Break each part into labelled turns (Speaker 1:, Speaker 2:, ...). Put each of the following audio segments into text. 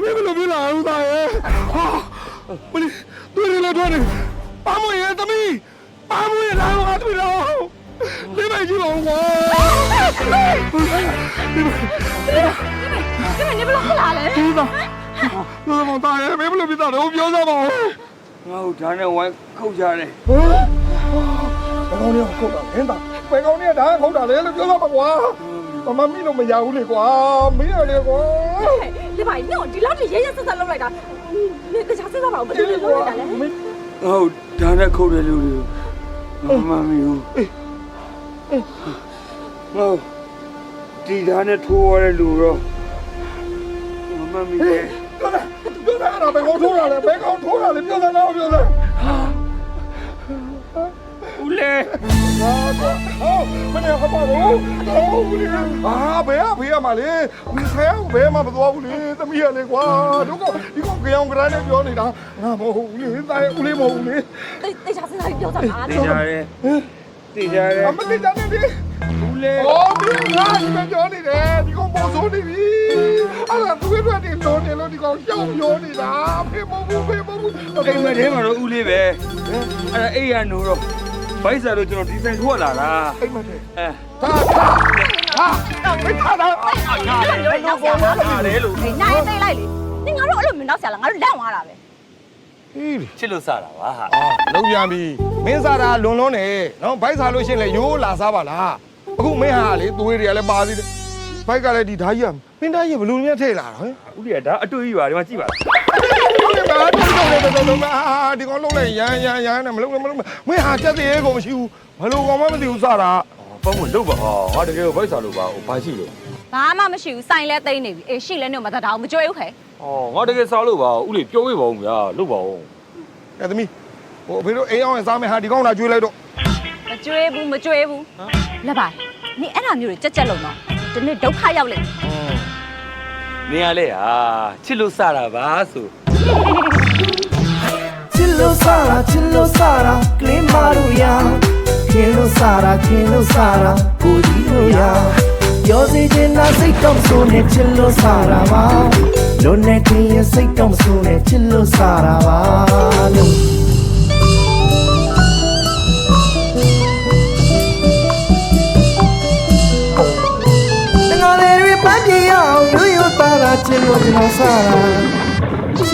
Speaker 1: မင်းဘယ်လိုဖြစ်လာဦးသားရဲ့ဟာမင်းတွေ့ရလေတွေ့နေပါမွေရဲ့သမီးပါမွေရဲ့လာတော့တွေ့တော့လေးမကြီးလုံးကွာ
Speaker 2: ဒီမနေဘလို့ခလာလဲ
Speaker 1: ဒီတော့မောင်သားရဲ့မင်းဘယ်လိုဖြစ်တာတော့ပြောစမ်းပါဦး
Speaker 3: ငါ့ကိုဓာတ်နဲ့ဝိုင်းခုတ်ကြတယ်
Speaker 1: ဘယ်ကောင်းနေခုတ်တာလဲတာဘယ်ကောင်းနေဓာတ်ခုတ်တာလဲလို့ပြောစမ်းပါကွာမမမိလို့မရဘူးလေကွာမင်းရလေကွာ
Speaker 2: ဒီပါညောဒီလောက်ထိရဲရဲဆက်ဆက်လုပ်လိုက်တာနေတခြားဆက်ဆက်ပါဦးဘယ်လိုလုပ်လိုက်တာလဲ
Speaker 3: ဟုတ်ဓာတ်နဲ့ခုတ်တယ်လူတွေမမီဘူးဟုတ်ဒီဓာတ်နဲ့ထိုးရတဲ့လူတော့မမီရဲ့
Speaker 1: ပြောတာတော့ဘယ်ကောင်းထိုးတာလဲဘယ်ကောင်းထိုးတာလဲပြောစမ်းတော့ပြောစမ်း
Speaker 3: ဦးလေ
Speaker 1: မနေ့ကပါတော့ဦးလေဘယ်ဖေးရမှာလေဦးဆဲဘယ်မှမသွားဘူးလေသမီးရလေကွာတို့ကဒီကောင်ကြောင်ကြမ်းနဲ့ပြောနေတာငါမဟုတ်ဘူးလေတိုင်းဦးလေးမဟုတ်ဘူးလေ
Speaker 2: တေချာစစားပြောတာလား
Speaker 3: တေချာတယ်
Speaker 1: အမတေချာနေပြီ
Speaker 3: ဦးလေ
Speaker 1: ဒီငါဒီမပြောနေတယ်ဒီကောင်ပေါ်ဆိုးနေပြီအဲ့ဒါသူ့အတွက်ဒီလုံးနေလို့ဒီကောင်ရှောင်းပြောနေတာဖေးမဟုတ်ဘူး
Speaker 3: အိမ်မထဲမှာတော့ဦးလေးပဲအဲ့ဒါအိမ်ရနိုးတော့ဘိုက်စားလို့ကျွန်တော်ဒီဆိုင်ထွက်လာတာ
Speaker 1: အိမ်မထဲ
Speaker 3: မထားတာ
Speaker 2: နောက်ဆရာလာတယ်လို့နိုင်သိလိုက်လေနင်ငါတို့အဲ့လိုမျိုးနောက်ဆရာလာငါတို့လန့်သွားတာပဲ
Speaker 3: ချစ်လို့စားတာပါဟာ
Speaker 1: လုံးပြန်ပြီမင်းစားတာလွန်နေနော်ဘိုက်စားလို့ရှိရင်လေရိုးလာစားပါလားအခုမင်းဟာလေသွေးတွေကလည်းပါသေးတယ်ဘိုက်ကလည်းဒီဓာကြီးကမင်းဓာကြီးဘလူမြတ်ထည့်လာတာဟဲ့
Speaker 3: ဦးလေးကဒါအတွေ့ကြီးပါဒီမှာကြည့်ပါ
Speaker 1: ဒီကောင်လုံးလိုက်ရန်နဲ့မလုံးမင်းဟာကြက်သေးကိုမရှိဘူးဘလို့ကောင်မှမသိဘူးစားတာ
Speaker 3: ပေါင်းမလုပ်ပါဟာတကယ်ဘိုက်စားလို့ပါဘာရှိလို့
Speaker 2: ဘာမှမရှိဘူးစိုင်လဲသိမ့်နေပြီအေးရှိလဲနေမတတ်တာမကြွေးဘူးခဲ
Speaker 3: ငါတကယ်စားလို့ပါဦးလေးပြောဝေးပါဦးဗျာလုပ်ပါဦး
Speaker 1: အဲ့သမီးဟိုအဖေတို့အိမ်အောင်စားမယ်ဟာဒီကောင်လာကျွေးလိုက်တော့
Speaker 2: မကြွေးဘူးလက်ပါနင်အဲ့ဒါမျိုးတွေကြက်လုံးတော့ဒီနေ့ဒုက္ခရောက်လိမ့်
Speaker 3: နေရလေဟာချစ်လို့စားတာပါဆို
Speaker 4: ချစ်လို့စားတာကလင်းမာရူယာခင်လို့စားတာကိုကြီးလို့ယာပြောစီချင်တာစိတ်တော့ဆိုနေချစ်လို့စားတာပါလွန်နေခင်ရဲ့စိတ်တော့ဆိုနေချစ်လို့စားတာပါလို့ပန်းပြေအောင်ရိုးရိုးသားသားချစ်လို့ကျွ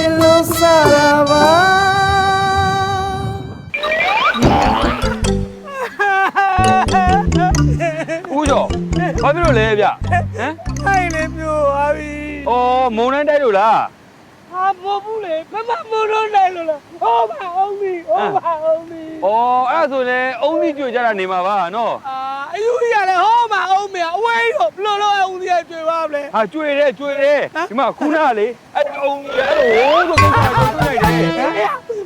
Speaker 4: န်တော်စားတာပါ
Speaker 3: ဦးကျော်ဘာဖြစ်လို့လဲဗျဟမ်
Speaker 4: ထိုင်လေပြိုသွားပြီ
Speaker 3: အော်မုံနှမ်းတိုက်လို့လား
Speaker 4: ဟာဘောဘူးလေမမမုံနှမ်းတိုက်လို့လားဟောပါအောင်ပြီ
Speaker 3: အော်အဲ့ဆိုရင်အုံးသီးကြွကြတာနေမှာပါနော်
Speaker 4: အယူကြီးရတယ်ဟောပါအောင်မေအဝေးတော့ဘလို့လို့အုံးသီးကြွပါမလဲ
Speaker 3: ဟာကြွတယ်ဒီမှာခုနကလေအဲ့အုံးအဲ့လိုဟိုးဆိုတော့ကြွလိုက်တယ်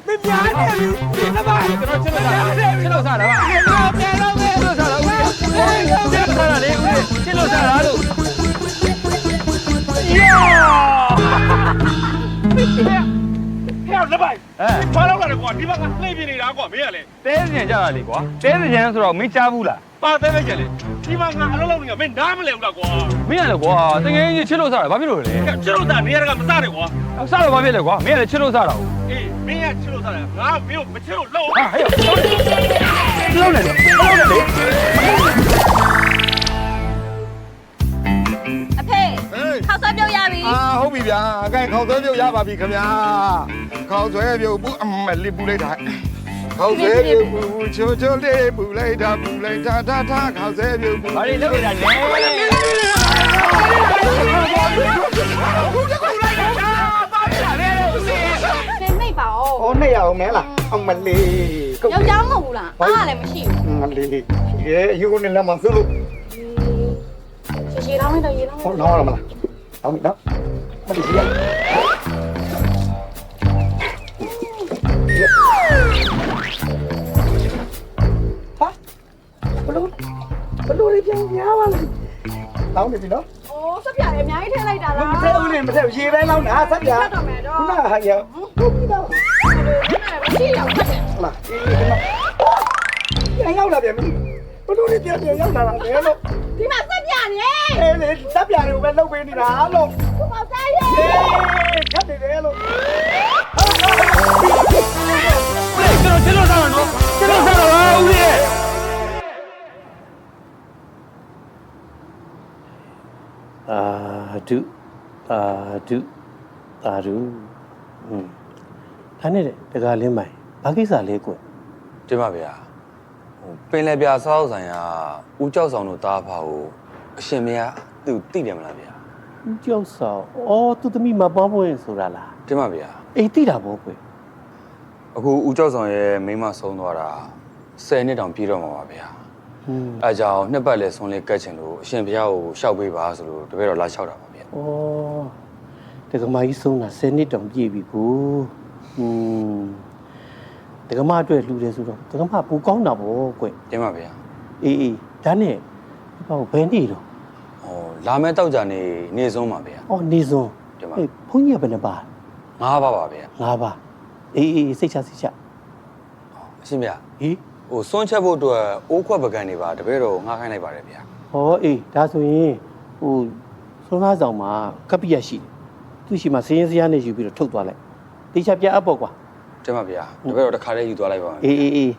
Speaker 4: မများနေပြီဒီမှာ
Speaker 3: ကျွန်တော်ချစ်လို့စားတာပါ
Speaker 4: ပြန်တော့မယ်
Speaker 3: ချစ်လို့စားတာဦးချစ်လို့စားတာလေဦးချစ်လို့စားတာလို့
Speaker 1: ဟဲ့လက်ပိုက်ဘာလို့လာလဲကွာဒီဘက်ကနှိပ်ပြနေတာကွာမင်းကလေ
Speaker 3: တဲစင်ကြတာလေကွာတဲစင်ဆိုတော့မင်းကြားဘူးလား
Speaker 1: ပါတဲပဲကြလေဒီမှာငါအလုံးလုံးနေမင်းနားမလဲဘူးလားကွာ
Speaker 3: မင်းကလေကွာတကယ်ကြီးချစ်လို့စားတာဘာဖြစ်လို့လဲ
Speaker 1: ချစ်လို့စားနေရတာကမစားနဲ့ကွာ
Speaker 3: စားတော့ဘာဖြစ်လဲကွာမင်းကလည်းချစ်လို့စားတာဟုတ်
Speaker 1: အေးမင်းကချစ်လို့စားတယ်ငါမင်းကိုမချစ်လို့လုံး
Speaker 3: ဟာဟဲ့လုံးနေလေ
Speaker 2: အဖေခေါက်ဆွဲပြုတ်ရပြီ
Speaker 1: ဟုတ်ပြီဗျာအကဲခေါက်ဆွဲပြုတ်ရပါပြီခင်ဗျာခေါက်ဆွဲပြုတ်ဘူးအမလေးပူလိုက်တာခေါက်ဆွဲပြုတ်ဘူးချိုလေးပူလိုက်တာထားခေါက်ဆွဲပြုတ်ဘူး
Speaker 3: ဘာလို့လုပ်နေတာလဲ
Speaker 2: နေပါဦး
Speaker 4: ဟောနေရအောင်မဲလားအမလေး
Speaker 2: ယောက်ျားမဟုတ်ဘူးလားအားလည်းမရှိဘူး
Speaker 4: မလေးရေယူနေလာမဆလို့
Speaker 2: ရှည်လောင်းလိုက်တော့ရေလောင်း
Speaker 4: ဟောလောင်းရမလားเอาอีกแล้วมาดิเดี๋ยวฮะบลูလေးပြန်များပါလားလောင်းနေပြီနော်
Speaker 2: အိုးဆက်ပြတယ်အများကြီးထည့်လိုက်တာလား
Speaker 4: မထည့်ဦးလေမထည့်ရေပဲလောင်းတာဆက်ပြ
Speaker 2: ဆက်တော့မယ်တော့
Speaker 4: ခုနဟာရဟုတ်ပြီတော့
Speaker 2: မရှိရောက်ဖတ်တယ်
Speaker 4: ဟုတ်လားအေးဒီမှာပြန်ရောက်လာပြန်ပြီဘလူလေးပြန်ရောက်လာတာလေလို့
Speaker 2: ဒီမှာဆက်ပြနေ
Speaker 4: အေးလေဆက်ပြတွေကိုပဲလုပ်ပေးနေတာလို့
Speaker 2: ခုမဆိုင်ရေ
Speaker 4: ထ
Speaker 1: နေတယ်လို့
Speaker 3: ကျွန်တော်ချစ်လို့စားတာနော်ချစ်လို့စားတာပါဦးလေး
Speaker 5: အာဒုဒါနဲ့တကားလင်းမိုင်ဘာကိစ္စလဲကွ
Speaker 6: တင်ပါဗျာပင်လယ်ပြာစောက်ဆိုင်ကဦးကြောက်ဆောင်တို့တားဖာကိုအရှင်မယားသူသိတယ်မလားဗျာ
Speaker 5: ဦးကျောက်ဆောင်အော်သူသမီးမပွားပွင့်ဆိုတာလား
Speaker 6: တင်ပါဗျာ
Speaker 5: အေးသိတာပေါ့ကွ
Speaker 6: အခုဦးကြောက်ဆောင်ရဲ့မိန်းမဆုံးသွားတာ10နှစ်တောင်ပြည့်တော့မှာပါဗျာ အဲကြောင့်နှစ်ပတ်လဲဆုံးလေးကတ်ချင်လို့အရှင်ဘုရားကိုရှောက်ပေးပါဆိုလို့တပည့်တော်လာလျှောက်တာပါဗျာ
Speaker 5: ဩတကမာကြီးဆုံးတာ10နှစ်တောင်ပြည့်ပြီကိုတကမာအတွက်လှူတယ်ဆိုတော့တကမာပူကောင်းတာပေါ့ကွ
Speaker 6: တင်ပါဗျာ
Speaker 5: အေးဒါနဲ့ဘာဘယ်နေ့တော့
Speaker 6: ဟောလာမဲ့တောက်ကြနေဆုံးပါဗျာ
Speaker 5: အော်နေစုံ
Speaker 6: တင်ပါ
Speaker 5: ဘုန်းကြီးကဘယ်နှပါ
Speaker 6: 9ပါပါဗျာ
Speaker 5: 5ပါအေးစိတ်ချ
Speaker 6: အရှင်ဗျာ
Speaker 5: ဟေး
Speaker 6: ဟိုစွန့်ချက်ဖို့အတွက်အိုးခွက်ပကံနေပါတပည့်တော်ငှားခိုင်းလိုက်ပါတယ်ဗျာ
Speaker 5: ဟောအေးဒါဆိုရင်ဟိုဆုံးသားဆောင်မှာကပ္ပိယရှိတယ်သူရှိမှာစရင်စရာနဲ့ယူပြီးတော့ထုတ်သွားလိုက်တေချာပြအပ်ပေါ့ကွာ
Speaker 6: တင်ပါဗျာတပည့်တော်တစ်ခါလေးယူသွားလိုက်ပါမယ်
Speaker 5: အေး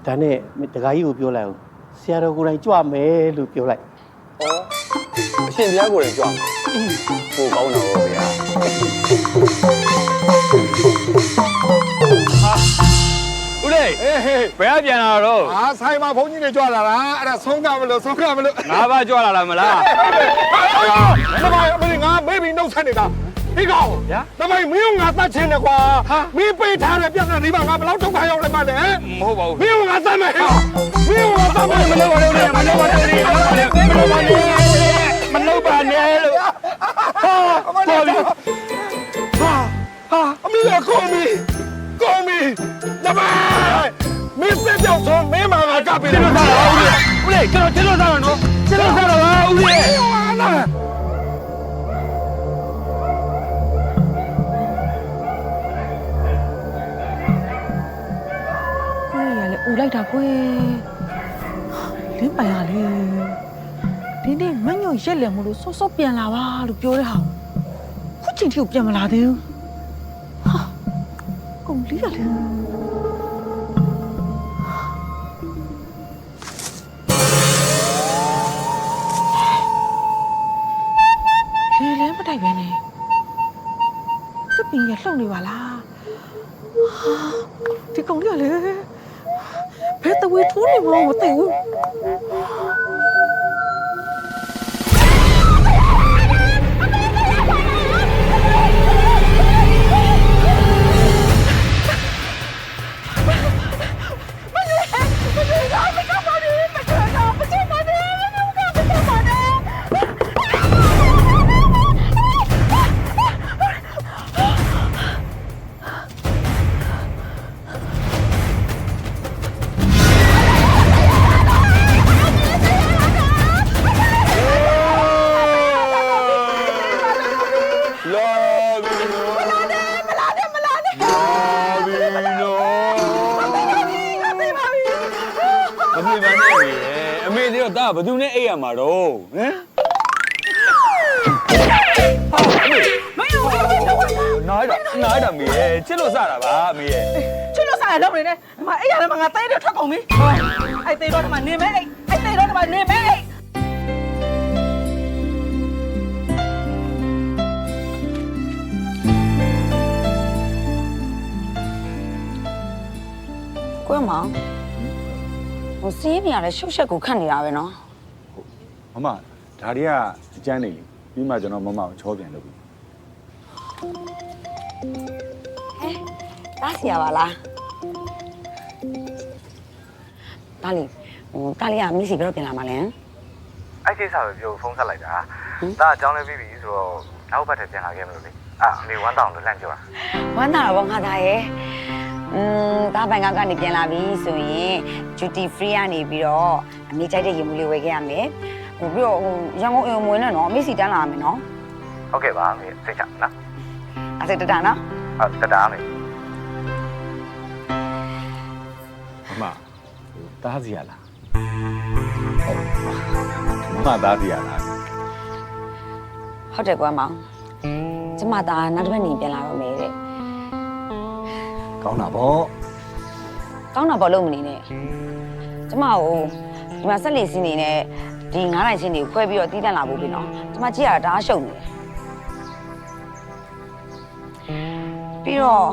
Speaker 5: ဒါနဲ့တခါကြီးကိုပြောလိုက်အောင်ဆရာတော်ကိုယ်တိုင်ကြွမယ်လို့ပြောလိုက်
Speaker 6: အရှင်ဘုရားကိုယ်တိုင်ကြွမယ်ပိုကောင်းတော့ဗျာ
Speaker 3: ဦးလေး
Speaker 1: ဟေးဟေး
Speaker 3: ဘယ်ကပြန်လာတော့
Speaker 1: အာဆိုင်မှာဘုန်းကြီးတွေကြွလာတာအဲ့ဒါဆုံးကမလို့
Speaker 3: ငါးပါးကြွလာလားမလား
Speaker 1: တမိုင်းအမေငါမေးပြီးနှုတ်ဆက်နေတာဒီကောင်
Speaker 3: ဗျာ
Speaker 1: တမိုင်းမင်းကငါတတ်ချင်းတယ်ကွာမင်းပေးထားတဲ့ပြဿနာဒီမှာငါဘယ်လောက်ဒုက္ခရောက်လဲမလဲ
Speaker 3: မဟုတ်ပါဘူး
Speaker 1: မင်းကငါတတ်မယ်မင်းကငါတတ်မယ်
Speaker 3: မလုပ်ပါနဲ့မလုပ်ပါနဲ့မလုပ်ပါနဲ့လို့
Speaker 1: တော်ပြီဟာအမေကကောမီတမိုင်းမင်းစက်ကြောက်ဆုံးမင်းမငါကပေးတယ်
Speaker 3: ဦးလေးကျွန်တော်ချစ်လို့စားတာနော်ချစ်လို့စားတာပါဦးလေး
Speaker 7: ကိုယ်ရလေဦးလိုက်တာကွယ်လင်းပိုင်ရလေဒီနေ့မညို့ရက်လက်မလို့စောစောပြန်လာပါလို့ပြောတဲ့ဟာခုချိန်ထိကိုပြန်မလာသေးဘူးဟာကုန်လီရလေလေလဲမတိုက်ပဲနဲ့တပင်းရလှုပ်နေပါလားဒီကောင်ရလေဘယ်တဝေထိုးနေမလို့မသိဘူး
Speaker 3: ဒါဘယ်သူနဲ့အိပ်ရမှာတော့ဟမ်နားရမေးချစ်လို့စားတာပါမေးရဲ့
Speaker 7: ချွတ်လို့စားရတော့နေတယ်ဒီမှာအဲ့ရတယ်မှာငါတိုင်းတော့ထွက်ကုန်ပြီအဲ့သေးတော့ဒီမှာနေမဲအဲ့သေးတော့ဒီမှာနေမဲ
Speaker 8: ကိုရမောင်ဟိုစီးပြရလဲရှုပ်ရှက်ကိုခတ်နေတာပဲနော်
Speaker 9: မမဒါတွေကအကျန်းနေလေပြီးမှကျွန်တော်မမကိုချောပြန်လုပ်ပြီ
Speaker 8: တားစီရပါလားတားလီတားလီကမိစီဘယ်တော့ပြန်လာမှာလဲ
Speaker 10: အဲ့ကိစ္စပဲပြောဖုန်းဆက်လိုက်တာဒါအကြောင်းလေးပြီးပြီဆိုတော့နောက်ဘက်ထပ်ပြန်လာခဲ့မလို့လေအာအမေ1000လို့လန့်ပြောတာ
Speaker 8: ဝမ်းသာတော့ငါသားရဲ့တားဘန်ကောက်ကနေပြန်လာပြီဆိုရင် duty free ကနေပြီးတော့အမေကြိုက်တဲ့ရေမူလေးဝယ်ခဲ့ရမယ်ဟိုပြီးတော့ရန်ကုန်အိမ်မွေးနဲ့နော်မိစီတန်းလာမယ်နော်
Speaker 10: ဟုတ်ကဲ့ပါအမေစိတ်ချနော်
Speaker 8: အဲ့ဒါတတာနော်
Speaker 10: ဟုတ်တတာအမေ
Speaker 9: မမတားစီရလားဟုတ်မမတားစီရလား
Speaker 8: ဟုတ်တယ်ကွာမောင်ကျမ မသားနောက်တစ်ပတ်နေပြန်လာတော့မယ်တဲ့
Speaker 10: ကောင်းတာပေါ့
Speaker 8: ကောင်းတာဘောလုံးမနေနဲ့ကျမကိုဒီမှာဆက်လီစင်းနေနဲ့ဒီ9နိုင်ချင်းတွေကိုခွဲပြီးတော့တီးတန့်လာဖို့ပြီနော်ကျမကြည့်ရတာဒါရှုံနေတယ်ပြီးတော့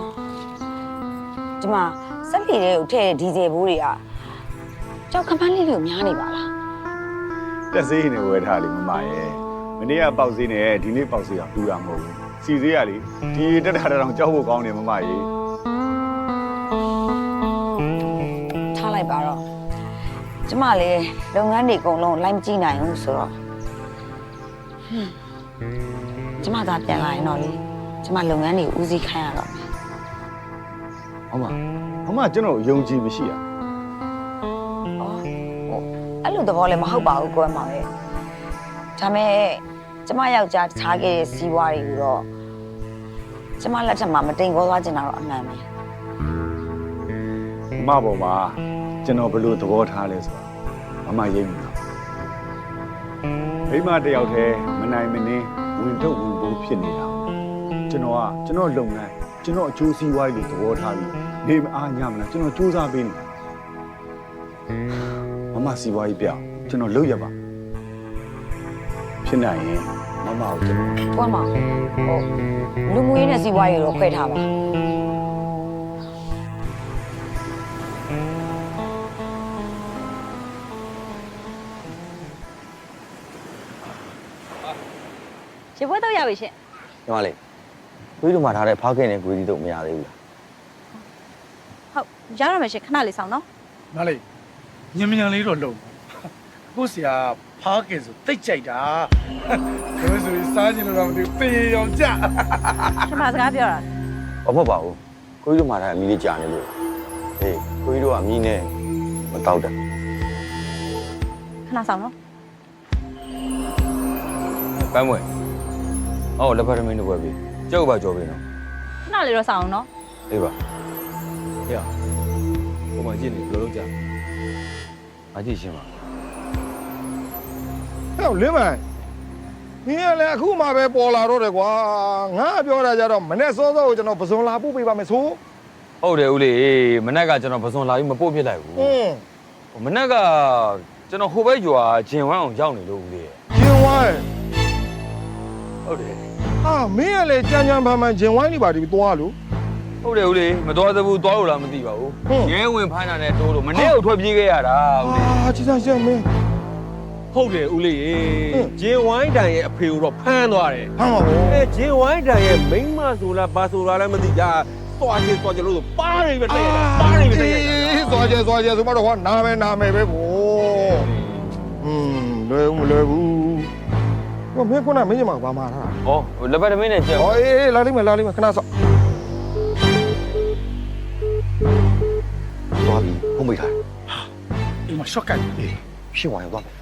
Speaker 8: ဒီမှာဆက်လီတွေကိုထည့်ဒီဇယ်ဘိုးတွေကကြောက်ခပန်းလေးတွေကိုများနေပါလား
Speaker 9: တက်စေးနေဝဲထားလေမမရဲ့မနေ့ကပေါက်စေးနေဒီနေ့ပေါက်စေးအောင်တူတာမဟုတ်ဘူးစီစေးရလေဒီတက်တာတောင်ကြောက်ဖို့ကောင်းတယ်မမရဲ့
Speaker 8: ထားလိုက်ပါတော့ကျမလည်းလုပ်ငန်းတွေအကုန်လုံးလိုက်မကြည့်နိုင်ဘူးဆိုတော့ကျမသာပြန်လာရင်တော့လေကျမလုပ်ငန်းတွေဦးစီးခိုင်းရတော့
Speaker 9: မမကျွန်တော်ယုံကြည်မရှိရ
Speaker 8: အဲ့လိုသဘောလည်းမဟုတ်ပါဘူးကိုယ်မောင်ရဲ့ဒါမဲ့ကျမယောက်ျားတခြားခဲ့တဲ့စီးပွားတွေကိုတော့ကျမလက်ထက်မှာမတိမ်ခေါ်သွားချင်တာတော့အမှန်ပဲ
Speaker 9: မမပေါ်မှာကျွန်တော်ဘယ်လိုသဘောထားလဲဆိုတော့မမရိပ်မိတာမိမတယောက်တည်းမနိုင်မနှင်းဝင်ထုတ်ဝင်ပိုးဖြစ်နေတာကျွန်တော်လုပ်ငန်းကျွန်တော်အကျိုးစီးပွားရေးသဘောထားပြီးနေမအားညမလားကျွန်တော်စူးစမ်းပေးနေတာမမစီးပွားရေးပြကျွန်တော်လုပ်ရပါဖြစ်နိုင်ရင်မမကိုကျွန်တော်
Speaker 8: ကိုယ်မောင်လူမှုရေးနဲ့စီးပွားရေးတော့ခွဲထားပါ
Speaker 2: ရေပွဲတော့ရပြီရှင်
Speaker 10: ညီမလေးကိုကြီးတို့မှာထားတဲ့ဖားခင်နဲ့ကိုကြီးတို့မရသေးဘူးလား
Speaker 2: ဟုတ်ရရမယ်ရှင်ခဏလေးဆောင်နော်
Speaker 11: မလေးညင်မြန်လေးတော့လုံအခုဆရာဖားကင်ဆိုတိတ်ကြိုက်တာဒါဆိုရင်စားကြည့်လို့တော့မသိဘူးပေရောင်ကြ
Speaker 2: ရှင်မစကားပြောတာ
Speaker 10: ဘာမှမပါဘူးကိုကြီးတို့မှာထားတဲ့အမီးလေးကြာနေလို့အေးကိုကြီးတို့ကအမီးနဲ့မတောက်တယ်
Speaker 2: ခဏဆောင်နော်
Speaker 6: ပန်းမွေအော်လက်ဖက်ထမင်းတို့ပဲပြီကြောက်ပါကြော်ပြီနော်
Speaker 2: ခဏလေးတော့ဆောင်အောင်နော်
Speaker 6: အေးပါ
Speaker 3: ဟဲ့ဟိုမှာကြည့်နေဘယ်လိုလုပ်ကြ
Speaker 6: အကြည့်ရှင်းပါ
Speaker 1: ဟဲ့လင်းမိုင်မင်းကလည်းအခုမှပဲပေါ်လာတော့တယ်ကွာငါပြောတာကြတော့မနေ့စောစောကိုကျွန်တော်ပစုံလာပို့ပေးပါမယ်ဆို
Speaker 6: ဟုတ်တယ်ဦးလေးမနက်ကကျွန်တော်ပစုံလာပြီးမပို့ဖြစ်လိုက်ဘူးမနက်ကကျွန်တော်ဟိုဘက်ရွာဂျင်ဝမ်းအောင်ရောက်နေလို့ဦးလေး
Speaker 1: ဂျင်ဝိုင်း
Speaker 6: ဟုတ်တယ်
Speaker 1: ဟာမင်းကလည်းကြမ်းကြမ်းဖန်ဖန်ဂျင်ဝိုင်းနေပါဒီသွားလို့
Speaker 6: ဟုတ်တယ်ဦးလေးမတော်သေးဘူးသွားလို့လားမသိပါဘူးရဲဝင်ဖိုင်းတာနဲ့တိုးလို့မနေ့ကထွက်ပြေးခဲ့ရတာဦးလေး
Speaker 1: ဟာကြည်စားရှင်းမင်း
Speaker 3: ဟုတ်တယ်ဦးလေးရေဂျင်ဝိုင်းတန်ရဲ့အဖေကိုတော့ဖမ်းသွားတယ်
Speaker 1: ဟမ်ပါဘော
Speaker 3: ဂျင်ဝိုင်းတန်ရဲ့မိန်းမဆိုလားဘာဆိုလားလည်းမသိကြသွားချင်းသွားကြလို့ဆိုပါးနေပဲတဲ့ပါးနေပဲတဲ့
Speaker 1: သွားကြဆိုမှတော့ဟောနာမယ်ပဲကိုလွယ်ဘူးဟိုမင်းခုနမင်းကြီးမှာဘာမှထားတာ
Speaker 6: ဩလက်ဖက်ထမင်းနဲ့ကြောက်
Speaker 1: ဟောအေးလာလိမ့်မယ်ခဏစော့
Speaker 10: သွားပြီဖုံးမိထား
Speaker 11: ဒီမှာရှော့ကန်
Speaker 10: ရှင်းဝိုင်းသွားမယ်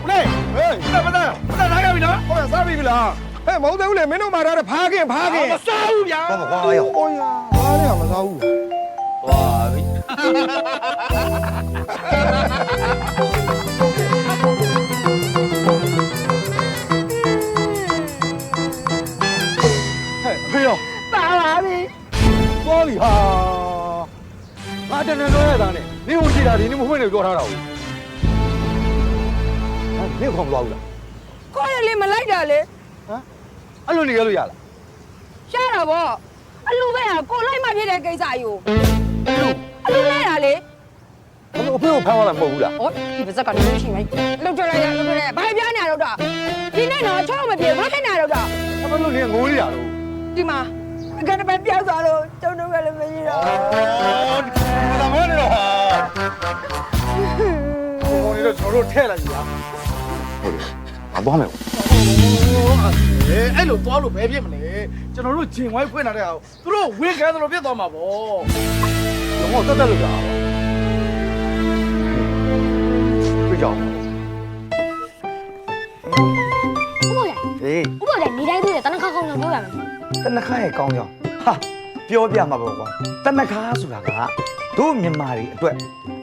Speaker 1: ဦးလေးဟေးမသားထားကြပြီလားဟောစားပြီလားဟဲ့မဟုတ်သေးဘူးလေမင်းတို့မှာထားတဲ့ဖားခင်
Speaker 11: မစားဘူးဗျာ
Speaker 10: သွားပါကွာရော
Speaker 1: ဟိုရဘာလဲမစားဘူး
Speaker 6: သွားပြီ
Speaker 1: ဟဲ့ဖေရော
Speaker 7: ပါပါပြီ
Speaker 1: သွားပြီဟာငါတနင်္ဂနွေရတာနဲ့နင်းကိုကြည့်တာဒီနေ့မဖွင့်နေပြောထားတာဘူးဟာနင်းခေါ်မသွားဘူးလား
Speaker 7: ကိုရလေးမလိုက်တာလေ
Speaker 1: အဲ့လိုနေရလို့ရလား
Speaker 7: ရှားတာဗောအလူပဲဟာကိုလိုက်မှဖြစ်တဲ့ကိစ္စယူအလူလိုက်တာလေ
Speaker 1: အဖေကိုဖမ်းသွားတာမဟုတ်ဘူးလား
Speaker 7: ဟောဒီပါဇက်ကလည်းရှိမယ်လောက်ကြလိုက်ဘာပြားနေရတော့တာဒီနေ့တော့ချောင်းမပြေဘာဖြစ်နေရတော့တာ
Speaker 1: အဲ့လိုနေငိုးရတာလို့
Speaker 7: ဒီမှာအကန်တပဲပြောက်သွားလို့ကျုံတော့ကလည်းမရှိတော့
Speaker 1: ဒါမနေတော့ဟာဟိုနေတော့ကျွန်တော်တို့ထဲလိုက်ပြီလား
Speaker 10: ဟုတ်တယ်ငါသွားမယ်
Speaker 11: အဲ့လိုသွားလို့ဘယ်ဖြစ်မလဲကျွန်တော်တို့ဂျင်ဝိုင်းဖွင့်လာတဲ့ဟာသူတို့ဝင်းခဲသလိုဖြစ်သွားမှာဗော
Speaker 1: တော့တက်လို့ရအောင်
Speaker 10: တွေ့ကြအောင်
Speaker 12: ဦးပေါ်လေ
Speaker 10: ဟေး
Speaker 12: ဦးပေါ်လေနေတိုင်းတွေ့တယ်တနခါခေါင်းကြောင့်ပြောရမယ်
Speaker 10: တနခါရဲ့ကောင်းကြောင်ဟာပြောပြမှာပေါ့ကွာတနခါဆိုတာကတို့မြန်မာတွေအတွက်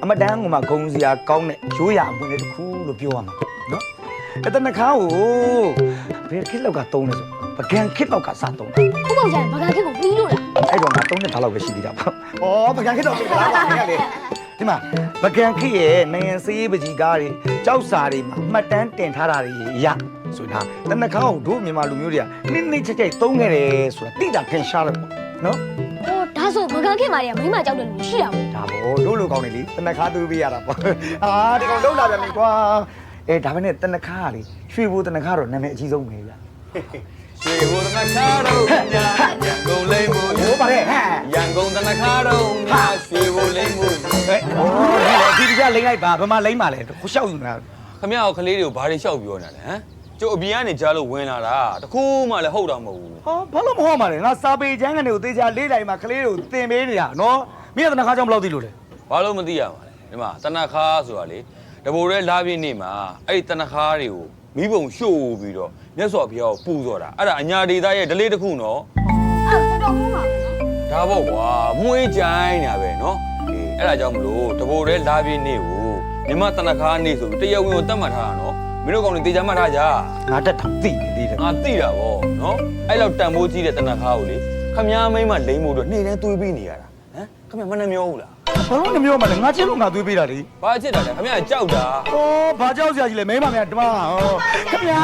Speaker 10: အမတန်းကမှဂုံစရာကောင်းတဲ့ရိုးရာအပွင့်လေးတစ်ခုလို့ပြောရမှာနော်အဲ့တနခါကိုဘယ်ခေတ်လောက်ကတုံးလဲဆိုဘ ပကံခစ်တော့ကစားတော့
Speaker 12: ဥပေါက်ကြရင်ဘာကခေကိုပြီးလို့လား
Speaker 10: အဲ့တော့ငါ3နှစ်ထားလောက်ပဲရှိသေးတာပေါ့။ဩပကံခစ်တော့ပြီလား။ဒီမှာပကံခစ်ရဲ့နိုင်ငံစေးပကြီးကားတွေကြောက်စာတွေမှာမှတ်တမ်းတင်ထားတာတွေရဆိုတာတနခါကိုတို့မြန်မာလူမျိုးတွေကနှစ်ချက်ချက်သုံးခဲ့တယ်ဆိုတာတိတာခင်ရှားလို့ပေါ့နော်
Speaker 12: ဟောဒါဆိုဘာကခေမာတွေကမိမကြောက်တယ်လို့ရှိတာပေါ့
Speaker 10: ဒါပေါ့တို့လူကောင်းနေလေတနခါသူပေးရတာပေါ့အာဒီကောင်လုံးလာပြန်ပြီကွာအဲဒါပဲနဲ့တနခါကလေရွှေဘိုးတနခါတော့နာမည်အကြီးဆုံးပဲဗျ
Speaker 6: ရွှေဘုံတနခါတော့ညာရန်ကုန်လိမ့်မှု
Speaker 10: ဟိုပါတယ်ဟဲ့
Speaker 6: ရန်ကုန်တနခါတော့ညာရွှေဘုံလိမ့်မှု
Speaker 10: ဟဲ့ဒီဒီကလိမ့်လိုက်ပါဘယ်မှာလိမ့်ပါလဲကိုရှောက်ယူနေတာ
Speaker 6: ခမရကလေးတွေကိုဘာတွေလျှောက်ပြောနေတာလဲဟမ်ကျုပ်အပြင်ကနေကြားလို့ဝင်လာတာတခုမှလည်းဟုတ်တာမဟုတ်ဘူး
Speaker 10: ဟာဘာလို့မဟုတ်မှာလဲငါစာပေကျမ်းကနေကိုသေချာလေးတိုင်းမှာကလေးတွေကိုသင်ပေးနေတာနော်မင်းကတနခါကြောင့်ဘယ်လောက်သိလို့လဲ
Speaker 6: ဘာလို့မသိရမှာလဲဒီမှာတနခါဆိုတာလေတဘိုရဲလာပြည့်နေမှာအဲ့ဒီတနခါတွေကိုမိဘုံရှို့ပြီးတော့မြတ်စွာဘုရားကိုပူဇော်တာအဲ့ဒါအညာဒေသရဲ့ဒလေးတစ်ခုနော်
Speaker 12: အဲ့တော်တော်မှုပါပဲနော်
Speaker 6: ဒါပေါ့ကွာမွေးကြိုင်းနေတာပဲနော်အေးအဲ့ဒါကြောင့်မလို့တဘိုရဲလာပြည့်နေကိုမြမတနခါနေဆိုပြီးတရားဝင်ကိုတတ်မှတ်ထားတာနော်မင်းတို့ကောင်တွေတေချာမှတ်ထားကြ
Speaker 10: ငါတက်ထောင်သိနေသေးတယ်
Speaker 6: ငါသိတာဗောနော်အဲ့လောက်တန်ဖိုးကြီးတဲ့တနခါကိုလေခမည်းမိမလိမ့်မို့တော့နေ့တိုင်းသွေးပြီးနေရတာဟမ်ခမည်းမနှမျောဘူးလား
Speaker 10: ဘာလို့နှမျိုးမလဲငါချင်းလို့ငါသွေးပေးတာလေ
Speaker 6: ဘာချစ်တာလဲခမည်းကြောက်တာ
Speaker 10: ဩဘာကြောက်စရာကြီးလဲမိမများဓမ္မဟောခင်ဗျာ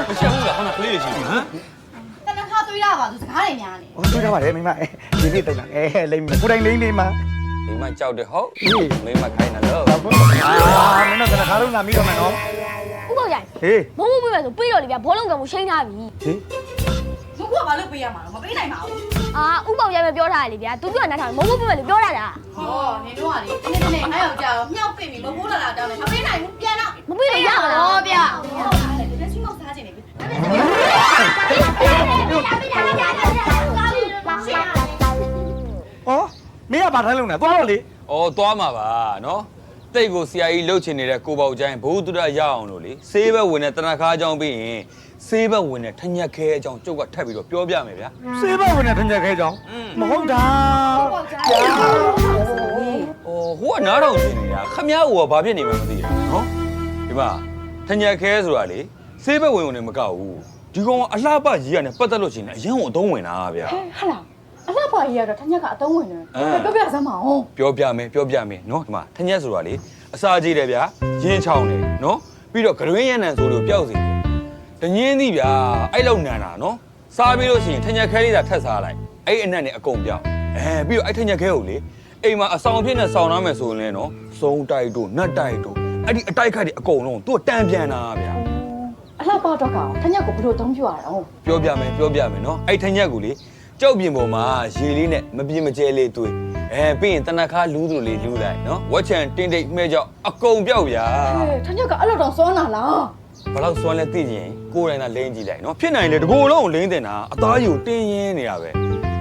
Speaker 6: မရှက်ဘူးလားခမည်းကလေးတွေရှိပြီဟမ်
Speaker 12: တနခါသွေးရပါသူစကားတွေများနေ
Speaker 10: ဟောသွေးထားပါတယ်မိမဒီနေ့တိတ်လာလိမ့်မယ်ကိုတိုင်းလိမ့်နေမှာ
Speaker 6: ဒီမှာကြောက်တယ်ဟုတ်မိမခိုင်းတာလို့
Speaker 10: မင်းတို့ကတခါတော့ငါမိတော့မယ်နော်
Speaker 12: ဥပေါက်ကြရင်
Speaker 10: ဟေး
Speaker 12: မဟုတ်ဘူးပဲဆိုပြီးတော့လေဗျဘောလုံးကံကိုရှိန်းထားပြီ
Speaker 10: ဟေး
Speaker 7: ဘုကဘာလို့ပေးရမှာလဲမပေးနိုင်ပါဘူး
Speaker 12: အာဥပေါက်ကြရင်ပြောထားတယ်လေဗျသူပြောနေတာမဟုတ်ဘူးပဲလို့ပြောတာလား
Speaker 7: ဟောနင်တို့ကလေဒီနေ့ငါယောက်ျားကိုမြှောက်ပိတ်ပြီးမဖိုးလာတောင်းတယ်မပေးနိုင်ဘူးပြန်တော့
Speaker 12: မပြီးလို့ရပါလား
Speaker 7: ဟောဗျဟုတ်လားလေလက်ရှိမောက်စားခြင်းနေပြီ
Speaker 10: ဩမင်းကဘာထိုင်းလုံးလဲသွားတော့လေ
Speaker 6: ဩသွားမှာပါနော်တိတ်ကိုဆရာကြီးလှုပ်ချင်နေတဲ့ကိုပေါချိုင်းဘုသူဒ္ဓရအောင်လို့လေဆေးဘက်ဝင်တဲ့တနခါအကြောင်းပြီးရင်ဆေးဘက်ဝင်တဲ့ထညက်ခဲအကြောင်းကျုပ်ကထပ်ပြီးတော့ပြောပြမယ်ဗျာ
Speaker 10: စေးဘဝင်တဲ့ထင်ကြခဲကြောင်းမဟုတ်တာ
Speaker 6: ဟိုကနားထောင်နေနေတာခမည်းကဘာဖြစ်နေမှမသိတာနော်ဒီမှာထညက်ခဲဆိုတာလေဆေးဘက်ဝင်ဝင်နေမကောက်ဘူးဒီကောင်ကအလှပကြီးကနေပတ်သက်လို့ရှိရင်အရင်ကအသုံးဝင်တာဗျာ
Speaker 7: ဟာလားအလှပါကြီးကတော့ထညက်ကအတုံးဝင်တယ်ပြောပြစမ်းပါဦး
Speaker 6: ပြောပြမယ်နော်ဒီမှာထညက်ဆိုတာလေအစာကြီးတယ်ဗျာရင်းချောင်းတယ်နော်ပြီးတော့ဂရွင်းရနံဆိုလို့ပျောက်စီတယ်တငင်းသည်ဗျာအဲ့လောက်နန်တာနော်စားပြီးလို့ရှိရင်ထညက်ခဲလေးသာထက်စားလိုက်အဲ့အနက်နဲ့အကုန်ပြောက်ပြီးတော့အဲ့ထညက်ခဲကိုလေအိမ်မှာအဆောင်ဖြစ်နေဆောင်ရမယ်ဆိုရင်လည်းနော်စုံတိုက်တို့နတ်တိုက်တို့အဲ့ဒီအတိုက်ခိုက်တွေအကုန်လုံးသူ့တန်ပြန်တာဗျာ
Speaker 7: အလှပါတော့ကောင်ထညက်ကိုဘယ်လိုတုံးပြရအောင်
Speaker 6: ပြောပြမယ်နော်အဲ့ထညက်ကိုလေကြောက်ပြင်ပေါ်မှာရေလေးနဲ့မပြင်းမကျဲလေးသွေးပြီးရင်တနခါလူးသူလေးလူးလိုက်နော်ဝက်ချန်တင်းတိတ်မှဲကြောက်အကုန်ပြောက်ဗျာ
Speaker 7: ထညက်ကအဲ့လိုတော့စောနာလား
Speaker 6: ဘလောက်စွမ်းလဲသိရင်ကိုယ်တိုင်သာလိမ့်ကြည့်လိုက်နော်ဖြစ်နိုင်လေတကိုယ်လုံးကိုလိမ့်တင်တာအသားကြီးကိုတင်းရင်းနေတာပဲ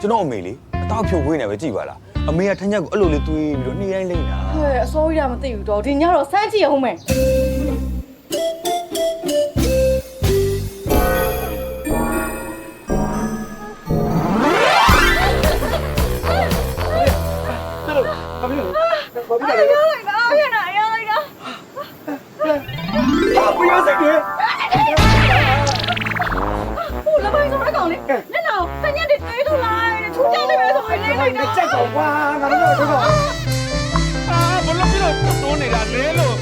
Speaker 6: ကျွန်တော်အမေလေအသားဖြိုခွေးနေပဲကြည့်ပါလားအမေကထညက်ကိုအဲ့လိုလေးသွေးပြီးတော့နေ့တိုင်းလိမ့်တာ
Speaker 7: ဟဲ့အစိုးရမသိဘူးတော့ဒီညတော့စမ်းကြည့်အောင်မယ်
Speaker 10: 不要再给。
Speaker 7: ဟိုလပိုင်းဆိုတဲ့ကောင်လေးလက်နောက်ထညက်တွေသေးထုတ်လိုက်ထူးကြတယ်ပဲဆိုရင်လေးလိုက်တာ
Speaker 10: 再搞哇，哪能这个？
Speaker 3: ဘလို့ပြီးတော့တိုးနေတာလဲလို့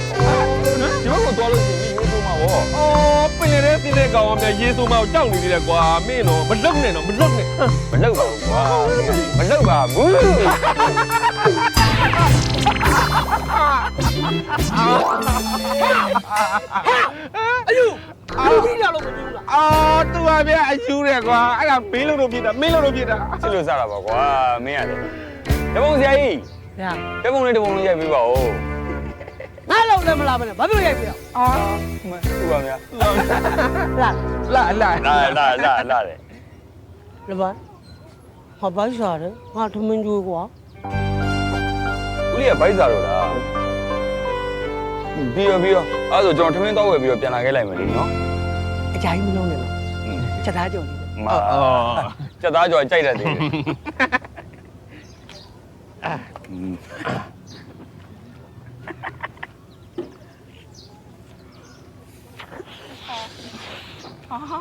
Speaker 6: ဒီဘက်ကိုသွားလို့ရှိရင်ရေးဆုံးမှာဗော
Speaker 3: အော်ပင်ရတဲ့တင်းတဲ့ကောင်ကများရေးဆိုမှကြောက်နေသေးတယ်ကွာမင်းတော့မလုံနဲ့တော့မလုံနဲ့
Speaker 6: မလောက်ပါဘူးကွာမလောက်ပါဘူး
Speaker 3: အယူပြီးလာလို့မပြီးဘူးလားအော်သူကဗျအယူတယ်ကွာအဲ့ဒါမင်းလို့ပြစ်တာမင်းလို့ပြစ်တာ
Speaker 6: ချစ်လို့စားတာပါကွာမင်းရတယ်တပုံဆရာကြီး
Speaker 7: ဗျာ
Speaker 6: တပုံလေးရိုက်ပေးပါဦး
Speaker 7: ငါလုံးလည်းမလာမနဲ့ဘာဖြစ်လို့ရိုက်ပြတော့အာ
Speaker 6: သူပါဗျာ
Speaker 7: လာ
Speaker 6: လာတယ်
Speaker 7: လပိုင်းဟာဘိုက်စားတယ်ငါထမင်းကျွေးကွာ
Speaker 6: ဦးလေးကဘိုက်စားတော့လားပြီးတော့အဲ့ဆိုကျွန်တော်ထမင်းတော့ဝယ်ပြီးတော့ပြန်လာခဲ့လိုက်မယ်လေနော်
Speaker 7: အကြိုင်းမလုံးနဲ့နော်ချက်သားကြော်လေး
Speaker 6: မာစက်သားကြော်ကြိုက်တယ်သေးတယ်
Speaker 7: ဟ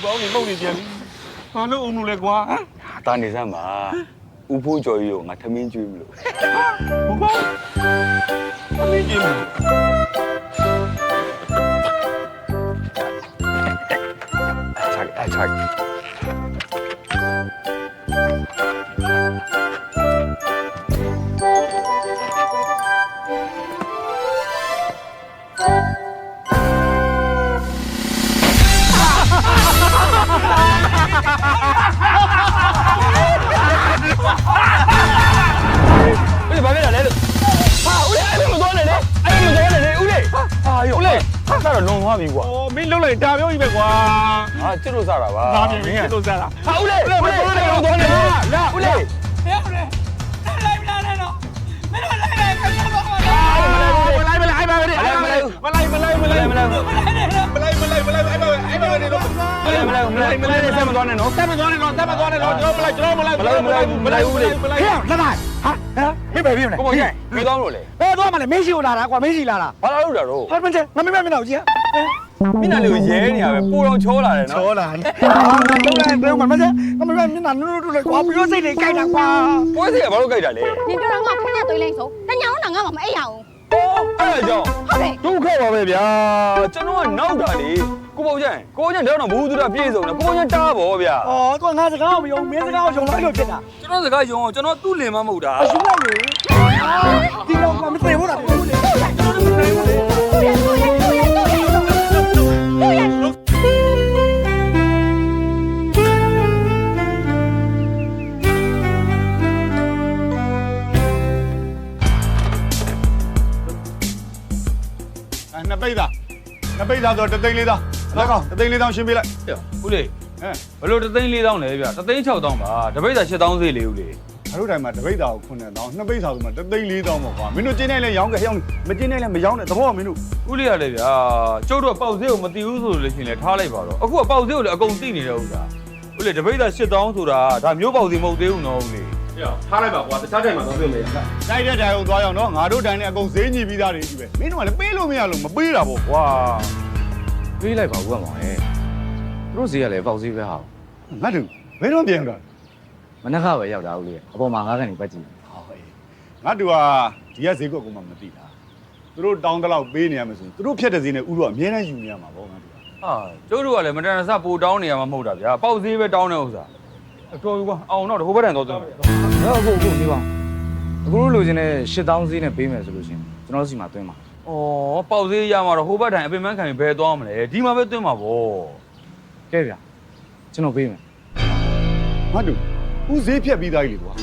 Speaker 3: ပေါင်းနေမှုတ်နေပြန်ပြီဟာလို့အုံလို့လဲကွာ
Speaker 6: တာနေစမ်းပါဦးဖိုးကျော်ကြီးကိုငါထမင်းကျွေးမလို့
Speaker 3: ဘုံအမေကြီးမ
Speaker 6: အချိုက်
Speaker 3: ဘယ်ဘာလဲလဲလို့ဟာဦးလေးအဲ့လိုသွားနေလေအဲ့လိုသွားနေလေဦးလေးဟာယောဦးလေးဟာတော့လွန်သွားပြီကွာအော်မင်းလှုပ်လိုက်ဒါပြောကြီးပဲကွာဟာချစ်လို့စားတာပါဒါပြင်ချစ်လို့စားတာဟာဦးလေးဦးလေးသွားနေလာဦးလေးဟဲ့ဦးလေးလိုက်မလာနဲ့တော့မင်းတို့လိုက်လိုက်ခင်ဗျာတော့မလိုက်မလိုက်အဲ့ပါပဲမလိုက်မလိုက်မလိုက်မလိုက်မလိုက်မလိုက်အဲ့ပါပဲတော့မလိုက်ဆက်မသွားနဲ့နော်ဆက်မသွားနဲ့တော့ဆက်မသွားနဲ့တော့ကျွန်တော်မလိုက်ကျွန်တော်မလိုက်ဦးလေးဟဲ့လက်လိုက်ဟာဟဲ့ဘယ်ပြေးမလဲကိုကြီးပြေးသွားလို့လေဘယ်သွားမလဲမင်းရှိကိုလာတာကွာမင်းရှိလာတာဘာလာလို့တာတော့ဟာမင်းငါမင်းမျက်နှာကိုကြည့်မင်းနာလေးကိုရဲနေရပဲပူတော့ချောလာတယ်နော်ချောလာတယ်တော့လည်းဘယ်မှာမင်းငါမင်းမျက်နှာနုနုတူလေကွာပြီးတော့စိတ်တွေကြိုက်တာကွာပွဲစိတ်ကဘာလို့ကြိုက်တာလဲ
Speaker 12: နင်ပြောတော့ငါဖက်နဲ့သွေးလိုက်ဆိုတညာတော့ငါမှမအိပ်ရအောင်
Speaker 3: အဲ့ဒါကြောင့်
Speaker 12: ဟုတ်တယ်
Speaker 3: ဒုက္ခပါပဲဗျာကျွန်တော်ကနောက်တာလေကိုပေါ့ကျန်တော့ဘူးသူကပြေဆုံးတယ်ကိုကျန်တားပါဗျာ
Speaker 10: အော်ကွာငါစကားမယုံမင်းစကားကိုယုံလိုက်လို့ဖြစ်တာ
Speaker 3: ကျွန်တော်စကားယုံအောင်ကျွန်တော်သူ့လင်မမဟုတ်တာ
Speaker 10: အရှုံးလိုက်လေဒီတော့မသိဘူးလားဘူးလေကျွန်တော်မသိဘူးလေ
Speaker 9: နှစ်ပိတ်သားဆိုတော့3သိန်း4တောင်းလက်ကောင်3သိန်း4တောင်းရှင်းပေးလိုက်
Speaker 6: ဦးလေးဘယ်လို3သိန်း4တောင်းလဲဗျ3သိန်း6တောင်းပါတပိတ်သာ7တောင်းစေးလေဦးလေး
Speaker 9: အဲ့တို့တိုင်းမှာတပိတ်သားကို9တောင်းနှစ်ပိတ်သားဆိုမှ3သိန်း4တောင်းပေါ့ကွာမင်းတို့ကျင်းနေလဲရောင်းခဲ့ရောင်းမကျင်းနေလဲမရောင်းနဲ့သဘောမင်းတို့
Speaker 6: ဦးလေးရလေဗျာကျုပ်တို့ပေါက်စေးကိုမတီးဘူးဆိုလို့ရှိရင်လည်းထားလိုက်ပါတော့အခုကပေါက်စေးကိုလည်းအကုန်သိနေတဲ့ဥစ္စာဦးလေးတပိတ်သာ7တောင်းဆိုတာဒါမျိုးပေါက်စေးမဟုတ်သေးဘူးနော်ဦးလေး
Speaker 3: ထားလိုက်ပါကွာတခြားတိုင်းမှာသွားပြောမယ်
Speaker 9: တိုက်တဲ့တိုင်ကိုသွားရောက်တော့ငါတို့တိုင်နဲ့အကုန်ဈေးညီပြီးသားတွေကြီးပဲမင်းတို့ကလည်းပေးလို့မရလို့မပေးတာပေါ့ကွာ
Speaker 13: ပေးလိုက်ပါဦးကမောင်ရဲ့သူတို့ဈေးကလည်းပေါက်ဈေးပဲဟာ
Speaker 9: ငါတို့ဘယ်တော့ပြန်တာ
Speaker 13: မနက်ကပဲရောက်တာဦးလေးအပေါ်မှာ9ခန်းနေပတ်ကြည့်
Speaker 9: ဟောအေးငါတို့ကဒီကဈေးကွက်ကိုမှမသိတာသူတို့တောင်းတလောက်ပေးနေရမယ်ဆိုသူတို့ဖြတ်တဲ့ဈေးနဲ့ဥတော့အများနဲ့ယူနေရမှာပေါ့ငါတို့
Speaker 6: ကျုပ်တို့ကလည်းမတန်တဆပိုတောင်းနေရမှာမဟုတ်တာဗျာပေါက်စေးပဲတောင်းတဲ့ဥစ္စာအတော်ကြီးကွာအောင်တော့ဟိုဘက်တန်တော့တယ်
Speaker 13: အခုနေပါအခုလိုချင်တဲ့8000ဈေးနဲ့ပေးမယ်ဆိုလို့ရှိရင်ကျွန်တော်စီမှာသွင်းပါ
Speaker 6: ဩပေါက်စေးရမှာတော့ဟိုဘက်တိုင်အပင်မခံရင်ဘယ်သွားမလဲဒီမှာပဲသွင်းမှာပေါ့
Speaker 13: ကဲဗျာကျွန်တော်ပေးမယ်
Speaker 9: ငါတို့ဥဈေးဖြတ်ပြီးသားကြီးလေကွာ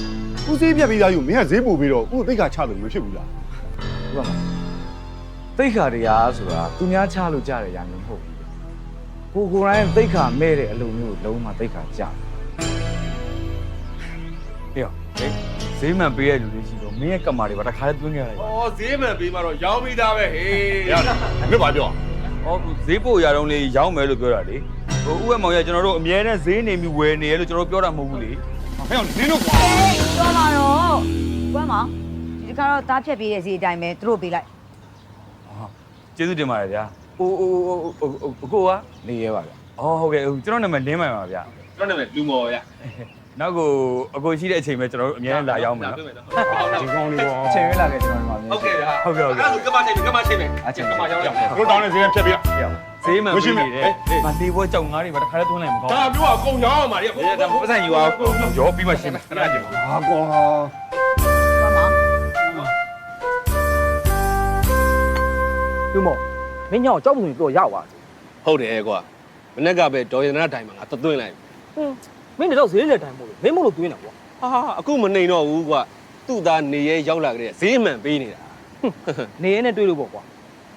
Speaker 9: ဥဈေးဖြတ်ပြီးသားကြီးကိုမင်းကဈေးပို့ပြီးတော့ဥသိက္ခာချလို့မဖြစ်ဘူးလား
Speaker 13: ဟုတ်ပါမသိခါတရားဆိုတာသူများချလို့ကြားတယ်ရာမျိုးမဟုတ်ဘူးကိုယ်တိုင်သိခါမဲ့တဲ့အလိုမျိုးလုံးဝသိခါကြား
Speaker 6: ဟေ့ဈေးမှန်ပေးရလူတွေရှိတော့မင်းရဲ့ကမာတွေပါတခါလေးသွင်းခဲ့လိုက်ပါ
Speaker 3: ဩဈေးမှန်ပေးမှတော့ရောင်းပြီးသားပဲဟေး
Speaker 9: ရမင်းဘာပြော
Speaker 6: ဈေးပို့ရတော့လေရောင်းမယ်လို့ပြောတာလေဟိုဥဝဲမောင်ရကျွန်တော်တို့အမြဲတမ်းဈေးနေပြီးဝယ်နေရလို့ကျွန်တော်ပြောတာမဟုတ်ဘူးလေ
Speaker 9: ဟဲ့နင်းတို့ကွာ
Speaker 8: ပြောပါတော့ကွမ်းမဒီတစ်ခါတော့တားဖြတ်ပေးတဲ့ဈေးအတိုင်းပဲသူတို့ပေးလိုက်
Speaker 6: ကျေးဇူးတင်ပါတယ်ဗျာဟိုကိုကနေရဲပါဗျာဟုတ်ကဲ့ကျွန်တော်နာမည်လင်းမှန်ပါဗျာ
Speaker 3: ကျွန်တော်နာမည်လူမော်ရ
Speaker 6: နောက်ကိုအကိုရှိတဲ့အချိန်ပဲကျွန်တော်တို့အများနဲ့လာရောက်မယ်နော်
Speaker 9: ဒီကောင်းလေးပေါ့
Speaker 13: အချိန်ရွေးလာခဲ့ကျွန်တော်ဒီမှာ
Speaker 3: ဟုတ်ကဲ့ဗျာ
Speaker 6: ဟုတ်ကဲ့
Speaker 3: အဲ့ဒါကမချိန်ပဲအချိန်ကမရောက်ရအောင်
Speaker 9: တို့တောင်းနေဈေးဖြတ်ပြီးလား
Speaker 6: ဈေးမှန်ပြီးနေတယ်မသေးဘောကြောက်ငါးတွေပါတခါလေးသွင်းလိုက်မကောင်း
Speaker 3: ဒါပြောအကုန်ရောင်းအောင်ပါလေ
Speaker 6: ဘူးဒါပတ်စံယူအောင်ရောပြီးမှရှင်းမယ်ခဏကြည့်
Speaker 9: ဟာကွာ
Speaker 11: လူမောမင်းညောင်ကြောက်မှုတွေတော့ရောက်သွားတယ်
Speaker 3: ဟုတ်တယ်ကွာမနေ့ကပဲဒေါ်ရတနာတိုင်မှာငါသွင်းလိုက်
Speaker 11: မင်းတော့ဈေးလက်တိုင်းမို့လို့မင်းမို့လို့သွင်းတာကွာ
Speaker 3: ဟာအခုမနေတော့ဘူးကွာသူ့သားနေရဲရောက်လာကြတဲ့ဈေးမှန်ပေးနေတာ
Speaker 11: နေရဲနဲ့တွေ့လို့ပေါ့ကွာ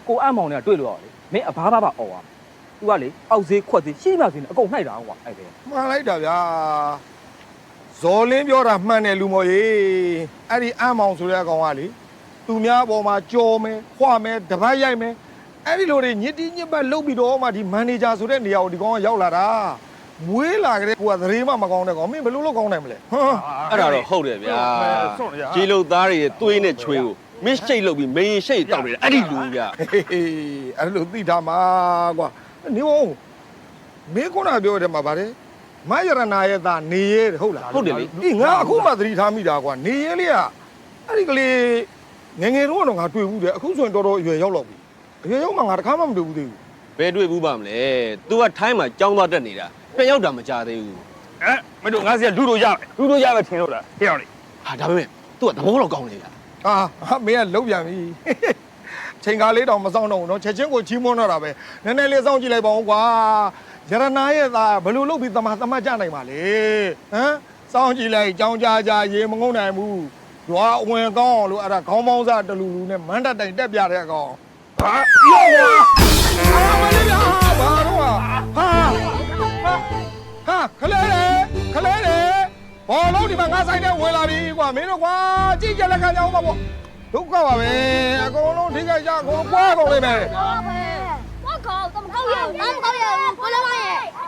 Speaker 11: ကိုအမောင်နဲ့တွေ့လို့ရတယ်မင်းအဘာဘာအော်သွားသူကလေအောက်ဈေးခွက်ဈေးရှိမှဈေးနဲ့အကုန်နှိုက်တာကွာအဲ့ဒါ
Speaker 1: မှန်လိုက်တာဗျာဇော်လင်းပြောတာမှန်တယ်လူမော်ရေအဲ့ဒီအမောင်ဆိုတဲ့အကောင်ကလေသူများပေါ်မှာကြော်မယ်ခွမယ်တပတ်ရိုက်မယ်အဲ့ဒီလိုတွေညစ်တီးညစ်ပတ်လုပ်ပြီးတော့မှဒီမန်နေဂျာဆိုတဲ့နေရာကိုဒီကောင်ကရောက်လာတာမွေးလာကြတဲ့ကိုကသတိမှမကောင်းတဲ့ကောင်မင်းဘယ်လိုလုပ်ကောင်းနိုင်မလဲဟမ်
Speaker 3: အဲ့ဒါတော့ဟုတ်တယ်ဗျာကြီးလုတ်သားတွေရဲ့သွေးနဲ့ချွေးကိုမင်းရှိတ်လုပ်ပြီးမင်းရှိတ်တောက်နေတာအဲ့ဒီလူဗျာ
Speaker 1: အဲ့လိုသိထားမှာကွာနေဦး မင်းခုနပြောတဲ့မှာဗါတယ်မယရနာရဲ့သားနေရဲဟုတ်လား
Speaker 3: ဟုတ်တယ်လေ
Speaker 1: ဒီငါအခုမှသတိထားမိတာကွာနေရဲလေးကအဲ့ဒီကလေးငယ်ငယ်တော့ငါတွေ့ဘူးတဲ့အခုဆိုရင်တော်တော်အရွယ်ရောက်တော့ပြီအရွယ်ရောက်မှငါတခါမှမတွေ့ဘူးသေးဘူး
Speaker 3: ဘယ်တွေ့ဘူးပါမလဲ तू ကထိုင်းမှာကြောင်းသွားတက်နေတာပြန်ရောက်တာမကြသေးဘူး
Speaker 6: မင်းတို့ငါစီကလူတို့ရမယ်လူတို့ရမယ်ထင်လို့လားဟဲ့အောင်လေ
Speaker 3: ဟာဒါပေမဲ့ तू ကသဘောတော့ကောင်းနေလား
Speaker 1: ဟာမင်းကလုံးပြန်ပြီချိန်ကားလေးတောင်မဆောင်တော့ဘူးเนาะချက်ချင်းကိုချီးမွမ်းတော့တာပဲနည်းနည်းလေးစောင့်ကြည့်လိုက်ပါဦးကွာရတနာရဲ့သားဘယ်လိုလုပ်ပြီးတမကြနိုင်ပါလေဟမ်စောင့်ကြည့်လိုက်ကြောင်းကြာရေမငုံနိုင်ဘူးရွာအဝင်ကောင်းလို့အဲ့ဒါခေါင်းပေါင်းစားတလူလူနဲ့မန်းတက်တိုင်တက်ပြတဲ့အကောင်ဟာရောက်ပါမလေးလားဘာတော့ဟာခလဲဘောလုံးဒီမှာငါဆိုင်ထဲဝင်လာပြီကွာမင်းတို့ကွာကြည့်ကြလက်ကကြောင်းပါပေါ့ဒုက္ခပါပဲအကုန်လုံးထိခိုက်ကြအကုန်ပွားကုန်လိမ့်မယ်
Speaker 12: 我靠，怎么搞呀？俺们搞呀，我来玩耶！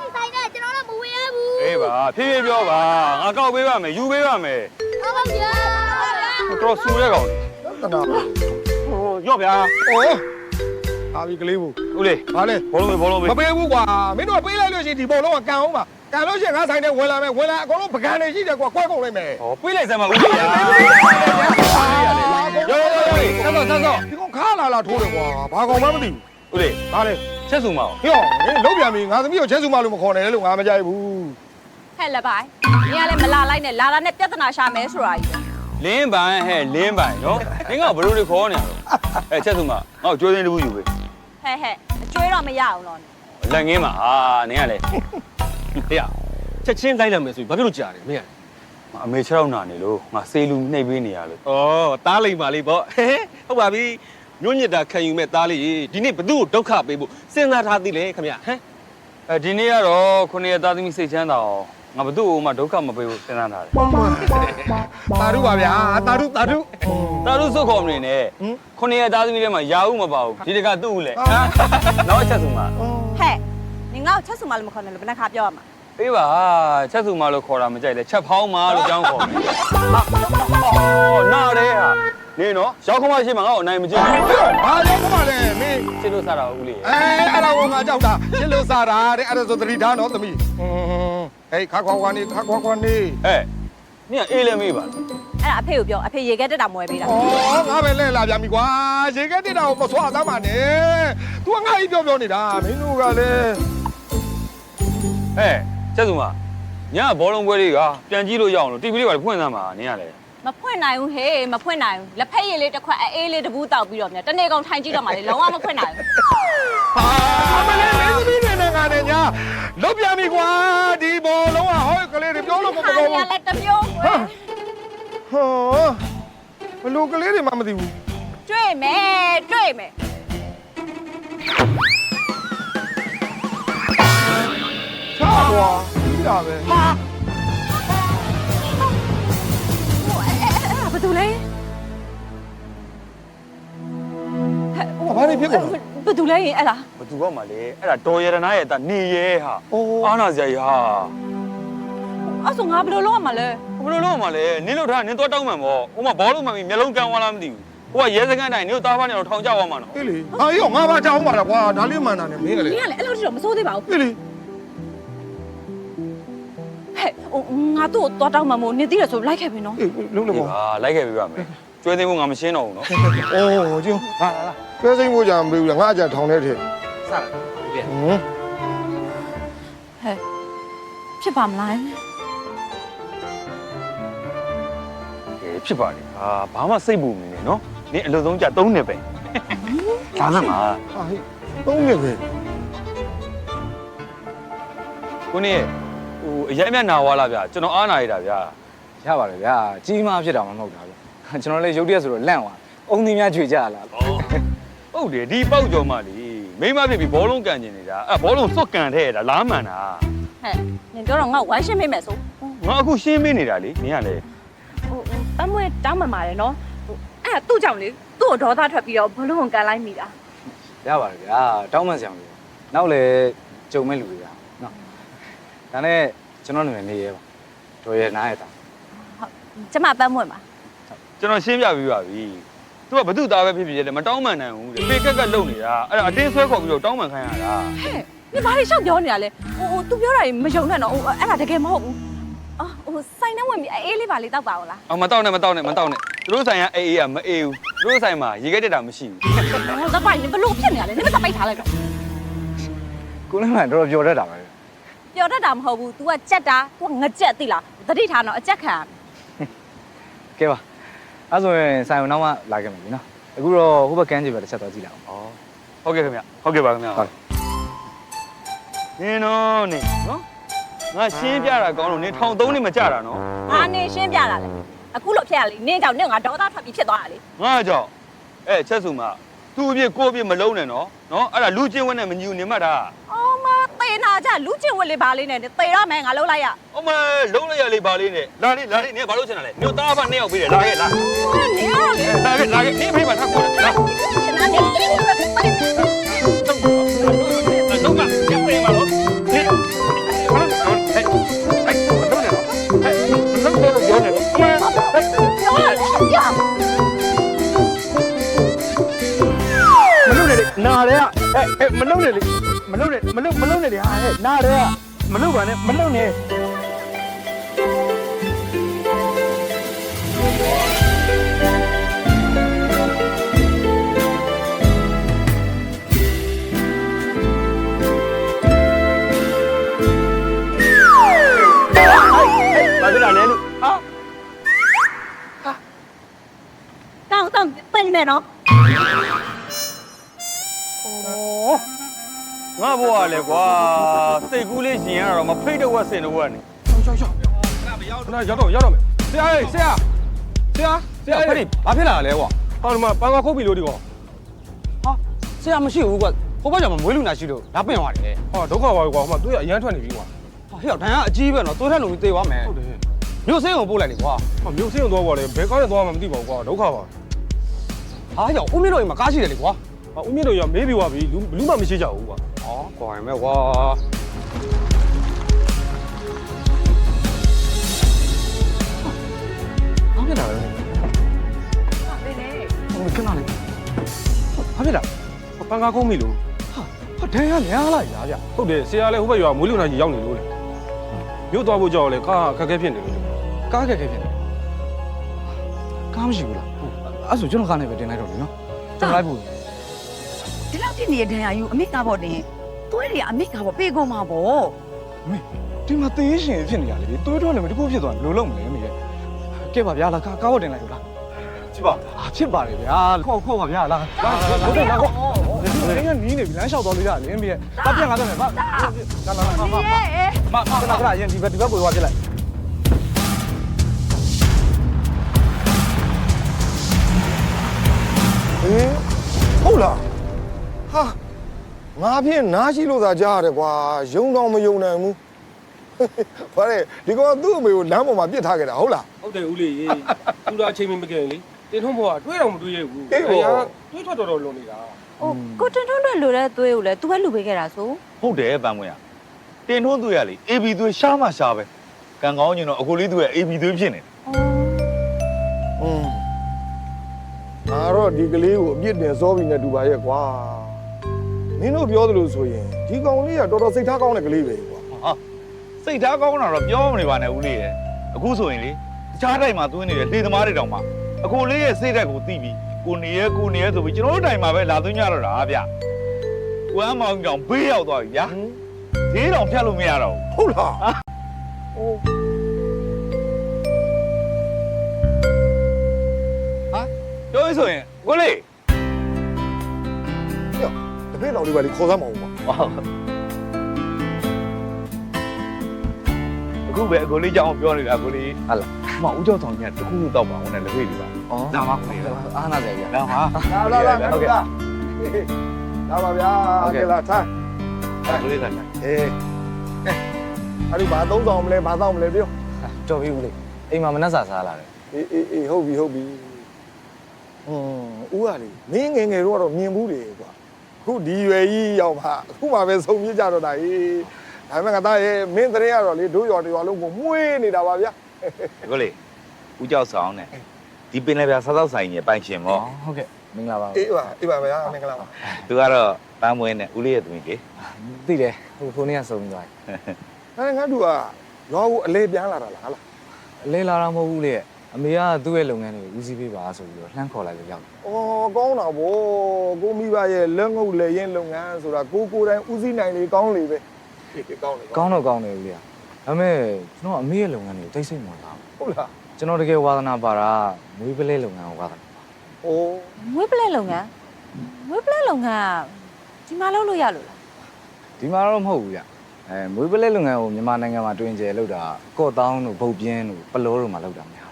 Speaker 12: 你在那，今天不玩不？
Speaker 6: အေးပါဖြည်းဖြည်းပြောပါငါကောက်ပေးပါမယ်ယူပေးပါမယ်
Speaker 12: 我搞呀！
Speaker 6: တော်ဆူရဲကောင်
Speaker 1: တနာ
Speaker 6: ဟိုရော့ဗျာ
Speaker 1: အိုးအာဘီကလေးဘူး
Speaker 6: ဦးလေး
Speaker 1: ဘာလဲ
Speaker 6: ဘောလုံးပေး
Speaker 1: မပေးဘူးကွာမင်းတို့ပေးလိုက်လို့ရှိရင်ဒီဘောလုံးကကန်အောင်ပါကန်လို့ရှိရင်ငါဆိုင်ထဲဝင်လာမယ်ဝင်လာအကုန်လုံးပကံနေရှိတယ်ကွာကွဲကုန်လိမ့်မယ်
Speaker 6: ဟောပေးလိုက်စမ်းပါဦးလေးရောရောဆက်တော့
Speaker 1: ဒီကောင်ခါလာထိုးတယ်ကွာဘာကောင်မှမသိဘူး
Speaker 6: ဦးလေး
Speaker 1: ဘာလဲ
Speaker 6: ချက်စုမအောင်
Speaker 1: ဟေ့လုံးပြန်ပြီငါသမီးကိုချဲစုမလို့မခေါ်နဲ့လို့ငါမကြိုက်ဘူး
Speaker 2: ဟဲ့လက်ပိုင်နင်ကလည်းမလာလိုက်နဲ့လာတာနဲ့ပြဿနာရှာမယ်ဆိုတာကြီး
Speaker 6: လင်းပိုင်ဟဲ့လင်းပိုင်နော်နင်ကဘယ်လိုတွေခေါ်နေရလဲချက်စုမငါ့ကိုကြိုးစင်းတပူးယူပေး
Speaker 2: ဟဲ့အကျွေးတော့မရအောင်တော့
Speaker 6: လက်ငင်းပါဟာနင်ကလည်း
Speaker 3: ဟေ့ချက်ချင်းလိုက်လာမယ်ဆိုရင်ဘာဖြစ်လို့ကြာတယ်မင်း
Speaker 6: အမေ6ရောက်နာနေလို့ငါစေလူနှိပ်ပေးနေရလို့
Speaker 3: ဩတားလိမ့်ပါလေပေါ့ဟုတ်ပါပြီညွန့်ညစ်တာခံယူမဲ့တားလေးဒီနေ့ဘသူ့ကိုဒုက္ခပေးဖို့စဉ်းစားထားသေးလေခင်ဗျဟမ်
Speaker 6: ဒီနေ့ကတော့9ရက်သားသမီးစိတ်ချမ်းသာအောင်ငါဘသူ့ကိုမှဒုက္ခမပေးဘူးစဉ်းစားထားတယ်
Speaker 1: တာရုပါဗျာတာရု
Speaker 6: တာရုစုခေါ်မနေနဲ့9ရက်သားသမီးထဲမှာရာဟုမပါဘူးဒီတကသူ့ဦးလေနောက်ချက်စုမှာ
Speaker 2: ဟဲ့နင်ငါ့ကိုချက်စုမလို့မခေါ်နဲ့လို့ဘယ်နှခါပြောရမှာ
Speaker 6: ပေးပါချက်စုမလို့ခေါ်တာမကြိုက်လဲချက်ဖောင်းမလို့ကြောင်းခေါ်မယ်နားရဲဟာနေနော်ရောက်ခမရှိမှာငါ့ကိုအနိုင်မကျင်းဘူး
Speaker 1: ဘာရောက်ခမလဲမင်း
Speaker 6: ချစ်လို့စားတာဦးလေး
Speaker 1: အဲ့ဒါကငါကြောက်တာချစ်လို့စားတာတဲ့အဲ့ဒါဆိုသတိထားနော်သမီးဟေးခါခွာခွာနေ
Speaker 6: ဟဲ့နင်ကအေးလည်းမေးပါလား
Speaker 2: အဲ့ဒါအဖေကိုပြောအဖေရေခဲတက်တာမွဲပေးတာ
Speaker 1: ဩငါပဲလဲလာပြန်ပြီကွာရေခဲတက်တာကိုမဆွာသားပါနဲ့ तू ငါ့ကြီးပြောနေတာမင်းတို့ကလည်း
Speaker 6: ဟဲ့ချက်စုမညဘောလုံးပွဲလေးကပြန်ကြည့်လို့ရအောင်လို့ TV လေးပါဖွင့်စမ်းပါနင်ကလည်း
Speaker 2: မဖွင့်နိုင်ဘူးဟေးမဖွင့်နိုင်ဘူးလက်ဖက်ရည်လေးတစ်ခွက်အေးလေးတစ်ဘူးတောက်ပြီးတော့မြတနေ့ကောင်ထိုင်ကြည့်တော့မှလေလုံးဝမဖွင့်နိုင်ဘူး
Speaker 1: ဟာမလေးမင်းသမီးနဲ့ငါနဲ့ညာလုတ်ပြန်ပြီကွာဒီဘောလုံးကဟောကလေးတွေပြောလို့မကောင်းဘူး
Speaker 2: ဟာလည်းတစ်မျိုးပဲ
Speaker 1: ဟောဘလူကလေးတွေမှမသိဘူး
Speaker 2: တွေ့မယ်တွေ့မယ်
Speaker 1: ချာကွာပြီးတာပဲ
Speaker 2: ဘာတူလဲ
Speaker 1: ဘာတွေဖြစ်ကုန်လဲ
Speaker 2: ဘာတူလဲအဲ့လား
Speaker 6: ဘသူကမှလေအဲ့ဒါဒေါ်ရတနာရဲ့တာနေရဲဟာအာနာစရာကြီးဟာ
Speaker 2: အဲ့ဆိုငါဘယ်လိုလုပ်ရမှာလဲ
Speaker 6: ဘယ်လိုလုပ်မှလဲနင်းလို့ထားနင်းတော့တောင်းမှန်ပေါ့ဟိုမှာဘောလုံးမှန်ပြီးမျက်လုံးကန်းသွားလားမသိဘူးဟိုကရဲစခန်းတိုင်းနင်းတို့တားဖားနေတော့ထောင်ချသွားမှာနော်
Speaker 1: အေးလေဟာရောငါဘာကြောင်းပါလားကွာဒါလေးမှန်တာနဲ့မင်းကလေ
Speaker 2: နင်ကလည်းအဲ့လိုတိတော့မစိုးသေးပါဘူး
Speaker 1: အေးလေ
Speaker 2: ဟဲ့ငါတို့တော့တောင်းမှမို့နင်သိရဆိုလိုက်ခဲ့ပြီနော်
Speaker 1: အေးလုံးလို့
Speaker 6: ဒီ
Speaker 1: ပေါ့
Speaker 6: ပါလိုက်ခဲ့ပြပါမယ်ကျွေးသိမ်းဖို့ငါမရှင်းတော့ဘူးနော်
Speaker 1: အိုးကျုံဟာလာကျွဲစိမ့်ဖို့ကြာမပေးဘူးလားငါအကြထောင်ထဲထည့်
Speaker 3: စတာဟုတ်ပြီ
Speaker 1: ဟမ်
Speaker 2: ဟဲ့ဖြစ်ပါမလား
Speaker 6: ဖြစ်ပါလေဘာမှစိတ်ပူမနေနဲ့နော်နင်းအလုပ်ဆုံးကြ3နှစ်ပဲဒါမှမ
Speaker 1: ဟာဟေး3နှစ်ပဲ
Speaker 6: ကိုနေဟိုအရင်အမြတ်နာသွားလားဗျာကျွန်တော်အားနာရတာဗျာ
Speaker 13: ရပါတယ်ဗျာကြီးမားဖြစ်တာမှမဟုတ်တာဗျာကျွန်တော်လည်းရုပ်တရက်ဆိုတော့လန့်သွားအုံသီးများကြွေကြလား
Speaker 6: ဟုတ်တယ်ဒီပေါက်ကြော်မှလေမိမဖြစ်ပြီးဘောလုံးကန်ကျင်နေတာအဲ့ဘောလုံးစွတ်ကန်ထဲတာလားမှန်တာ
Speaker 2: ဟဲ့နင်တော့ငါဝိုင်းရှင်းမိမယ်ဆို
Speaker 6: ငါအခုရှင်းပေးနေတာလေနင်ကလေ
Speaker 2: ပတ်မွေးတောင်းမှမာတယ်နော်အဲ့ဒါသူ့ကြောင့်လေသူ့ကိုဒေါသထွက်ပြီးတော့ဘလုံးကန်လိုက်မိတာ
Speaker 13: ရပါတယ်ဗျာတောင်းမှန်ဆောင်လို့နောက်လေကြုံမဲ့လူတွေဗျာနော်ဒါနဲ့ကျွန်တော်နာမည်နေရဲပါတော်ရဲနားရတာ
Speaker 2: ကျမပတ်မွေးမှာ
Speaker 6: ကျွန်တော်ရှင်းပြပေးပါပြီသူကဘသူ့သားပဲဖြစ်ဖြစ်လေမတောင်းမှန်နိုင်ဘူးတဲ့ပေကက်ကက်လုံနေတာအဲ့ဒါအတင်းဆွဲခေါ်ပြီးတော့တောင်းမှန်ခိုင်းရတာ
Speaker 2: ဟဲ့你ဘာလို့ရှောက်ပြောနေရလဲဟို तू ပြောတာမယုံနဲ့နော်ဟိုအဲ့ဒါတကယ်မဟုတ်ဘူးဟိုဆိုင်နဲ့ဝင်ပြီးအေးလေးပါလေးတောက်ပါဦးလား
Speaker 6: မတောက်နဲ့သူတို့ဆိုင်ကအေးကမအေးဘူးသူတို့ဆိုင်မှာရေခဲတက်တာမရှိဘူး
Speaker 2: ဟိုသပိုင်ဘလို့ဖြစ်နေရလဲနင်မစပိတ်ထားလိုက်တော့
Speaker 13: ကိုလည်းမှတော်တော်ပြောတတ်တာပဲ
Speaker 2: ပြောတတ်တာမဟုတ်ဘူး तू ကကြက်တာ तू ငကြက်သိလားတတိထားတော့အကြက်ခံ
Speaker 13: ကဲပါအဲ့ဆိုရင်ဆိုင်အောင်နောက်မှလာခဲ့မယ်ပြီနော်အခုတော့ဟိုဘက်ကန်းကြီးပဲတစ်ချက်သွားကြည့်လိုက်အောင်
Speaker 6: ဟုတ်ကဲ့ခင်ဗျဟုတ်ကဲ့ပါခင်ဗျဟုတ်နင်နော်နင်နော်ငါရှင်းပြတာကောင်းလို့နင်1300နဲ့မကြတာနော်
Speaker 2: ငါနေရှင်းပြလာလဲအခုလို့ဖြစ်ရလေနင်းကြောင့်နင်ငါဒေါသထွက်ပြီးဖြစ်သွားတာလေ
Speaker 6: ငါကြောင့်ချက်စုမှာသူ့အပြစ်ကိုယ့်အပြစ်မလုံးနဲ့နော်အဲ့ဒါလူချင်းဝက်နဲ့မညူနေမှတ်တာ
Speaker 2: အော်မသေနာကြလူချင်းဝက်လေးပါလေးနဲ့သေရမယ်ငါလုံးလိုက်ရ
Speaker 6: အမလုံးလိုက်ရလေးပါလေးနဲ့လာလေးနင်ဘာလို့ချင်တာလဲမြို့သားဖ2ယောက်ပေးတယ်လာခဲ့လာ
Speaker 2: နင်ရောလေ
Speaker 6: လာခဲ့နင်ဖိမထပ်ခေါ်တယ်လာ
Speaker 2: ရှင်နာနေတိတိပဲပါ
Speaker 6: တော့ကရပြေးမှာလို့ဟဲ့ဘာလို့လုံးနေတော့ပြောနေလို့
Speaker 3: မလုပ်နဲ့လေနားရဲမလုပ်နဲ့လေမလုပ်နဲ့လေဟာနားရဲမလုပ်ပါနဲ့မလုပ်နဲ့
Speaker 6: ဘာဖြစ်လာလဲလို့ဟာ
Speaker 2: တောင်းပြင်မယ်နော်
Speaker 6: ငါဘွားလေကွာစိတ်ကူးလေးရှင်ရတော့မဖိတ်တော့ဝက်စင်တော့ဝက်နေ
Speaker 11: ရှောက်ခဏရောက်တော့မယ်ဆရာဖက်ဒီဘာဖြစ်လာလဲကွာဟောဒီမှာပန်းကခုတ်ပြီလို့ဒီကောဟာဆရာမရှိဘူးကွာဟိုဘက်ကျမှမွေးလူနာရှိလို့လာပင့်သွားတယ်ဟောဒုက္ခပါကွာဟိုမှာသူကအရန်ထွက်နေပြီကွာဟောဟဲ့ဒဏ်ကအကြီးပဲနော်သွေးထက်လို့သေသွားမယ်ဟုတ်တယ်မြို့စင်းကိုပို့လိုက်လေကွာဟောမြို့စင်းကိုသွားပါလေဘယ်ကောင်းနဲ့သွားမှမသိပါဘူးကွာဒုက္ခပါဟာကြောင့်ဦးမင်းတို့အိမ်မှာကားရှိတယ်လေကွာဦးမင်းတို့ရမေးပြီးသွားပြီလူမှမရှိကြဘူးကွာဟောကွာရင်မဲ့ကွာဘာဖြစ်လာလဲ ခဏလေးဘာဖြစ်လာပန်းကားကုန်းပြီလို့ဟာဒဏ်ရများလာရဗျဟုတ်တယ်ဆရာလည်းဟိုဘက်ရွာမွေးလူနာကြီးရောက်နေလို့လေမြို့သွားဖို့ကြောက်လေကားခက်ခဲဖြစ်နေလို့ကားခက်ခဲဖြစ်နေကားမရှိဘူးလားအဲ့ဆိုကျွန်တော်ကားနဲ့ပဲတင်လိုက်တော့လေနော်တင်လိုက်ဖို့
Speaker 8: ဒီလောက်ဖြစ်နေတဲ့ဒဏ်ရာယူအမိကားပေါ်တင်သွေးတွေအမိကားပေါ်ပေးကုန်မှာပေါ့
Speaker 13: မေဒီမှာသေးရှင်ဖြစ်နေရလေတွေးတော့လည်းမတကူဖြစ်သွားဘယ်လိုလုပ်မလဲမေကဲပါဗျာလာကားပေါ်တင်လိုက်လို့လားကြည့်ပါဖြစ်ပါတယ်ဗျာခေါ်ပါဗျာလာဟုတ်တယ်လားခေါ်ငါနီးနေပြီလမ်းလျှောက်သွားလို့ရလေမေကပြန်လာတော့မယ်မလာခဏရင်ဒီဘက်ကိုသွားပြလိုက်
Speaker 1: ဟုတ်လားဟာငါဖြင့်နားရှိလို့သာကြားရတယ်ကွာယုံတော့မယုံနိုင်ဘူးဘာလဲဒီကောင်သူ့အမေကိုလမ်းပေါ်မှာပြစ်ထားခဲ့တာဟုတ်လား
Speaker 11: ဟုတ်တယ်ဦးလေးသူတို့အချိန်မကင်လေတင်ထုံးဘောကတွေးတော့မတွေးရဘူးတွေးထွက်တော်လွန်နေတာ
Speaker 2: ဟိုကိုတွန်းတွန်းတွေလိုတဲ့သွေးကိုလည်း तू ပဲလူပေးခဲ့တာဆို
Speaker 14: ဟုတ်တယ်ပန်းမွေးတင်ထွန်းသူရလေ AB သွေးရှားမှရှားပဲကံကောင်းညင်တော့အခုလေးသူရဲ့ AB သွေးဖြစ်နေတယ်
Speaker 1: ငါတော့ဒီကလေးကိုအပြစ်တင်စောပြီးနေတူပါရဲ့ကွာမင်းတို့ပြောသလိုဆိုရင်ဒီကောင်လေးကတော်တော်စိတ်ထားကောင်းတဲ့ကလေးပဲကွာ
Speaker 14: ဟာစိတ်ထားကောင်းတာတော့ပြောမနေပါနဲ့ဦးလေးရဲ့အခုဆိုရင်လေတခြားတိုင်းမှာသွင်းနေတဲ့လေသမားတွေတောင်မှအခုလေးရဲ့စိတ်ဓာတ်ကိုသိပြီးကိုနေရဲဆိုပြီးကျွန်တော်တို့တိုင်မှာပဲလာသွင်းကြတော့တာဗျဝမ်းမောင်ကြောင့်ဘေးရောက်သွားပြီဗျာဈေးတောင်ဖြတ်လို့မရတော့ဘူး
Speaker 1: ဟုတ်လားအိုး
Speaker 14: ပြောရဆိုရင်ကိုလေး
Speaker 1: တပည့်တော်လေးပါလေခေါ်စမ်းမအောင်ကွာ
Speaker 14: အခုပဲကိုလေးကြောင့်ပြောနေတာကိုလေးဟာလားမဦးကျော်ဆောင်ကြီးကတခုခုတောက်ပါအောင်နဲ့လက်ဖေးလေးပါလာပါကိုလေးအားနာတယ်ဗျာလာပါ
Speaker 1: လာဟုတ်ကဲ့လာပါဗျာဟုတ်ကဲ့လားထိုင်
Speaker 14: ကိုလေးထိုင်
Speaker 1: အေးအဲ့ဒီဘာသုံးဆောင်မလဲဘာဆောင်မလဲပြော
Speaker 13: တော်ပြီဦးလေးအိမ်မှာမနှက်စာစားလာတယ်
Speaker 1: အေးဟုတ်ပြီဦးကလေမင်းငယ်ငယ်တော့မြင်ဘူးလေကွာအခုဒီရွယ်ကြီးရောက်မှအခုမှပဲစုံပြကြတော့တာဒါပေမဲ့ငါသားရဲ့မင်းတရေကတော့လေတို့ရွာလုံးကိုမွေးနေတာပါဗျာ
Speaker 14: ကိုလေးဦးကျော်ဆောင်နဲ့ဒီပင်လည်းဗျာစားတော့ဆိုင်ကြီးပိုင်ရှင်မော
Speaker 13: ဟုတ်ကဲ့မင်္ဂလာပါ
Speaker 1: အေးပါဗျာမင်္ဂလာပါ
Speaker 14: သူကတော့ ပန်းမွေးနဲ့ဦးလေးရဲ့သမီးလေ
Speaker 13: သိတယ်ဟိုနေ့ကစုံပြီးသွား
Speaker 1: ငါတို့ကရွာကိုအလဲပြန်လာတာလားဟာလား
Speaker 13: အလဲလာတာမဟုတ်ဘူးလေအမေကသူ့ရဲ့လုပ်ငန်းတွေဦးစီးပေးပါဆိုပြီးတော့လှမ်းခေါ်လိုက်လို့ရောက်တယ်
Speaker 1: ။အော်ကောင်းတာဗော။ကိုမိဘရဲ့လက်ငုပ်လက်ရင်လုပ်ငန်းဆိုတာကိုတိုင်းဦးစီးနိုင်လေကောင်းလေပဲ။ကောင်းလေ
Speaker 13: ကောင်းတော့ကောင်းတယ်ဦးလေးကဒါပေမဲ့ကျွန်တော်အမေရဲ့လုပ်ငန်းတွေကိုတိတ်ဆိတ်မှလာ
Speaker 1: ဟုတ်လား
Speaker 13: ကျွန်တော်တကယ်ဝါသနာပါတာမွေးပလဲလုပ်ငန်းကိုဝါသနာ
Speaker 1: ။အိုး
Speaker 2: မွေးပလဲလုပ်ငန်းကဒီမှာလုပ်လို့ရလို့လား
Speaker 13: ဒီမှာတော့မဟုတ်ဘူးဗျမွေးပလဲလုပ်ငန်းကိုမြန်မာနိုင်ငံမှာတွင်ကျယ်လုပ်တာကော့တောင်းတို့ဗုတ်ပြင်းတို့ပလောတို့မှာလုပ်တာများ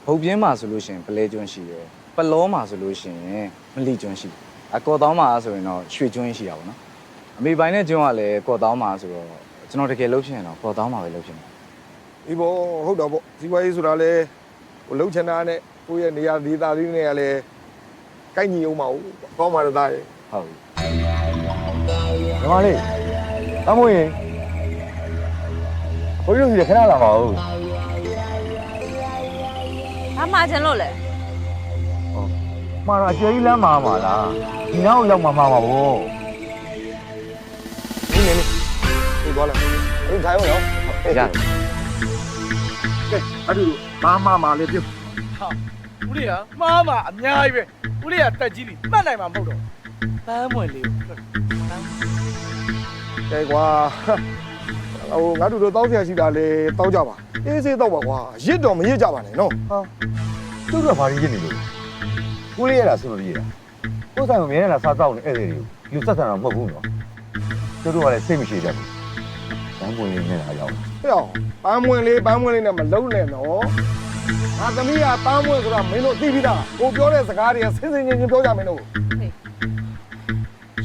Speaker 13: ဗုတ်ပြင်းမှာဆိုလို့ရှိရင်ပလဲကျွန်းရှိတယ်ပလောမှာဆိုလို့ရှိရင်မလိကျွန်းရှိတယ်ကော့တောင်းမှာဆိုရင်တော့ရွှေကျွန်းရှိတာပေါ့နော်အမေပိုင်းနဲ့ကျွန်းကလည်းကော့တောင်းမှာဆိုတော့ကျွန်တော်တကယ်လုပ်ချင်ရင်တော့ကော့တောင်းမှာပဲလုပ်ချင်တယ်
Speaker 1: ။ဒီဗောဟုတ်တော့ဗော။စီးပွားရေးဆိုတာလေကိုလှုပ်ချင်တာနဲ့ကိုရဲ့နေရာဒေသလေးတွေကလည်းကိုက်ညီအောင်မဟုတ်။ကောင်းပါတော့သားရဲ့
Speaker 13: ဟုတ်
Speaker 3: ညီမလေးတမွေးဘိုးတို့စီခဏလာပါဦး
Speaker 2: ဘာမှချင်လို့လဲ
Speaker 3: မှာတော့အကျွေးကြီးလမ်းမှာပါလားဒီနောက်ရောက်မှာပါဗော
Speaker 1: ။နင်းဒီသွားလိုက်။အဲ့ထိုင်အောင်နော်
Speaker 13: ရတယ်
Speaker 1: ။ကဲအဲ့ဒီဘာမှလည်းပြုတ်
Speaker 3: ဦးလေးကမှားမှာအများကြီးပဲဦးလေးကတက်ကြီးလीမှတ်နိုင်မှာမဟုတ်တော့ပန်းမွေလေး
Speaker 1: ။ကဲကွာ။ဟိုငါတို့တောက်ဆရာရှိတာလေတောက်ကြပါ။အေးစေးတောက်ပါကွာ။ရစ်တော့မရစ်ကြပါနဲ့နော်။
Speaker 3: ဟာသူတို့ကဘာကြီးရနေလို့ဦးလေးရတာဆိုလို့ရတာကိုယ်ဆိုင်ကမြင်နေတာစားတော့နေဧည့်သည်တွေကိုယူဆက်ဆံတာမဟုတ်ဘူးနော်သူတို့ကလည်းစိတ်မရှိကြဘူးပန်းမွေလေးနဲ့လာရောက်
Speaker 1: ဟဲ့အောင်ပန်းမွင်လေးနဲ့မလုံးနဲ့နော်ငါသမီးကပန်းမွင်ဆိုတာမင်းတို့သိပြီးသားကိုပြောတဲ့စကားတွေကစင်စင်ချင်းချင်းပြောကြမင်းတို့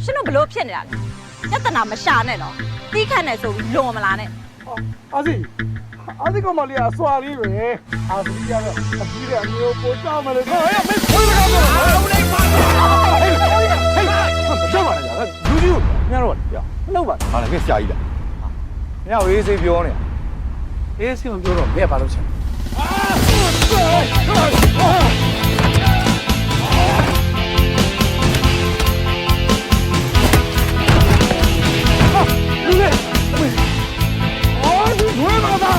Speaker 2: ရှင်တို့ဘလို့ဖြစ်နေတာလဲပြဿနာမရှာနဲ့နော်တီးခတ်နေဆိုပြီးလွန်မလာနဲ့
Speaker 3: အာစီကမလေးအစွာလေးပဲအာစီကတော့အကြီးရမျိုးပို့ကြမလို့ဟဲ့မင်းခွေးကပြောဦးလေးပါဟေးကျော်ပါလားလူကြီးညတော့ရမလုပ်ပါဟာလည်းဆရာကြီးလားညဝေးစေးပြောနေအေးစီမပြောတော့ဘယ်ဘာလို့ချင်လူလေးအော်ဒီဝဲတော့တာ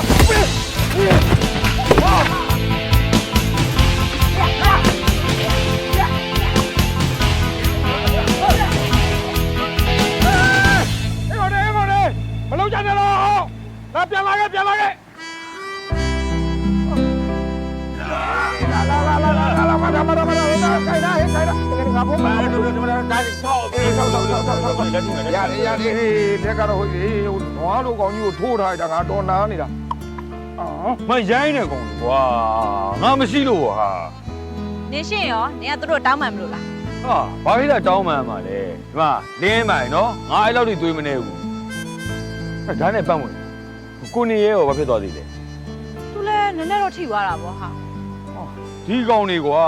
Speaker 3: မလုံးကြနဲ့တော့ငါပြန်လာခဲ့လာမခိုင်တာငါဘုမဒါဆောက်ပြီးဆောက်ရတယ်လက်ကတော့ဟိုနွားလိုကောင်ကြီးကိုထိုးထားတာငါတော်နာနေတာ
Speaker 6: မရိုင်းနေကုန်လေကွာငါမရှိလို့ဟာ
Speaker 2: နင်ရှင်ရောနင်ကသူတို့တောင်းမှန်မလို့လား
Speaker 6: ဟာဘာဖြစ်လဲတောင်းမှန်မှာလဲဒီမှာလင်းမိုင်နော်ငါအဲ့လောက်ထိသွေးမနေဘူးဒါနဲ့ပတ်ဝင်ကိုနေရဲရောဘာဖြစ်သွားသေးလဲ
Speaker 2: သူလည်းနည်းနည်းတော့ထိသွားတာပေါ့ဟာ
Speaker 6: ဒီကောင်တွေကွာ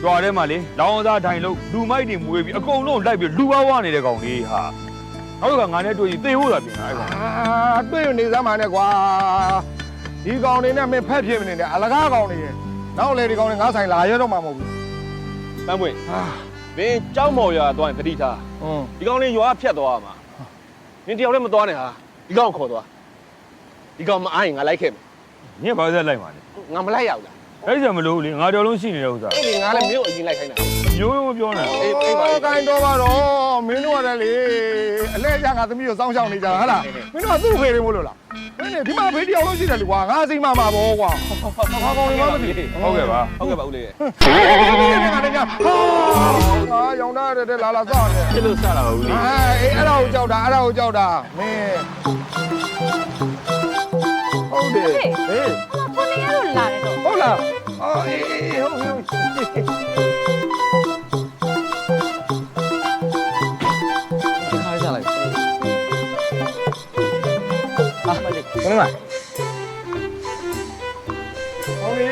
Speaker 6: ကြွားထဲမှာလေလောင်းစားထိုင်လို့လူမိုက်တွေမွေးပြီးအကုန်လုံးလိုက်ပြီးလူဝဝနေတဲ့ကောင်လေးဟာနောက်ကငါနဲ့တွေ့ရင်သေဖို့လာပြင်တာအဲ့ကောင်
Speaker 1: တွေ့နေစမ်းပါနဲ့ကွာဒီကောင်တွေနဲ့မင်းဖက်ဖြစ်မနေနဲ့အလကားကောင်တွေနောက်လေဒီကောင်တွေငါဆိုင်လာရတော့မှမဟုတ်ဘူး
Speaker 11: တမ်းပွင့်မင်းကြောက်မော်ရွာသွားရင်တတိထားဒီကောင်လေးရွာဖြတ်သွားမှာမင်းတယောက်လည်းမသွားနဲ့ဟာဒီကောင်ခေါ်သွားဒီကောင်မအားရင်ငါလိုက်ခဲ့မယ်
Speaker 6: ညဘာသက်လိုက်ပါလဲ
Speaker 11: ငါမလိုက်ရဘူးလား
Speaker 6: အဲ့ဒါမလို့လေငါတော်လုံးရှိနေတဲ့ဥစ္စာ
Speaker 11: အဲ့ဒီငါလည်းမင်းကိုအရင်လိုက်ခိုင်းတာ
Speaker 6: ရိုးရိုးပြောနေတာ
Speaker 11: အေးပါ
Speaker 1: ကိုင်းတော့ပါတော့မင်းတို့ကလည်းလေအလဲကြငါသမီးကိုစောင်းရှောက်နေကြတာဟာလားမင်းတို့ကသူ့ဖေတွေမို့လို့လားမင်းဒီမှာဖေးတယောက်လုံးရှိတယ်လေကွာငါစိမ့်မှာပါဘောကွာဘာကောင်တွေမှမသိ
Speaker 6: ဟုတ်ကဲ့ပါ
Speaker 11: ဦးလေး
Speaker 1: ငါရောင်တာတဲ့လာစောင့်နေ
Speaker 6: ဖြစ်လို့စတာပါဦးလေ
Speaker 1: အေးအဲ့ဒါကိုကြောက်တာမင်းဟုတ်တယ်ဟေး
Speaker 2: ကိုနေရတော့လာတယ်တော့
Speaker 1: ဟုတ်လားအေးဟုတ်
Speaker 13: ခါရကြလိုက်
Speaker 1: ဘယ်လိုလဲဟုတ်ပြီ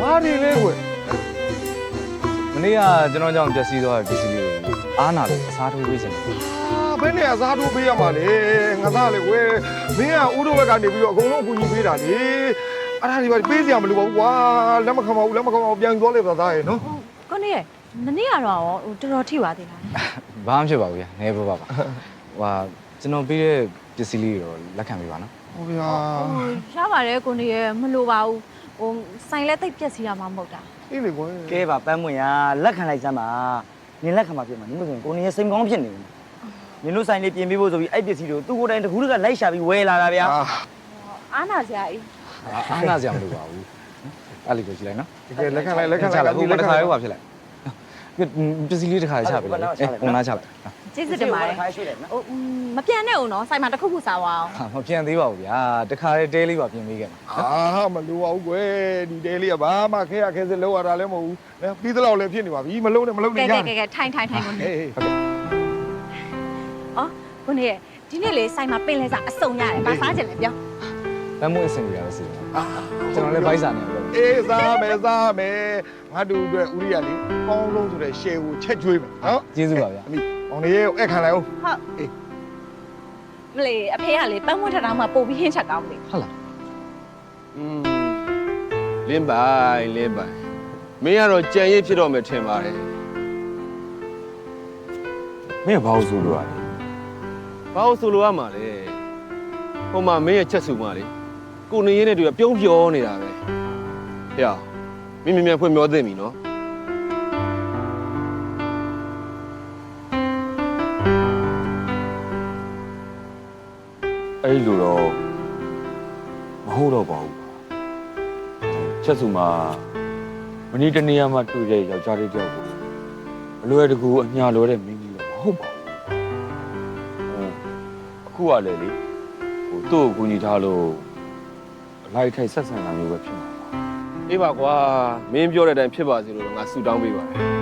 Speaker 1: ဘာဒီလဲကွ
Speaker 13: မနေ့ကကျွန်တော်ကြောင့်ပျက်စီးသွားတဲ့ပစ္စည်းလေးကိုအားနာလို့အစားထိုးပေးချင်တယ်
Speaker 1: ဘယ်နဲ့အစားထိုးပေးရမှာလဲငါသားလေကွယ်မင်းကဥဒုဘက်ကနေပြီးတော့အကုန်လုံးအကူကြီးပေးတာလေအဲ့ဒါဒီပါပေးစရာမလိုပါဘူးကွာလက်မခံပါဘူးပြန်သွားလေသားရဲ့နော်
Speaker 2: ကို ကိုနေမနေ့ကတော့တော်တော်ထိပါသေးလား
Speaker 13: ဘာမှဖြစ်ပါဘူးဗျာနေပါပါဟိုကျွန်တော်ပြီးတဲ့ပစ္စည်းလေးတော့လက်ခံပေးပါနော်
Speaker 1: ဟိုဗျာ
Speaker 2: ရပါတယ်ကိုနေရမလိုပါဘူးဆိုင်လဲတိတ်ပြက်စီရမှာမဟုတ်တာ
Speaker 1: အေးလေကွယ်
Speaker 10: ကဲပါပန်းမွင်ရလက်ခံလိုက်စမ်းပါနင်လက်ခံမှာဖြစ်မှာနင်မဆိုရင်ကိုနေရစိမ်ကောင်းဖြစ်နေတယ်နင်တို့ဆိုင်လေးပြင်ပေးဖို့ဆိုပြီးအဲ့ပစ္စည်းတွေကိုသူ့ကိုယ်တိုင်တကူးတကလိုက်ရှာပြီးဝယ်လာတာဗျာ
Speaker 2: အားနာစရာကြီး
Speaker 13: အားနာစရာမလိုပါဘူးအဲ့လေးကိုကြည့်လိုက်နော်
Speaker 1: တကယ်လက်ခံလိုက်လက်ခံလိုက်
Speaker 13: ဟိုတစ်ခါရောပါဖြစ်လိုက်ပစ္စည်းလေးတစ်ခါချပေးလိုက်ဟိုနားချလိုက်
Speaker 2: ကျေးဇူးတင်ပါတယ်မပြန်နဲ့ဦးနော်ဆိုင်မှာတစ်ခုခုစားပါအောင်
Speaker 13: မပြန်သေးပါဘူးဗျာတစ်ခါတဲလေးပါပြင်ပေးခဲ့မှာ
Speaker 1: မလိုပါဘူးကွယ်ဒီတဲလေးကဘာမှခဲရခဲစလောက်ရတာလည်းမဟုတ်ဘူးပြီးသလောက်လည်းဖြစ်နေပါပြီမလုံးနဲ့မလုံးနဲ့ရ
Speaker 2: ကဲထိုင်ကိုနေ
Speaker 1: ဟုတ်ကဲ့
Speaker 2: ကိုနေဒီနေ့လေဆိုင်မှာပင်လဲစားအစုံရတယ်ဘာစားကြလဲပြော
Speaker 13: လမ်းမွေးအဆင်ပြေတာပဲစီကျွန်တော်လည်းဗိုက်စာနေတော့
Speaker 1: အေးစားမယ်ငါတို့အတွက်ဦးရိယလေးပေါင်းလုံးဆိုတဲ့ share ကိုချက်ကျွေးမယ်နော်
Speaker 13: ကျေးဇူးပါဗျာ
Speaker 1: အမိအောင်လေးကိုအဲ့ခံလိုက်အောင်
Speaker 2: ဟုတ်မလေးအဖေကလေပန်းမွှတ်ထထောင်မှာပို့ပြီးဟင်းချက်ကောင်းလေ
Speaker 13: ဟုတ်လား
Speaker 11: လင်းပိုင်မင်းကတော့ကြံရည်ဖြစ်တော့မယ်ထင်ပါတယ်မင်းကဘာလို့ဆိုလို့ရလဲဘာလို့ဆိုလို့ရမှာလဲဟိုမှာမင်းရဲ့ချက်စုမှာလေကိုနေရင်းနဲ့တူပြုံးပြောနေတာပဲဟဲ့မင်းမြန်ဖွင့်ပြောသိပြီနော်အဲ့လိုတော့မဟုတ်တော့ပါဘူးချက်စုမှာမနေ့တနေ့မှတွေ့တဲ့ယောက်ျားလေးတယောက်ကိုအလွယ်တကူအညာလွယ်တဲ့မင်းကြီးတော့မဟုတ်ပါဘူးအခုကလည်းလေသူ့ကိုကူညီထားလို့အလိုက်ထိုက်ဆက်ဆံတာမျိုးပဲဖြစ်မှာပါအေးပါကွာမင်းပြောတဲ့အတိုင်းဖြစ်ပါစေလို့ငါဆုတောင်းပေးပါတယ်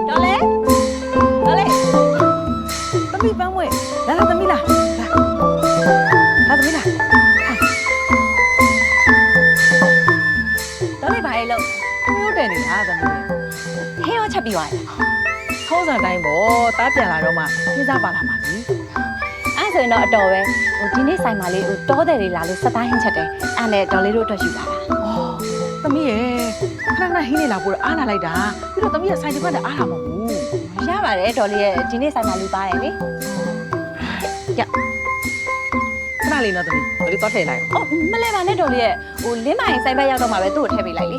Speaker 2: တော်လေ
Speaker 7: သမီးပန်းမွေလာသမီးလာသမီးလာ
Speaker 2: တော်လေဘာလဲလို့
Speaker 7: မျိုးတယ်နေတာသမီး
Speaker 2: ဟင်းရောချက်ပြီးသွားတယ်
Speaker 7: ထုံးစံတိုင်းပေါ့တားပြန်လာတော့မှခင်းစားပါလာမှာကြီး
Speaker 2: အဲ့ဆိုရင်တော့အတော်ပဲဒီနေ့ဆိုင်မှာလေးတောတယ်တွေလာလို့စတိုင်းဟင်းချက်တယ်အဲ့နဲ့တော်လေးတို့အတွက်ယူလာတာ
Speaker 7: သမီးရဲ့ခဏခဏဟင်းနေလာပို့အားနာလိုက်တာပြီးတော့သမီးရဲ့ဆိုင်တစ်ဖက်တအားလာမဟုတ်ဘူး
Speaker 2: ရပါတယ်တော်လေးရဲ့ဒီနေ့ဆိုင်မှာလူပါတယ်လေ
Speaker 7: ခဏလေးနော်သမီးတော်လေးတော့ထည့်လိုက်
Speaker 2: အော်မလဲပါနဲ့တော်လေးရဲ့လင်းမိုင်ဆိုင်ဘက်ရောက်တော့မှပဲသူ့ကိုထည့်ပေးလိုက်လေ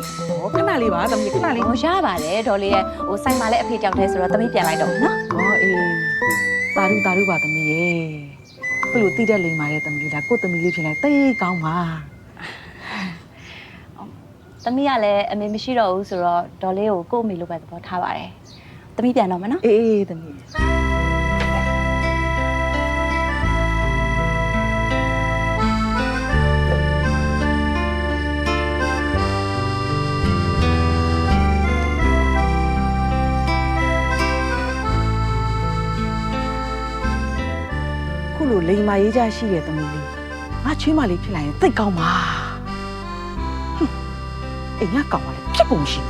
Speaker 7: ခဏလေးပါသမီးခဏလေး
Speaker 2: ရပါတယ်တော်လေးရဲ့ဆိုင်မှာလည်းအဖေကြောက်တယ်ဆိုတော့သမီးပြန်လိုက်တော့နော်
Speaker 7: အေးတာရုပါသမီးရဲ့ဘယ်လိုတိတဲ့လိမ်မာတဲ့သမီးလားကို့သမီးလေးဖြစ်လိုက်တိတ်ကောင်းပါ
Speaker 2: သမီးကလည်းအမေမရှိတော့ဘူးဆိုတော့ဒေါ်လေးကိုကို့အမေလိုပဲသဘောထားပါတယ်သမီးပြန်တော့မယ်နော်
Speaker 7: အေးသမီး ခုလိုလိမ်မာရေးကြရှိတဲ့သမီးလေးငါချွေးမလေးဖြစ်လာရင်သိတ်ကောင်းပါအေးငါကောင်းပါလေဖြစ်ကုန်ရှိ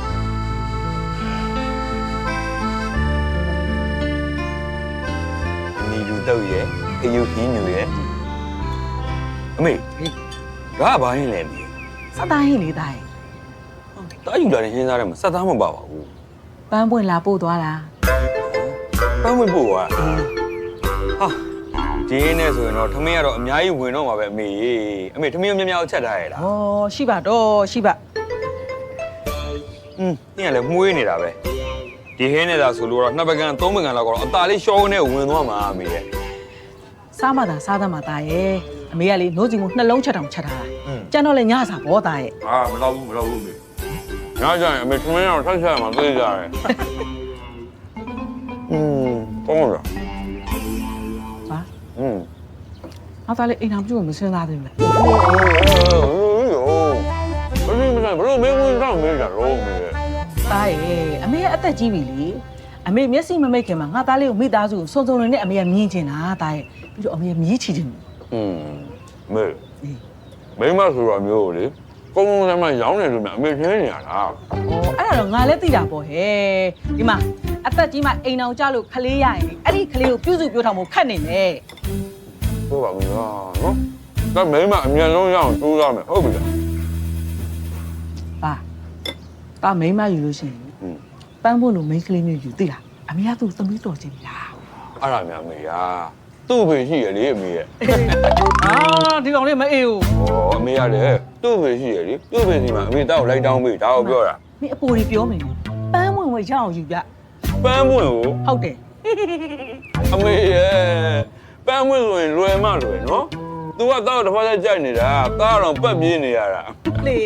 Speaker 6: နီလူတော့ရဲ့အယူခင်းညူရဲ့အမေဒါကဘာရင်လဲမီ
Speaker 7: စသားဟင်းလေးတိုင်း
Speaker 6: တားယူလာတဲ့ဟင်းစားထဲမှာစက်သားမပါပါဘူး
Speaker 7: ပန်းပွင့်လာပို့သွားတာ
Speaker 6: ပန်းဝင်ပို့ဟာဒီနဲ့ဆိုရင်တော့ထမင်းကတော့အများကြီးဝင်တော့မှာပဲအမေထမင်းများများချက်ထားရလား
Speaker 7: ဩရှိပါတော့ရှိပါ
Speaker 6: ညကလည်းမှုေးနေတာပဲဒီဟင်းနေတာဆိုလို့တော့နှစ်ပကံသုံးပကံလောက်ကတော့အตาလေးရှောင်းနဲ့ဝင်သွားမှာအမေရဲ့
Speaker 7: စားမသာစားသမှာတာရဲ့အမေကလေနိုးစီကိုနှလုံးချက်တောင်ချက်ထားတာကျန်တော့လေညစာဘောတာရဲ့
Speaker 6: မလောက်ဘူးအမေညကျရင်အမေထမင်းတော့ဆက်ချက်မှာသိကြတယ်ကောင်းလား
Speaker 7: ငါသားလေးအိမ်အောင်ပြုတ်မစင်းသားသေးဘူး
Speaker 6: ဘလို့မင်းဝင်တော့မင်းကြတော့မင်း
Speaker 7: တာရဲ့အမေကအသက်ကြီးပြီလေအမေမျက်စိမမိတ်ခင်မှာငါသားလေးကိုမိသားစုစုံစုံလင်နဲ့အမေကမြင်ချင်တာတာရဲ့ပြီးတော့အမေကမြည်ချီတယ်
Speaker 6: မေမဆိုတော့မျိုးလေကုန်းကုန်းဆန်းဆန်းရောင်းနေလို့မြအမေချင်းနေရတာ
Speaker 7: အဲ့ဒါတော့ငါလည်းသိတာပေါ့ဟဲ့ဒီမှာအသက်ကြီးမှအိမ်အောင်ကြလို့ခလေးရရင်အဲ့ဒီခလေးကိုပြုစုပြောထောင်ဖို့ခက်နေမယ်
Speaker 6: ပြောပါဘူးနော်ဒါမင်းမအမြန်ဆုံးရအောင်ကြိုးစားမယ်ဟုတ်ပြီလား
Speaker 7: ပါမိမယူလို့ရှိရင်ပန်းဖို့လို့မိန်းကလေးမျိုးယူသိလားအမေကသူ့သမီးတော်ချင်းလား
Speaker 6: အဲ့ဒါများအမေရာသူ့ဖေရှိရလေအမေရဲ့
Speaker 7: အာဒီကောင်လေးမအေးဘူး
Speaker 6: ဩအမေရတယ်သူ့ဖေရှိရလေသူ့ဖေစီမှာအမေတောက်လိုက်တောင်းပေးဒါကိုပြောတာ
Speaker 7: မင်းအပေါ်ကြီးပြောမယ်ပန်းဝင်ဝင်ရအောင်ယူပြ
Speaker 6: ပန်းပွင့်ကို
Speaker 7: ဟုတ်တယ်
Speaker 6: အမေရဲ့ပန်းပွင့်ဆိုရင်လွယ်မလွယ်နော် तू ကတောက်တစ်ဖက်သက်ကြိုက်နေတာတားတော့ပတ်ပြေးနေရတာ
Speaker 7: လေ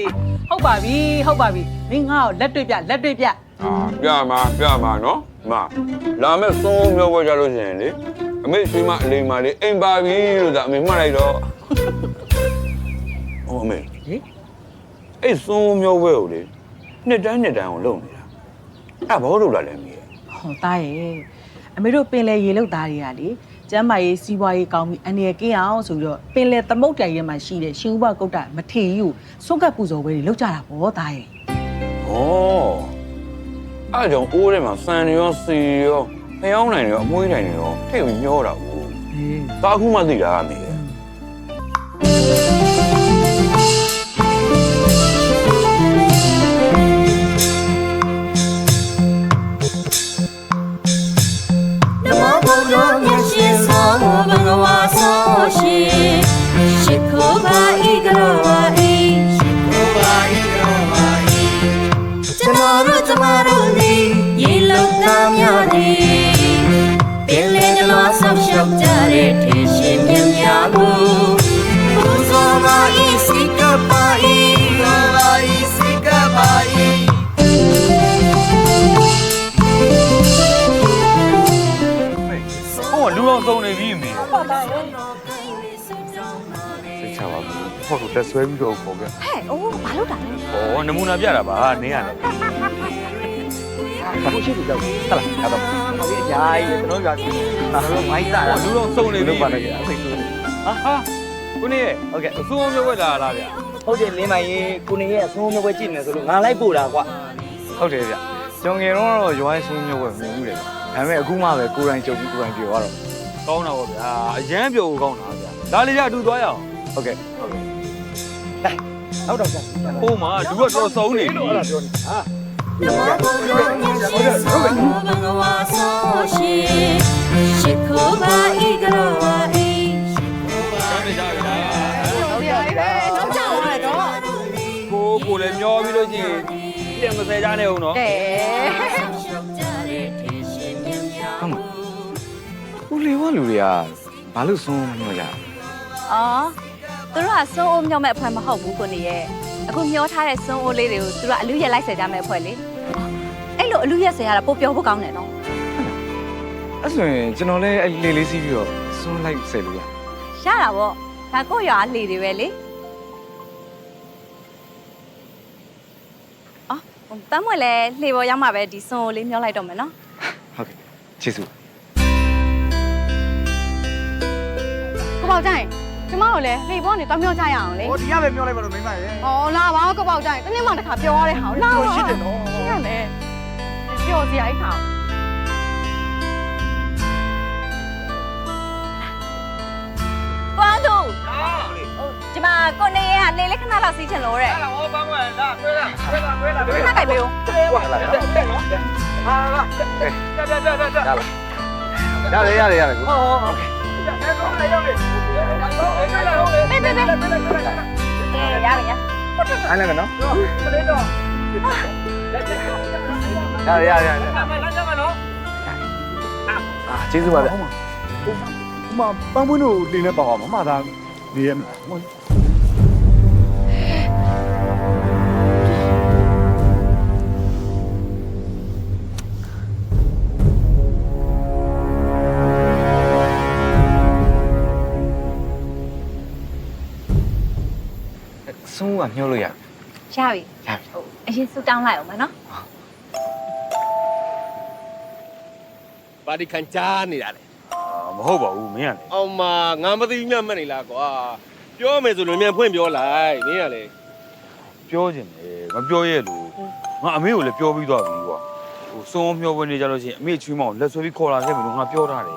Speaker 7: ဟုတ်ပါပြီမင်းငါ့ကိုလက်တွေ့ပြ
Speaker 6: ပြမှာနော်မလာမဲ့စုံမျိုးဝဲကြလို့ရှိရင်လေအမေဆွေးမအလိမ်မာလေးအိမ်ပါပြီလို့သာအမေမှတ်လိုက်တော့ဟောအမေဟင်အဲ့စုံမျိုးဝဲကိုလေနှစ်တိုင်းကိုလုံနေတာအဲ့ဘာလို့လုပ်လာလဲမင်း
Speaker 7: ဟောတားရဲ့အမေတို့ပင်လေရေလောက်သားတွေကလေကျမ်းမာရေးစီးပွားရေးကောင်းပြီးအနေရကင်းအောင်ဆိုပြီးတော့ပင်လေသမုတ်တိုင်ရဲမှာရှိတဲ့ရှင်ဥပကုတ်တမထေကြီးကိုစွန့်ကပ်ပူဇော်ပွဲတွေလုပ်ကြတာပေါ့တားရဲ့
Speaker 6: ဩအဲ့ကြောင့်အိုးထဲမှာစံရောစီရောဖျောင်းနိုင်ရောအမွှေးနိုင်ရောထိတ်ညောတာဘူးဒါအခုမှသိတာအမေ
Speaker 14: လူအောင်စုံနေပြီအမေ
Speaker 7: ဟုတ်ပါရဲ့
Speaker 14: စိတ်ချပါဘူးဟောတော့တက်ဆွဲပြီးတော့ပေါ့ဗျ
Speaker 2: ဟဲ့အိုးဘာလို့တာလဲ
Speaker 14: ဩနမူနာပြတာပါနင်းရတယ်
Speaker 10: ကိုရှိသူကြောက်ဟုတ်လားအဲ့တော့ဟုတ်ပြီအကြာကြီးကျွန်တော်ပြောကျွန်တော်မိုင်းတာ
Speaker 14: လူအောင်စုံနေပြီ
Speaker 10: လို့ပါတယ်အဖေဆို
Speaker 14: ဟာကိုနေရဲ့ဟုတ်ကဲ့အစိုးမျိုးဝဲလာလားဗျ
Speaker 10: ဟုတ်တယ်လင်းမိုင်းရေးကိုနေရဲ့အဆုံးမျိုးပဲကြည့်နေဆိုလို့ငါလိုက်ပို့တာကွာ
Speaker 13: ဟုတ်တယ်ဗျကျွန်ငယ်တော့ရွာရေးဆုံးမျိုးပဲမြင်ဘူးတယ်ဒါပေမဲ့အခုမှပဲကိုယ်တိုင်ကြုံပြီးကိုယ်တိုင်ပြောတော့
Speaker 14: ကောင်းတာပေါ့ဗျာအရန်ပြောကောင်းတာဗျာဒါလေးရအတူသွားရအောင်
Speaker 13: ဟုတ်ကဲ့
Speaker 10: ဟုတ်တော့ကြာ
Speaker 14: ဟိုမှာလူကတော်စုံနေပြီ
Speaker 10: အဲ့ဒါပြောနေဟာ
Speaker 14: ကိုလည်းမျောပြီးလို့ချင်းပြန်မစဲကြနဲ့အောင်နော်
Speaker 13: ဦးလေးဝလူတွေကဘာလို့ဆုံးမလို့ကြ
Speaker 2: အော်သူတို့ကစုံအိုးမြောက်မဲ့အဖွဲ့မဟုတ်ဘူးကိုနေရဲ့အခုမျောထားတဲ့စုံအိုးလေးတွေကိုသူတို့ကအလူရက်လိုက်ဆယ်ကြမဲ့အဖွဲ့လေအဲ့လိုအလူရက်ဆယ်ရတာပိုပြောဖို့ကောင်းတယ်နော်
Speaker 13: အဲ့ဆိုရင်ကျွန်တော်လည်းအဲ့လေးလေးစီးပြီးတော့ဆုံးလိုက်ဆယ်လို့ရ
Speaker 2: ရတာပေါ့ဒါကိုရွာလေတွေပဲလေအော်တမ်းမွေလည်းလှေပေါ်ရောက်မှပဲဒီစုံအိုးလေးမျောလိုက်တော့မယ်နော်
Speaker 13: ဟုတ်ကဲ့ကျေးဇူး
Speaker 12: ကိုပေါက်ကြိုင်ကျမတို့လည်းလှေပေါ်နေတော့မျောကြရအောင်လေ
Speaker 10: ဟိုဒီကပဲပြောလိုက်ပါတော့မိမရဲ့
Speaker 12: ။အော်လာပါကိုပေါက်ကြိုင်တနေ့မှတစ်ခါပြောရတဲ့ဟာလာပါ
Speaker 10: ရှိတယ်နော်
Speaker 12: ရှိရမယ်ပြောစရာအိတ်ဟာ
Speaker 2: ကွမ်းသူဒီမှာကိုနေရကလေလေးခဏလောက်စီးချင်လို့တဲ့
Speaker 14: ဟောပန်းမလာခွဲလာ
Speaker 2: ခဏကြိုက်ပေးဦး
Speaker 10: ကွာလာရရတယ်ကို
Speaker 2: ပေးပေးပေးရရ
Speaker 10: အားလည်းနော်ရအာကျေးဇူးပါဗျဟိုမှာပန်းပွင့်တို့နေနေပါအောင်မမသားနေရ
Speaker 13: ဆုံးကမျောလို့ရ
Speaker 2: ရပြီအရင်ဆူတောင်းလိုက်အောင်မနော်
Speaker 11: ပါတီခံချားနေတာလေ
Speaker 14: မဟုတ်ပါဘူးမင်းကလေ
Speaker 11: အောင်မငါမသိမြတ်မနေလားကွာပြောမယ်ဆိုလို့မြန်ဖွင့်ပြောလိုက်မင်းကလေ
Speaker 14: ပြောချင်တယ်မပြောရဲလို့ငါအမေကိုလည်းပြောပြီးသွားပြီကွာဟိုစုံမျောဝင်နေကြလို့ရှိရင်အမေချွေးမောင်လက်ဆွဲပြီးခေါ်လာခဲ့မယ်လို့ငါပြောထားတယ်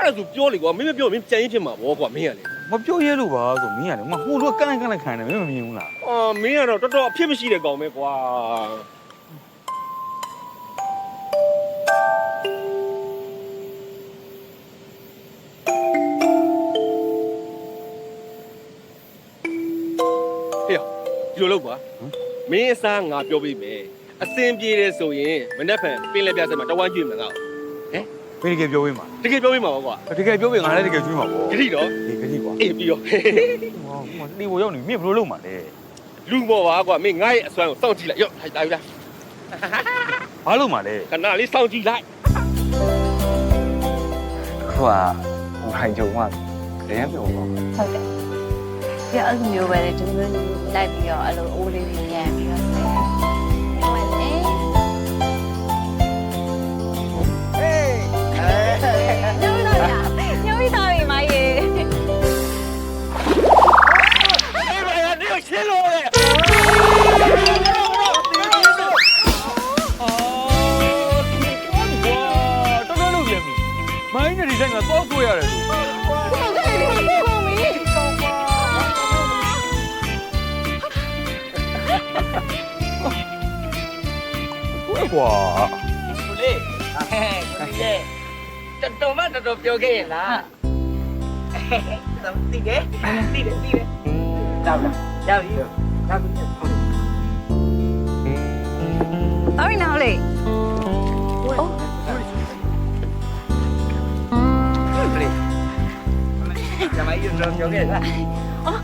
Speaker 12: အဲ့
Speaker 11: အဲ့ဒါဆိုပြောလေကွာမင်းမပြောမင်းကြံရင်ဖြစ်မှာဗောကွာမင်းကလေ
Speaker 6: မပြောရဲလို့ပါဆိုမင်းရတယ်မဟိုလိုကန့်လိုက်ခံတယ်မင်းမမြင်ဘူးလား
Speaker 11: အော်မင်းကတော့တော်တော်အဖြစ်မရှိတဲ့ကောင်ပဲကွာဟေ့ဒီလိုလုပ်ကွာမင်းအစားငါပြောပေးမယ်အစင်ပြေတယ်ဆိုရင်မနေ့ဖန်ပင်လက်ပြဆက်မှာတဝမ်းကြည့်မှာငါ့ဟမ်
Speaker 6: ဘယ်တကယ်ပြောပေးမှာ
Speaker 11: တကယ်ပြောပေးမှာဗောကွာ
Speaker 6: တကယ်ပြောပေးငါလည်းတကယ်ကျွေးမှာပေါ့
Speaker 11: ဂတိတော့
Speaker 6: ဒီခရီးကွာ
Speaker 11: အေးပြီးတော့
Speaker 6: ဟိုတီဘိုရောက်နေမင်းဘယ်လိုလုပ်မှာလဲ
Speaker 11: လူမော်ပါကွာမင်းငါ့ရဲ့အစွမ်းကိုစောင့်ကြည့်လိုက်ရော့ထိုင်တာယူလား
Speaker 6: ဘာလုပ်မှာလဲ
Speaker 11: ခဏလေးစောင့်ကြည့်လိုက်
Speaker 13: ခုကဟိုဟိုင်ကြုံကလည်းပြောပါ
Speaker 2: ဟုတ်တယ်ပြအဲ့လိုမျိုးပဲလေဒီလိုမျိုးလိုက်ပြီးတော့အဲ့လိုအိုးလေးတွေညံပြီးတော့ဆဲဟုတ်တယ် ညိုးတော့ရညိုးပြီးသားပြီမကြီး
Speaker 11: အေးပါရနေရှင်းလို့လေ
Speaker 6: မိုင်းနဲ့ဒီဆိုင်ကတော့ကိုရတယ်သူဟုတ်ကွာ
Speaker 10: ကိုလေးကိုလေးတော်တော်ပြောခဲ့ရင်လားသိတယ်ကြောက်ပြီ
Speaker 2: တော်ပြီနော်လေ
Speaker 10: ကျမကြီးတော့ပြောခဲ့လား
Speaker 2: အော်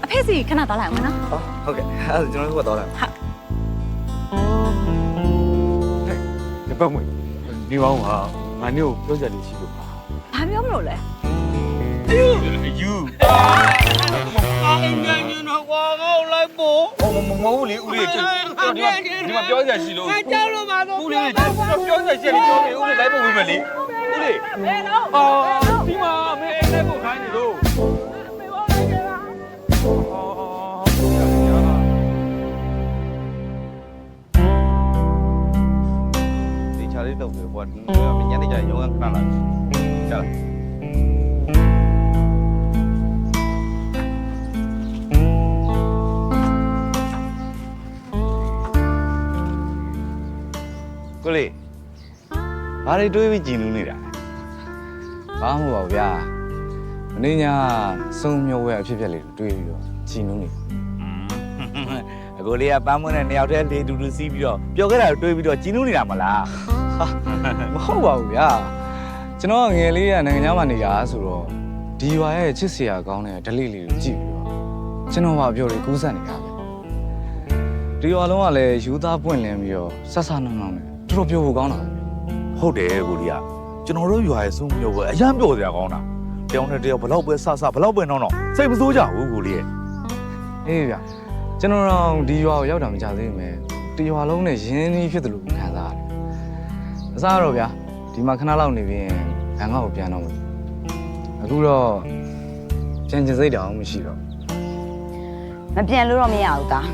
Speaker 2: အဖေစီခဏသွားလိုက်အောင်နော်
Speaker 10: ဟုတ်ကဲ့အဲ့ဒါကျွန်တော်တို့ကတော့လာ
Speaker 6: ဒီပတ်မွေဒီပေါင်းဟာငါမျိုးပြောကြတယ်ရှိလို့ပါ
Speaker 2: ဘာပြောမလို့လဲ
Speaker 6: ယူ
Speaker 11: အာအင်းညံ့တော့ကွာငေါ့လိုက်ပို့
Speaker 6: မဟုတ်လေဦးလေးဒီမှာပြောကြရှိလို့
Speaker 11: ကြောက်လို့ပါတော့
Speaker 6: ဦးလေးပြောကြရှိတယ်ပြောနေဦးလေးလိုက်ဖို့ဝင်မယ်လေဦးလေး
Speaker 11: ဘယ်တော့
Speaker 6: ဒီမှာမင်းအဲ့လိုက်ဖို့ခိုင်းနေလို့
Speaker 14: ဒီချာလေးတော့ပြောကွာမညနေကျရုံးခဏလာကြာ ကိုလေးဘာတွေတွေးပြီးကြည်နူးနေတာ
Speaker 13: ဘာမှမဟုတ်ပါဘူးဗျာမင်းညာစုံမျိုးဝဲအဖြစ်ဖြစ်လေးတွေးပြီးတော့ကြည်နူးနေ
Speaker 14: အကိုလေးကပန်းမွန်းနဲ့နှစ်ယောက်တည်းလေတူတူစီးပြီးတော့ပျော်ခဲ့တာတွေးပြီးတော့ကြည်နူးနေတာမလား
Speaker 13: မဟုတ်ပါဘူးဗျာကျွန်တော်ငယ်လေးကနိုင်ငံခြားမှာနေတာဆိုတော့ဒီရွာရဲ့ချစ်စရာကောင်းတဲ့ဓလေ့လေးကိုကြည့်ပြီးတော့ကျွန်တော်ကပြောလေကူးဆက်နေတာပဲဒီရွာလုံးကလည်းယူသားပွင့်လင်းပြီးတော့ဆက်ဆာနှောင်းနှောင်းနဲ့တော်တော်ပြောဖို့ကောင်းတာ
Speaker 14: ဟုတ်တယ်ကိုလေးကကျွန်တော်တို့ရွာရဲ့စုံမျိုးပဲအရန်ပျော်စရာကောင်းတာတယောက်နဲ့တယောက်ဘလောက်ပဲဆဆဘလောက်ပဲနောင်းတော့စိတ်မစိုးကြဘူးကိုလေးရဲ့
Speaker 13: အေးဗျာကျွန်တော်တော့ဒီရွာကိုရောက်တာမကြသေးဘူးမယ်ဒီရွာလုံးနဲ့ရင်းနှီးဖြစ်တယ်လို့ခံစားရတယ်အစားတော့ဗျာဒီမှာခဏလောက်နေပြီးရင်ဘန်ကောက်ကိုပြန်တော့မယ်အခုတော့ပြန်ကျင်စိတ်တောင်မရှိတော့
Speaker 8: မပြန်လို့တော့မရဘူးသား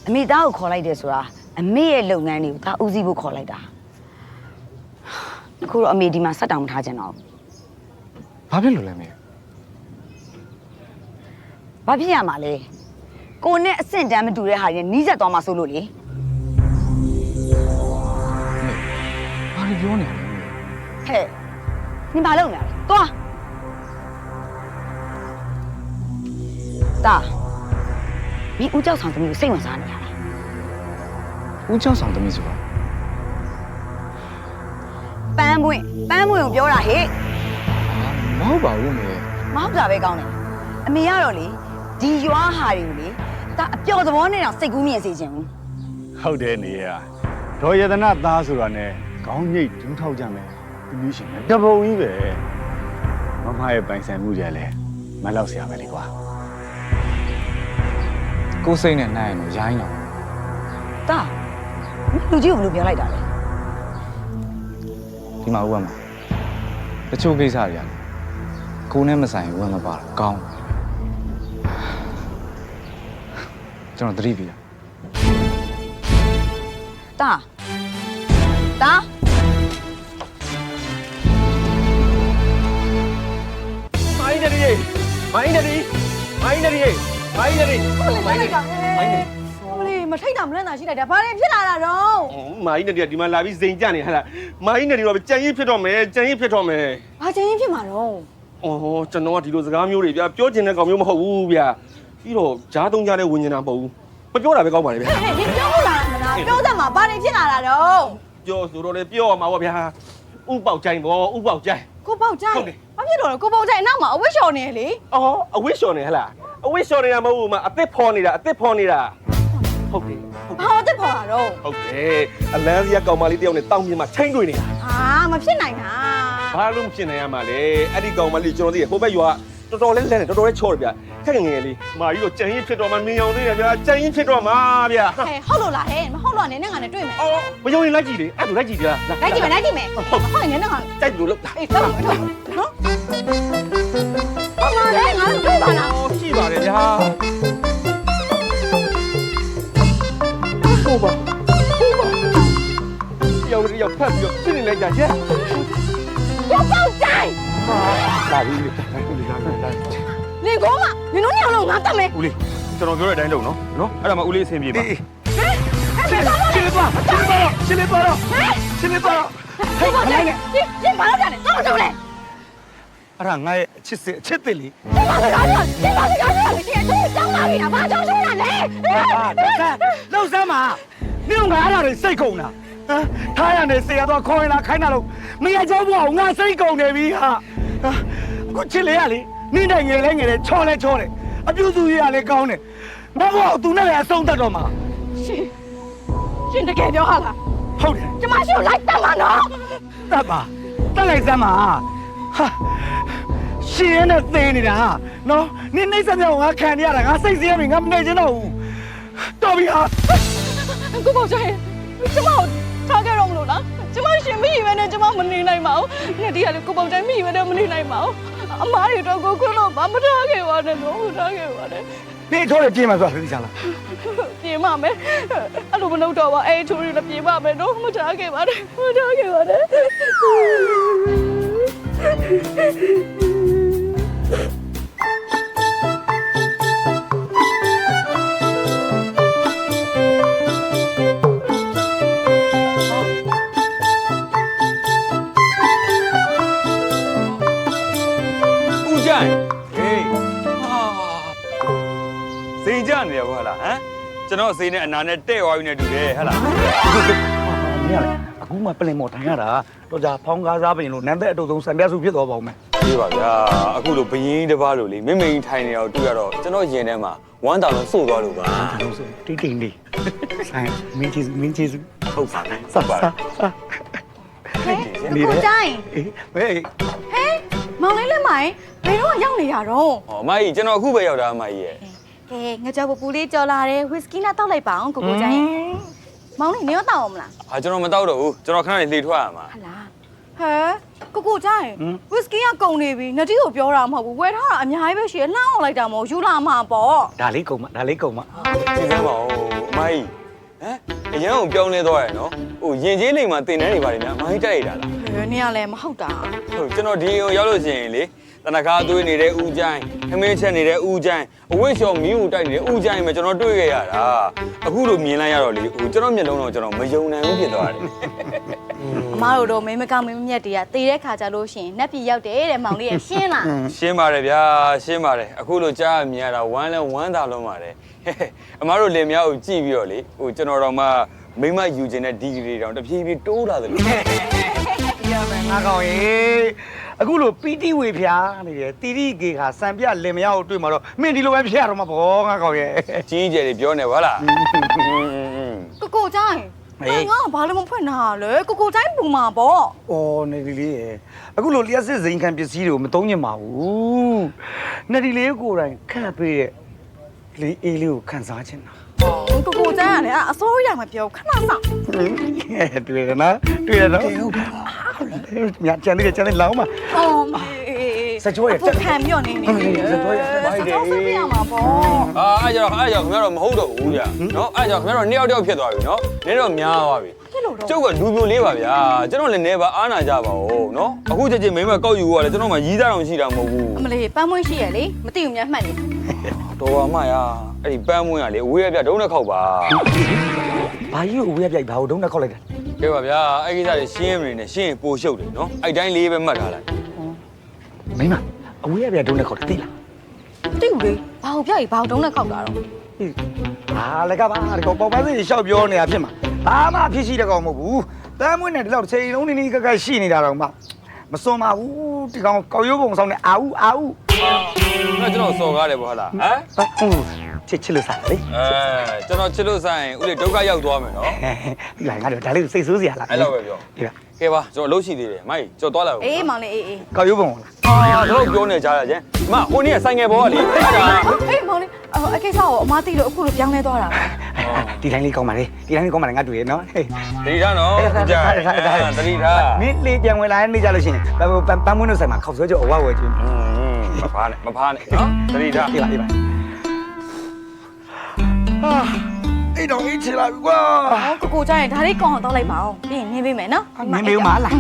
Speaker 8: အမေသားကိုခေါ်လိုက်တယ်ဆိုတာအမေရဲ့လုပ်ငန်းတွေကိုသားဦးစီးဖို့ခေါ်လိုက်တာအခုတော့အမေဒီမှာစက်တောင်မထားကြတော့
Speaker 13: ဘာဖြစ်လို့လဲမေ
Speaker 8: ဘာဖြစ်ရမှာလဲကိုနဲ့အဆင့်တန်းမတူတဲ့ဟာတွေနီးစပ်သွားမှာဆိုလို့လေ
Speaker 13: ဘာလို့ပြောနေလဲ
Speaker 8: ဟဲ့နင်ဘာလုပ်နေလဲသွားတာဒီဦးကျောက်ဆောင်သမီးကိုစိတ်ဝင်စားနေရလား
Speaker 13: ဦးကျောက်ဆောင်သမီးဆိုတာ
Speaker 8: ပန်းပွင့်ကိုပြောတာဟဲ့
Speaker 13: မဟုတ်ပါဘူးမေ
Speaker 8: မဟုတ်တာပဲကောင်းတယ်အမေကတော့လေဒီရွာဟာတွေကိုလေဒါအပျော်သဘောနဲ့တော့စိတ်ကူးမြင်စေခြင်းဘူး
Speaker 9: ဟုတ်တယ်နေရဒေါ်ယတနာသားဆိုတာနဲ့ခေါင်းညိတ်ဒူးထောက်ကြမယ်သူမျိုးရှင်နဲ့တပုံကြီးပဲမမရဲ့ပိုင်ဆိုင်မှုကြလဲမလောက်ဆရာပဲလေကွာ
Speaker 13: ကိုယ်စိတ်နဲ့နှိုင်းရင်တော့ရိုင်းတော့
Speaker 8: တာလူကြီးကိုဘယ်လိုပြောလိုက်တာလဲ
Speaker 13: ဒီမှာဦးကမှာတချို့ကိစ္စတွေရတယ်ကိုယ်နဲ့မဆိုင်ဝင်မပါတော့ကောင်းကျွန်တော်သတိပေးတာ
Speaker 8: တာ
Speaker 11: နေရီမိုင်းနေရီမိုင်းနေရီမိုင်းနေရီ
Speaker 7: မိုင်းနေလေးမထိတ်တာမလန့်တာရှိလိုက်တာဘာလဲဖြစ်လာတာတော့
Speaker 11: မိုင်းနေရီဒီမှာလာပြီးစိန်ကြနေဟလားမိုင်းနေရီတော့ကြံရင်ဖြစ်တော့မယ်ကြံရင်ဖြစ်တော့မယ်
Speaker 7: ဘာချင်းရင်ဖြစ်မှာတော့
Speaker 11: အော်ကျွန်တော်ကဒီလိုစကားမျိုးတွေဗျာပြောချင်တဲ့ကောင်မျိုးမဟုတ်ဘူးဗျာပြီးတော့ဂျားသုံးကြားတဲ့ဝင်နေတာမဟုတ်ဘူးမပြောတာပဲကောင်းပါလေဗျာ
Speaker 7: ဟဲ့ဒီပြောလို့လားမလားပြောတတ်မှာဘာတွေဖြစ်လာတာတော့
Speaker 11: ပြောဆိုတော့လေပြောရမှာပေါ့ဗျာဥပေါက်ချိုင်းပေါ့ဥပေါက်ချိုင်း
Speaker 7: ကိုပေါက်ကြိုင်ဘာဖြစ်လို့လဲကိုပေါက်ကြိုင်အနောက်မှာအဝတ်လျှော်နေလေ
Speaker 11: အော်အဝစ်လျှော်နေဟလားအဝစ်လျှော်နေတာမဟုတ်ဘူးမအသစ်ဖော်နေတာအသစ်ဖော်နေတာဟုတ်တယ်
Speaker 7: ဘာအသက်ဖော်တာတော့
Speaker 11: ဟုတ်တယ်အလန်းစရာကောင်မလေးတယောက်နဲ့တောင်းပြမှာချိန်တွေ့နေတာ
Speaker 7: အာမဖြစ်နိုင်တာ
Speaker 11: ဘာလို့မဖြစ်နိုင်ရမှာလဲအဲ့ဒီကောင်မလေးကျွန်တော်သိရဟိုဘက်ရွာတော်တော်လေးလဲနေတော်တော်လေးချော့တယ်ဗျခက်ငယ်လေးမာကြီးတော့ကြံရင်ဖြစ်တော့မှမြင်အောင်သေးတယ်ဗျာကြံရင်ဖြစ်တော့မှာဗျာ
Speaker 7: ဟဲ့ဟုတ်လို့လားဟဲ့မဟုတ်လို့နင်းနဲ့ငါနဲ့တွေ့မယ်
Speaker 11: အော်မယုံရင်လိုက်ကြည့်လေအဲ့ဒါလိုက်ကြည့်ကြလား
Speaker 7: လိုက်ကြည့်မယ်လိုက်ကြည့်မယ်ဟုတ်နင်းနဲ့ငါ
Speaker 11: တိုက်လို့လို့
Speaker 7: အေးတော့နော်ဘာမှလည်းငါတို့ပါလား
Speaker 11: ကြည့်ပါလေဗျာဟုတ်ပါရောက်ဖက်ပြီးရှင်းနေလိုက်ကြရဲ့
Speaker 7: ကိုပေါက်ကြိုင်
Speaker 11: လာပြီလေလာ
Speaker 7: လင်ကောမနင်တို့ညောင်လို့ငါတတ်မယ်
Speaker 11: ဦးလေးကျွန်တော်ပြောတဲ့အတိုင်းလုပ်နော်အဲ့ဒါမှဦးလေးအဆင်ပြေပါ
Speaker 7: ဟဲ့ရှင်းပါရှင်းပါတော့ဟဲ့ဟဲ့ဘာလို့လဲရှင်းပါလို့ရတယ်တော့တော့လေ
Speaker 10: အဲ့ဒါငါရဲ့အချစ်စစ်အချစ်တစ်လေ
Speaker 7: ရှင်းပါစကားပြောရှင်းပါစကားပြောဒီအချင်းတောင်းလာပြီလားဘာကြောင့်ရှင်းတာလဲ
Speaker 10: လှုပ်စမ်းပါနင်ကအဲ့ဒါတွေစိတ်ကုန်တာဟမ်ထားရနေစေရတော့ခေါ်ရင်လာခိုင်းတာလို့မရကြောဘောငါစိတ်ကုန်နေပြီဟာအခုချစ်လေရလေနင်းတဲ့ငယ်လဲငယ်လဲချောလဲချောတယ်အပြူသူရလည်းကောင်းတယ်မဟုတ်သူနဲ့လည်းအဆုံးတတ်တော့မှာ
Speaker 7: ရှင်တကယ်ပြောဟာလား
Speaker 10: ဟုတ်တယ်
Speaker 7: ကျမရှိကိုလိုက်တတ်မှာနော်
Speaker 10: တတ်ပါတက်လိုက်စမ်းပါဟာရှင်ရဲ့နဲ့သေးနေတာနော်နင်းနှိမ့်စမြောင်ငါခံရတာငါစိတ်စင်းရပြီငါမနေချင်တော့ဘူးတော်ပြီဟာ
Speaker 7: ကိုပေါ့ကျရင်ကျမကိုထားခဲ့တော့မလို့လားကျမရှင်မိပဲနဲ့ကျမမနေနိုင်ပါဘူးနေ့တည်းကလည်းကိုပေါ့တိုင်းမိပဲနဲ့မနေနိုင်ပါဘူးအမားတွေတော့ကိုခွန်းတော့မထားခဲ့ပါနဲ့တော့မထားခဲ့ပါနဲ့
Speaker 10: နေထိုးရပြေးမှာဆိုတာသိချလား
Speaker 7: ပြေမမယ်အဲ့လိုမလုပ်တော့ပါအဲ့ချိုးရလည်းပြေမမယ်တော့မထားခဲ့ပါနဲ့မထားခဲ့ပါနဲ့
Speaker 6: ဦးကြိုင်ဟေးစိန်ကြနေရဘောလားဟမ်ကျွန်တော်စိန်နဲ့အနာနဲ့တဲ့သွားပြီနဲ့တူတယ်ဟဟလား
Speaker 10: မင်းကလေအခုမှပလင်မော်ထိုင်ရတာတော့じゃဖောင်းကားစားပင်လို့နန်းတဲ့အတုပ်ဆုံးစံပြစုဖြစ်သွားပါဦးမယ်
Speaker 6: ပြေးပါဗျာအခုလိုဘယင်းတစ်ပါးလိုလေမိမိန်ထိုင်နေအောင်တွေ့ရတော့ကျွန်တော်ရင်ထဲမှာဝမ်းတောင်လုံးစို့သွားလို့ပါ
Speaker 10: လုံးစုတိတ်တိမ်လေးဆိုင်မင်းကြီးစု
Speaker 6: ဟုတ်ပါနဲ့
Speaker 10: စပ်စပ်
Speaker 7: ကိုတိုင်း
Speaker 10: အေးဟေး
Speaker 7: ဟဲ့မောင်လေးလက်မိုင်ဘယ်တော့ရောက်နေရတော့
Speaker 6: ဟောအမကြီးကျွန်တော်အခုပဲရောက်တာအမကြီးရဲ့
Speaker 7: ကဲငါကြောက်ပူလေးကြော်လာတယ်ဝီစကီနဲ့တောက်လိုက်ပါအောင်ကိုကိုတိုင်းမောင်လေးနေရောတောက်အောင်မလား
Speaker 6: ဟာကျွန်တော်မတော့တော့ဘူးကျွန်တော်ခဏနေလှေထွက်ရမှာ
Speaker 7: ဟလားဟဲကိုကိုတိုင်းဝီစကီကကုန်နေပြီနတီကိုပြောတာမဟုတ်ဘူးဝယ်ထားတာအများကြီးပဲရှိရလှမ်းအောင်လိုက်တာမဟုတ်ယူလာမှာပေါ့
Speaker 10: ဒါလေးကုန်မဒါလေးကုန်မ
Speaker 6: စီစမ်းပါဦးအမကြီးဟမ်အရန်ကိုပြောင်းလဲသွားရယ်နော်ဟိုရင်ချင်းလိမ်မှာတင်တန်းနေပါလိမ့်များအမကြီးတက်ရတာလား
Speaker 7: ဟဲနေရလဲမဟုတ်တာ
Speaker 6: ဟုတ်ကျွန်တော်ဒီကိုရောက်လို့ရှိရင်လေတနခါသွေးနေတဲ့ဦးချိုင်းခမင်းချက်နေတဲ့ဦးချိုင်းအဝိရှော်မီးကိုတိုက်နေတဲ့ဦးချိုင်းပဲကျွန်တော်တွေ့ခဲ့ရတာအခုလိုမြင်လိုက်ရတော့လေဟိုကျွန်တော်မျက်လုံးတော့ကျွန်တော်မယုံနိုင်ဘူးဖြစ်သွားတယ်
Speaker 7: အမားတို့တော့မင်းမကောင်းမင်းမမြတ်တွေကတေးတဲ့ခါကြလို့ရှင်နက်ပြည်ရောက်တယ်တဲ့မောင်လေးရရှင်းလား
Speaker 6: ရှင်းပါတယ်ဗျာရှင်းပါတယ်အခုလိုကြားမြင်ရတာဝမ်းလဲဝမ်းသာလုံးပါတယ်အမားတို့လင်မယားကိုကြည့်ပြီးတော့လေဟိုကျွန်တော်တော့မှမိမယူခြင်းတဲ့ဒီဂရီတောင်တဖြည်းဖြည်းတိုးလာတယ်လို့
Speaker 10: ရမယ်ငါကောင်ရေအခုလိုပီတီဝေဖျားနေတယ်တီတီကေခါစံပြလင်မယားကိုတွေ့မှာတော့မင်းဒီလိုပဲဖျားတော့မှာပေါ့ငါကောင်ရေ
Speaker 6: ကြီးကျယ်တွေပြောနေပါလား
Speaker 7: ကိုတိုင်းငါဘာလို့မဖွင့်တာလဲကိုတိုင်းပူမှာပေါ့
Speaker 10: ။အော်နေဒီလေးရေအခုလိုလျှက်စစ်စိန်ခံပစ္စည်းတွေကိုမသုံးညင်ပါဘူး။နေဒီလေးကိုယ်တိုင်ခန့်ပေးတဲ့လေးအေးလေးကိုခန်းစားခြင်းတာ
Speaker 7: ကိုတိုင်းကလည်းအစိုးရမပြောခဏဆောင်
Speaker 10: ။တွေ့ရနော်တွေ့ရနော်။ညချန်လေးလောင်းမှာ
Speaker 7: အော်
Speaker 10: စကြဝဠာ
Speaker 7: ဖတ်ခံပြောနေနေစကြဝဠာဆွေးပြရမှာပေါ့
Speaker 6: အားကြောင့်ခင်ဗျားတော့မဟုတ်တော့ဘူးကြာနော်အားကြောင့်ခင်ဗျားတော့နှစ်ယောက်တယောက်ဖြစ်သွားပြီနော်နင်းတော့များသွားပြီ
Speaker 7: ဖြစ်လို့
Speaker 6: ကျုပ်ကလူမျိုးလေးပါဗျာကျွန်တော်လည်းနေပါအားနာကြပါဦးနော်အခုချက်ချင်းမိမကောက်ယူရလဲကျွန်တော်မှရီးသားအောင်ရှိတာမဟုတ်ဘူး
Speaker 2: အမလေးပန်းမွှင်းရှိရလေမသိဘူးများမှတ်နေ
Speaker 6: တော်ပါမရအဲ့ဒီပန်းမွှင်းရလေအဝေးရပြဒုံးနဲ့ခောက်ပါ
Speaker 10: ဘာကြီးကိုဝေးပြိုက်ဘာကိုဒုံးနဲ့ခောက်လိုက်တာ
Speaker 6: ကဲပါဗျာအဲ့ကိစ္စတွေရှင်းမနေနဲ့ရှင်းပိုရှုပ်တယ်နော်အဲ့တိုင်းလေးပဲမှတ်ထားလိုက်
Speaker 10: မိမအဝေးပြိုက်ဒုံးနဲ့ခောက်တယ်သိလား
Speaker 2: တိ့ဦးလေဘာကိုပြရဘာကိုတုံးနဲ့ခောက်တာတော့
Speaker 10: ဟာလည်းကပါဒီကောင်ပေါက်ပန်းစီရှောက်ပြောနေတာဖြစ်မှာဘာမှဖြစ်ရှိတဲ့ကောင်မဟုတ်ဘူးတမ်းမွေးနဲ့ဒီလောက်ချိန်လုံးနေနေကကရှိနေတာတော့မှမစွန်ပါဘူးဒီကောင်ကောက်ရိုးပုံဆောင်နေအာဦးအာဦး
Speaker 6: ငါကျွန်တော်စော်ကားတယ်ဗောဟုတ်လားဟမ်
Speaker 10: ဟုတ်ချစ်လို့စားလေ
Speaker 6: ကျွန်တော်ချစ်လို့ဆိုင်ဦးလေးဒုက္ခရောက်သွားမယ်နော်
Speaker 10: ဒီလိုက်ငါတို့ဒါလေးစိတ်ဆိုးစရာလား
Speaker 6: အဲ့လိုပဲပြော
Speaker 10: ဒီလား
Speaker 6: ကဲပါကျွန်တော်အလုပ်ရှိသေးတယ်မိုက်ကျွန်တော်သွားလာဦး
Speaker 2: အေးမောင်လေးအေး
Speaker 10: ကောက်ရိုးပုံလား
Speaker 6: တော့ပြောနေကြရချင်းမဟိုနေ့ဆိုင်ငယ်ဘောကလေအဲ့ဒါ
Speaker 2: အေးမောင်လေးအကိစ္စကိုအမသိလို့အခုလိုပြောင်းလဲသွားတာပဲ
Speaker 10: ဒီတိုင်းလေးကောင်းပါလေဒီတိုင်းလေးကောင်းပါလေငါတွေ့ရနော်ဟေး
Speaker 6: တတိထားနော်ကြာတတိထား
Speaker 10: မင်းလေးပြန်ဝင်လာနေကြလို့ရှိရင်ပန်းမွေးတို့ဆိုင်မှာခောက်ဆွဲကြအဝဝဲချင်း
Speaker 6: မဖားနဲ့နော်တတိထား
Speaker 10: ဒီပါဟာအဲ့တော့အေးချလာပြီကွာ
Speaker 2: ဟောကိုကြရင်ဒါလေးကောင်းအောင်တောက်လိုက်ပါအောင်ပြီးရင်နင်းပေးမယ်နော်
Speaker 10: မင်းမေးဦးမလား
Speaker 2: တာ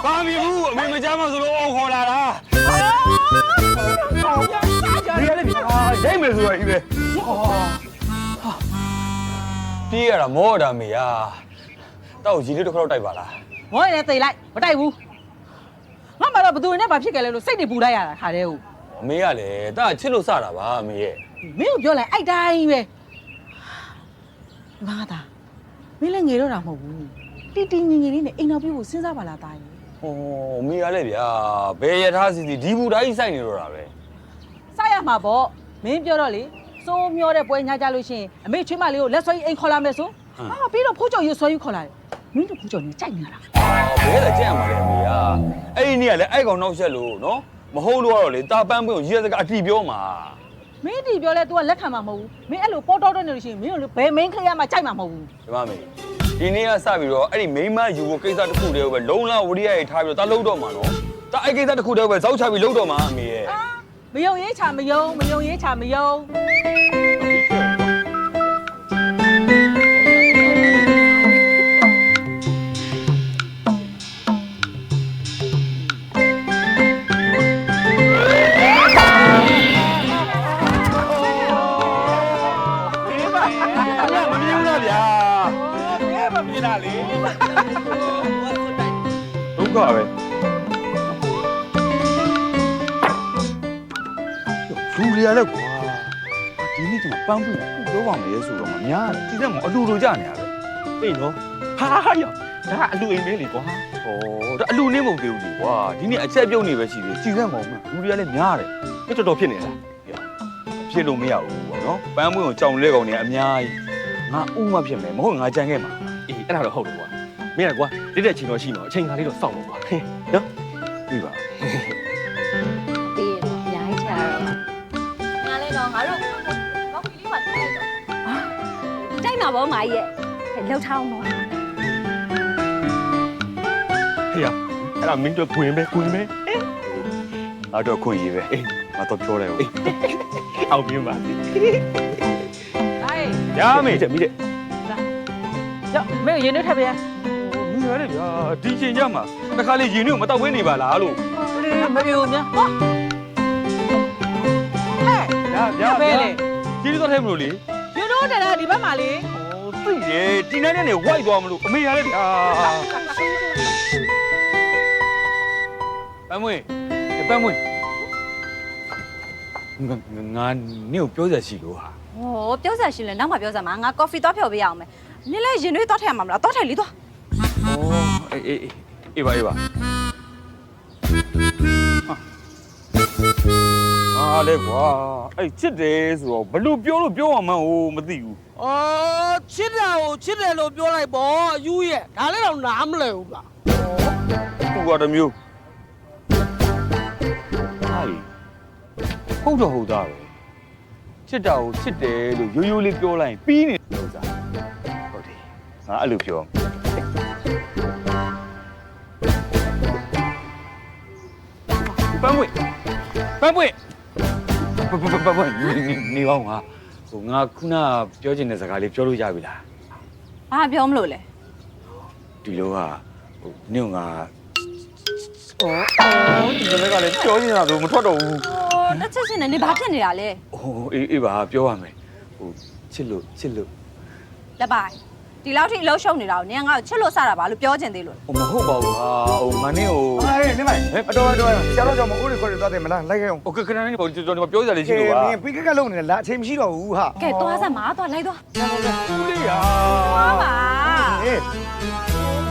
Speaker 6: ဘာမီဘူးအမေမကြမ်းမဆိုလို့အော်ခေါ်လာတာဒီရလေဗျာရိုက်မယ်ဆိုတော့ဤပဲပြေးရတာမောတာမေယာတောက်ရီလေးတစ်ခါတော့တိုက်ပါလား
Speaker 7: မောရသိလိုက်မတိုက်ဘူးငါမှတော့ဘသူနဲ့ဘာဖြစ်ခဲ့လဲလို့စိတ်တွေပူလိုက်ရတာခါတည်းဟုတ်
Speaker 6: အမေကလည်းတာချစ်လို့စတာပါအမေရဲ့
Speaker 7: မင်းကိုပြောလိုက်အဲ့တိုင်းပဲငါသားမင်းလည်းငယ်တော့တာမဟုတ်ဘူးတီတီငင်ငင်လေးနဲ့အိမ်တော်ပြဖို့စဉ်းစားပါလားသားကြီး
Speaker 6: ဟိုအမေကလည်းဗျာဘယ်ရထားစီစီဒီဘူတိုင်းစိုက်နေတော့တာပဲ
Speaker 7: စရမှာပေါ့မင်းပြောတော့လေစိုးမျောတဲ့ပွဲညကြလို့ရှိရင်အမေချွေးမလေးကိုလက်ဆွဲအိမ်ခေါ်လာမယ်ဆိုဟာပြီးတော့ဖိုးကြော်ရွဆွဲယူခေါ်လာတယ်မင်းတို့ဖိုးကြော်နေကြိုက်နေလား
Speaker 6: ဘယ်လဲကြက်ရမှာလဲအမေကအဲ့ဒီနေ့ကလည်းအဲ့ကောင်နောက်ဆက်လို့နော်မဟုတ်လို့ကတော့လေတာပန်းပွင့်ကိုရေစကားအတီပြောမှာ
Speaker 7: မင်းတီပြောလဲ तू ကလက်ခံမှာမဟုတ်ဘူးမင်းအဲ့လိုပေါ်တော့နေလို့ရှိရင်မင်းတို့ဘယ်မင်းခရမှာကြိုက်မှာမဟုတ်ဘူး
Speaker 6: ဒီမမေဒီနေ့ကစပြီးတော့အဲ့ဒီမိမယူဖို့ကိစ္စတစ်ခုတည်းပဲလုံလဝရိယရေးထားပြီးတော့တာလှုပ်တော့မှာနော်တာအဲ့ကိစ္စတစ်ခုတည်းပဲဇောက်ချပြီးလှုပ်တော့မှာအမေရဲ့
Speaker 7: မယုံရေးချမယုံရေးချမယုံ
Speaker 6: ဒုက္ခပဲလူတွေရလဲကွာဒီနေ့ကျွန်တော်ပန်းပွင့်ပြောပါမယ်ဆိုတော့မများတယ်ဒီကမှအလူလိုကြနေရတယ်အေးနော်ဟာရဒါအလူအိမ်လေးလေကွာဟောဒါအလူနေမဟုတ်သေးဘူးလေကွာဒီနေ့အချက်ပြုတ်နေပဲရှိသေးစီစက်မောင်မလူတွေကလည်းများတယ်ပြတ်တော်ဖြစ်နေလားဖြစ်လို့မရဘူးပေါ့နော်ပန်းပွင့်ကိုကြောင်လဲကောင်နေအများကြီးငါဥမဖြစ်မယ်မဟုတ်ငါကြံခဲ့မှာ
Speaker 11: အေးအဲ့ဒါတော့ဟုတ်တယ်ကွာမင်းကကွာတိတဲ့ချိန်တော့ရှိတော့အချိန်ခါလေးတော့စောင့်တော့ကွာနော်
Speaker 6: ပြီပါ
Speaker 2: ပြီးတော့အများကြီးချာတော့ညာလဲတော့ငါတို့ကော်ဖီလေးပါထိုးလိုက်တော့ကြိုက်မှာပေါ့မာကြီးရဲ့လှုပ်ထားအောင်ပေါ့
Speaker 11: ဟေးရအဲ့ဒါမင်းတို့ခွင်ပဲ
Speaker 6: အဲ့တော့ခွင့်ရေးပဲအေးငါတော့ပြောတယ်ဟုတ်
Speaker 11: အောင်ပြင်းပါ
Speaker 7: ဟိုင်း
Speaker 6: ရမေး
Speaker 11: မိတဲ့
Speaker 7: ကြောက်မင်းရင်နှွေးထပ်ပြန်
Speaker 6: မင်းရတယ်ဗျာဒီချိန်ကြမှာတစ်ခါလေရင်တွေကိုမတောက်ဝင်းနေပါလားလို့
Speaker 7: မယုံများဟောဟဲ့
Speaker 6: ဗျာပဲလေကြီးတော့ထဲမလို့လေ
Speaker 7: ယူနိုးတယ်ဒီဘက်မှာလေ
Speaker 6: ဟိုသိတယ်ဒီနေ့နဲ့ဝိုက်သွားမလို့အမေရတယ်ဗျာပန်းမွေပန်းမွေငါနေကိုပြောစရာရှိလို့ဟာ
Speaker 2: ဟောပြောစရာရှိလဲနောက်မှပြောစမ်းမှာငါကော်ဖီသွားဖျော်ပေးရအောင်မယ်နင်လည်းရင်တွေးသွားထည့်ရမှာမလားသွားထည့်လီသွား
Speaker 6: အေးပါဟာလေကွာအဲ့ချစ်တယ်ဆိုတော့ဘလို့ပြောလို့ပြောအောင်မှန်းဟိုမသိဘူး
Speaker 7: အော်ချစ်တာကိုချစ်တယ်လို့ပြောလိုက်ပေါ့အယူရဲ့ဒါလည်းတော့နားမလဲဘူးဗျာ
Speaker 6: သူကတမျိုးဟိုဟုတ်တော့ဟုတ်သားပဲချစ်တာကိုချစ်တယ်လို့ရိုးရိုးလေးပြောလိုက်ပြီးနေလို့စားဟုတ်တယ်ငါအဲ့လိုပြော ပန်းပွင့်နေပါဦးငါဟိုငါခုနပြောချင်တဲ့စကားလေးပြောလို့ရပြီလား
Speaker 2: ဘာပြောမလို့လဲ
Speaker 6: ဒီလိုကဟိုနင့်ငါ
Speaker 11: ဒီကလေးကလည်းပြောနေတာဆိုမထွက်တော့ဘူး
Speaker 2: တစ်ချက်ချင်းနဲ့နေဘာဖြစ်နေတာလဲ
Speaker 6: ဟိုအေးပါပြောရမယ်ဟိုချစ်လို့
Speaker 2: လက်ပိုင်ဒီလောက်ထိအလုံးရှုံနေတာကိုနင်ကငါ့ကိုချစ်လို့စတာပါလို့ပြောချင်သေးလို့
Speaker 6: ဟိုမဟုတ်ပါဘူးဟာဟိုမနေ့ဟို
Speaker 10: ဟေးနေမိုင်အတော်ဆရာတော်ကြောင့်မဦးရီခေါ်ရသွားတယ်မလားလိုက်ခဲ့အောင်
Speaker 6: โอเคခဏလေးပေါ့ကျွန်တော်ပြောစရာလေးရှိလို့ပါ
Speaker 10: မင်းပြီးကလုံးနေလားအချိန်မရှိတော့ဘူးဟာ
Speaker 2: ကဲသွားစမ်းပါသွားလိုက်သွား
Speaker 6: ဦးလေးရာ
Speaker 2: သွားပါ
Speaker 10: ဟေး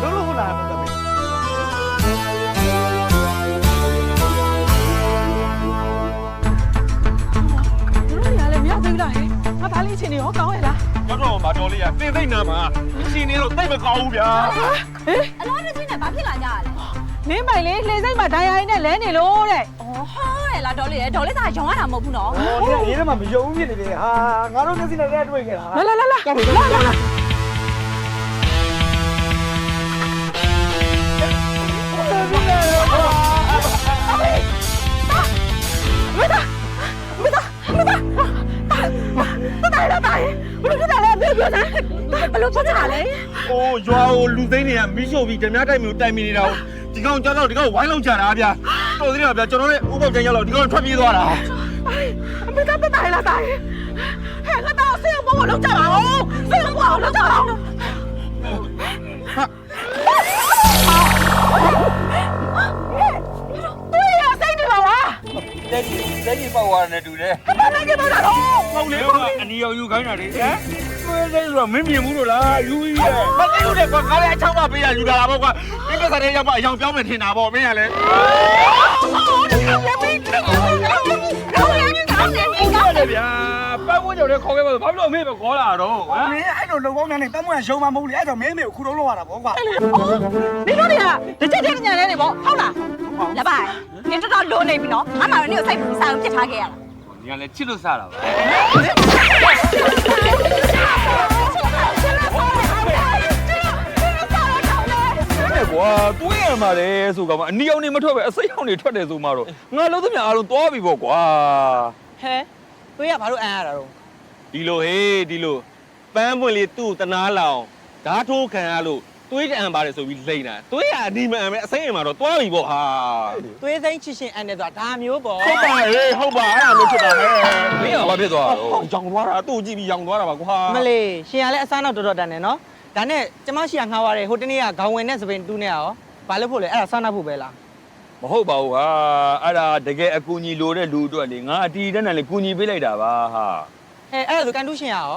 Speaker 10: လို့ဟုတ်လားမဟုတ်ဘူး
Speaker 7: တို့တွေကလည်းမြောက်သေးလားဟဲ့ငါဘာလေးချင်းနေရောကောင်းရဲ့လား
Speaker 11: တော့မတော်လေးရတင်သိမ့်နာမှာရှင်နေတော့တိတ်မကောင်းဘူးဗျာ
Speaker 7: ဟေး
Speaker 2: အလောတစ်ချင်းနဲ့ဘာဖြစ်လာကြရလဲ
Speaker 7: နင်းပိုင်လေးလှေစိတ်မှာဒိုင်ယာရင်းနဲ့လဲနေလို့တဲ့
Speaker 2: အော်ဟာရလားဒေါ်လေးရဒေါ်လေးသာရောင်းရတာမဟုတ်ဘူးနော်
Speaker 10: ဟောဒီရေးထဲမှာမယုံဘူးဖြစ်နေတယ်ဟာငါတို့မျက်စိနဲ့တွေ့ခဲ့တာ
Speaker 7: လာ
Speaker 2: ဘလို့ဖြစ်တာလဲဘလို့ဖြစ်တာလဲ
Speaker 11: โอ้ရွာကိုလူသိန်းတွေကမီးရှို့ပြီးဓမြတိုက်မျိုးတိုင်မိနေတာကိုဒီကောင်ကြောက်တော့ဒီကောင်ဝိုင်းလုံးချတာဗျာတော်သေးတယ်ဗျာကျွန်တော်လည်းဥပ္ပကျန်ရောက်တော့ဒီကောင်ထွက်ပြေးသွားတာ
Speaker 7: အမေကတတိုင်လာတိုင်ဟဲ့ငါတော့ဆေးဘောလုံးကြပါဦးဆေးဘောလုံးကြပါဦးတွေ့ရစိတ်နေပါလား
Speaker 6: လက်ကြီးပေါက်သွားတယ်တူတယ်
Speaker 7: ဘာလဲကြပါတော့
Speaker 11: ဟုတ်လေအနီရောက်ယူခိုင်းတာလေဟမ်တွေ့တယ်ဆိုတော့မင်းမြင်ဘူးလို့လားယူကြီးရဲ့မသိဘူးလေကွာငါလည်းအချောင်းမပေးရယူလာတာပေါ့ကွာမင်းကစားတဲ့ရောက်မှအယောင်ပြောင်းမယ်ထင်တာပေါ့မင်းကလည်း
Speaker 7: ဟုတ်ဗျာ
Speaker 11: ပတ်ဝန်းကျင်လည်းခေါ်ခဲ့ပါဘာဖြစ်လို့အမေပဲခေါ်လာတော့ဟမ်
Speaker 10: မင်းအဲ့လိုလုံပေါင်းနဲ့တမ်းမွေးရုံမမဟုတ်လေအဲ့တော့မင်းမေကိုခုလုံးလောက်ရတာပေါ့ကွာ
Speaker 7: နေတို့တွေကတစ်ချက်ချင်းညံနေနေပေါ့ဟုတ်လား
Speaker 2: လက်ပိုင်နင်တော်တော်လိုနေပြီနော်အမှန်တော့နင်ကိုစိတ်ပြီးစာအောင်ပြစ်ထားခဲ့ရတာ
Speaker 6: ဒီကလည်းချစ်လို့စားတာပါကွာတွေးရမှာလေဆိုကောင်မအနီအောင်နေမထွက်ပဲအစိမ်းအောင်နေထွက်တယ်ဆိုမှတော့ငါလုံးသမျှအားလုံးသွားပြီပေါ့ကွာ
Speaker 7: ဟဲတွေးရဘာလို့အမ်းရတာတော့
Speaker 11: ဒီလိုဟေးဒီလိုပန်းပွင့်လေးသူ့တနာလောင်ဓာထိုးခံရလို့တွေးတအံပါတယ်ဆိုပြီးလိမ့်တာတွေးရအနီမအံပဲအစိမ်းအံမှာတော့သွားပြီပေါ့ဟာ
Speaker 7: သွေးစိမ့်ချစ်ရှင်အန်တယ်ဆိုတာဒါမျိုးပေါ့
Speaker 11: ဟုတ်ပါဟေးဟုတ်ပါအဲ့ဒါမျိုးဖြစ်တာဟဲ့
Speaker 6: မင်းကဘာဖြစ်သွားတာ
Speaker 11: ဟုတ်ရောင်သွားတာသူ့ကြည့်ပြီးရောင်သွားတာပါကွာ
Speaker 7: မလေးရှင်ကလည်းအစားနောက်တော်တော်တန်တယ်နော်ဒါနဲ့ကျမရှိကငှားသွားတယ်ဟိုတနေ့ကခေါင်းဝင်နဲ့စပင်တူးနဲ့ရောဘာလို့ဖို့လဲအဲ့ဒါစားနာဖို့ပဲလား
Speaker 6: မဟုတ်ပါဘူးဟာအဲ့ဒါတကယ်အကူညီလိုတဲ့လူအတွက်လေငါအတီးတန်းနဲ့လေကူညီပေးလိုက်တာပါဟာ
Speaker 7: အဲ့ဒါဆိုကန်တူးရှင်ရရော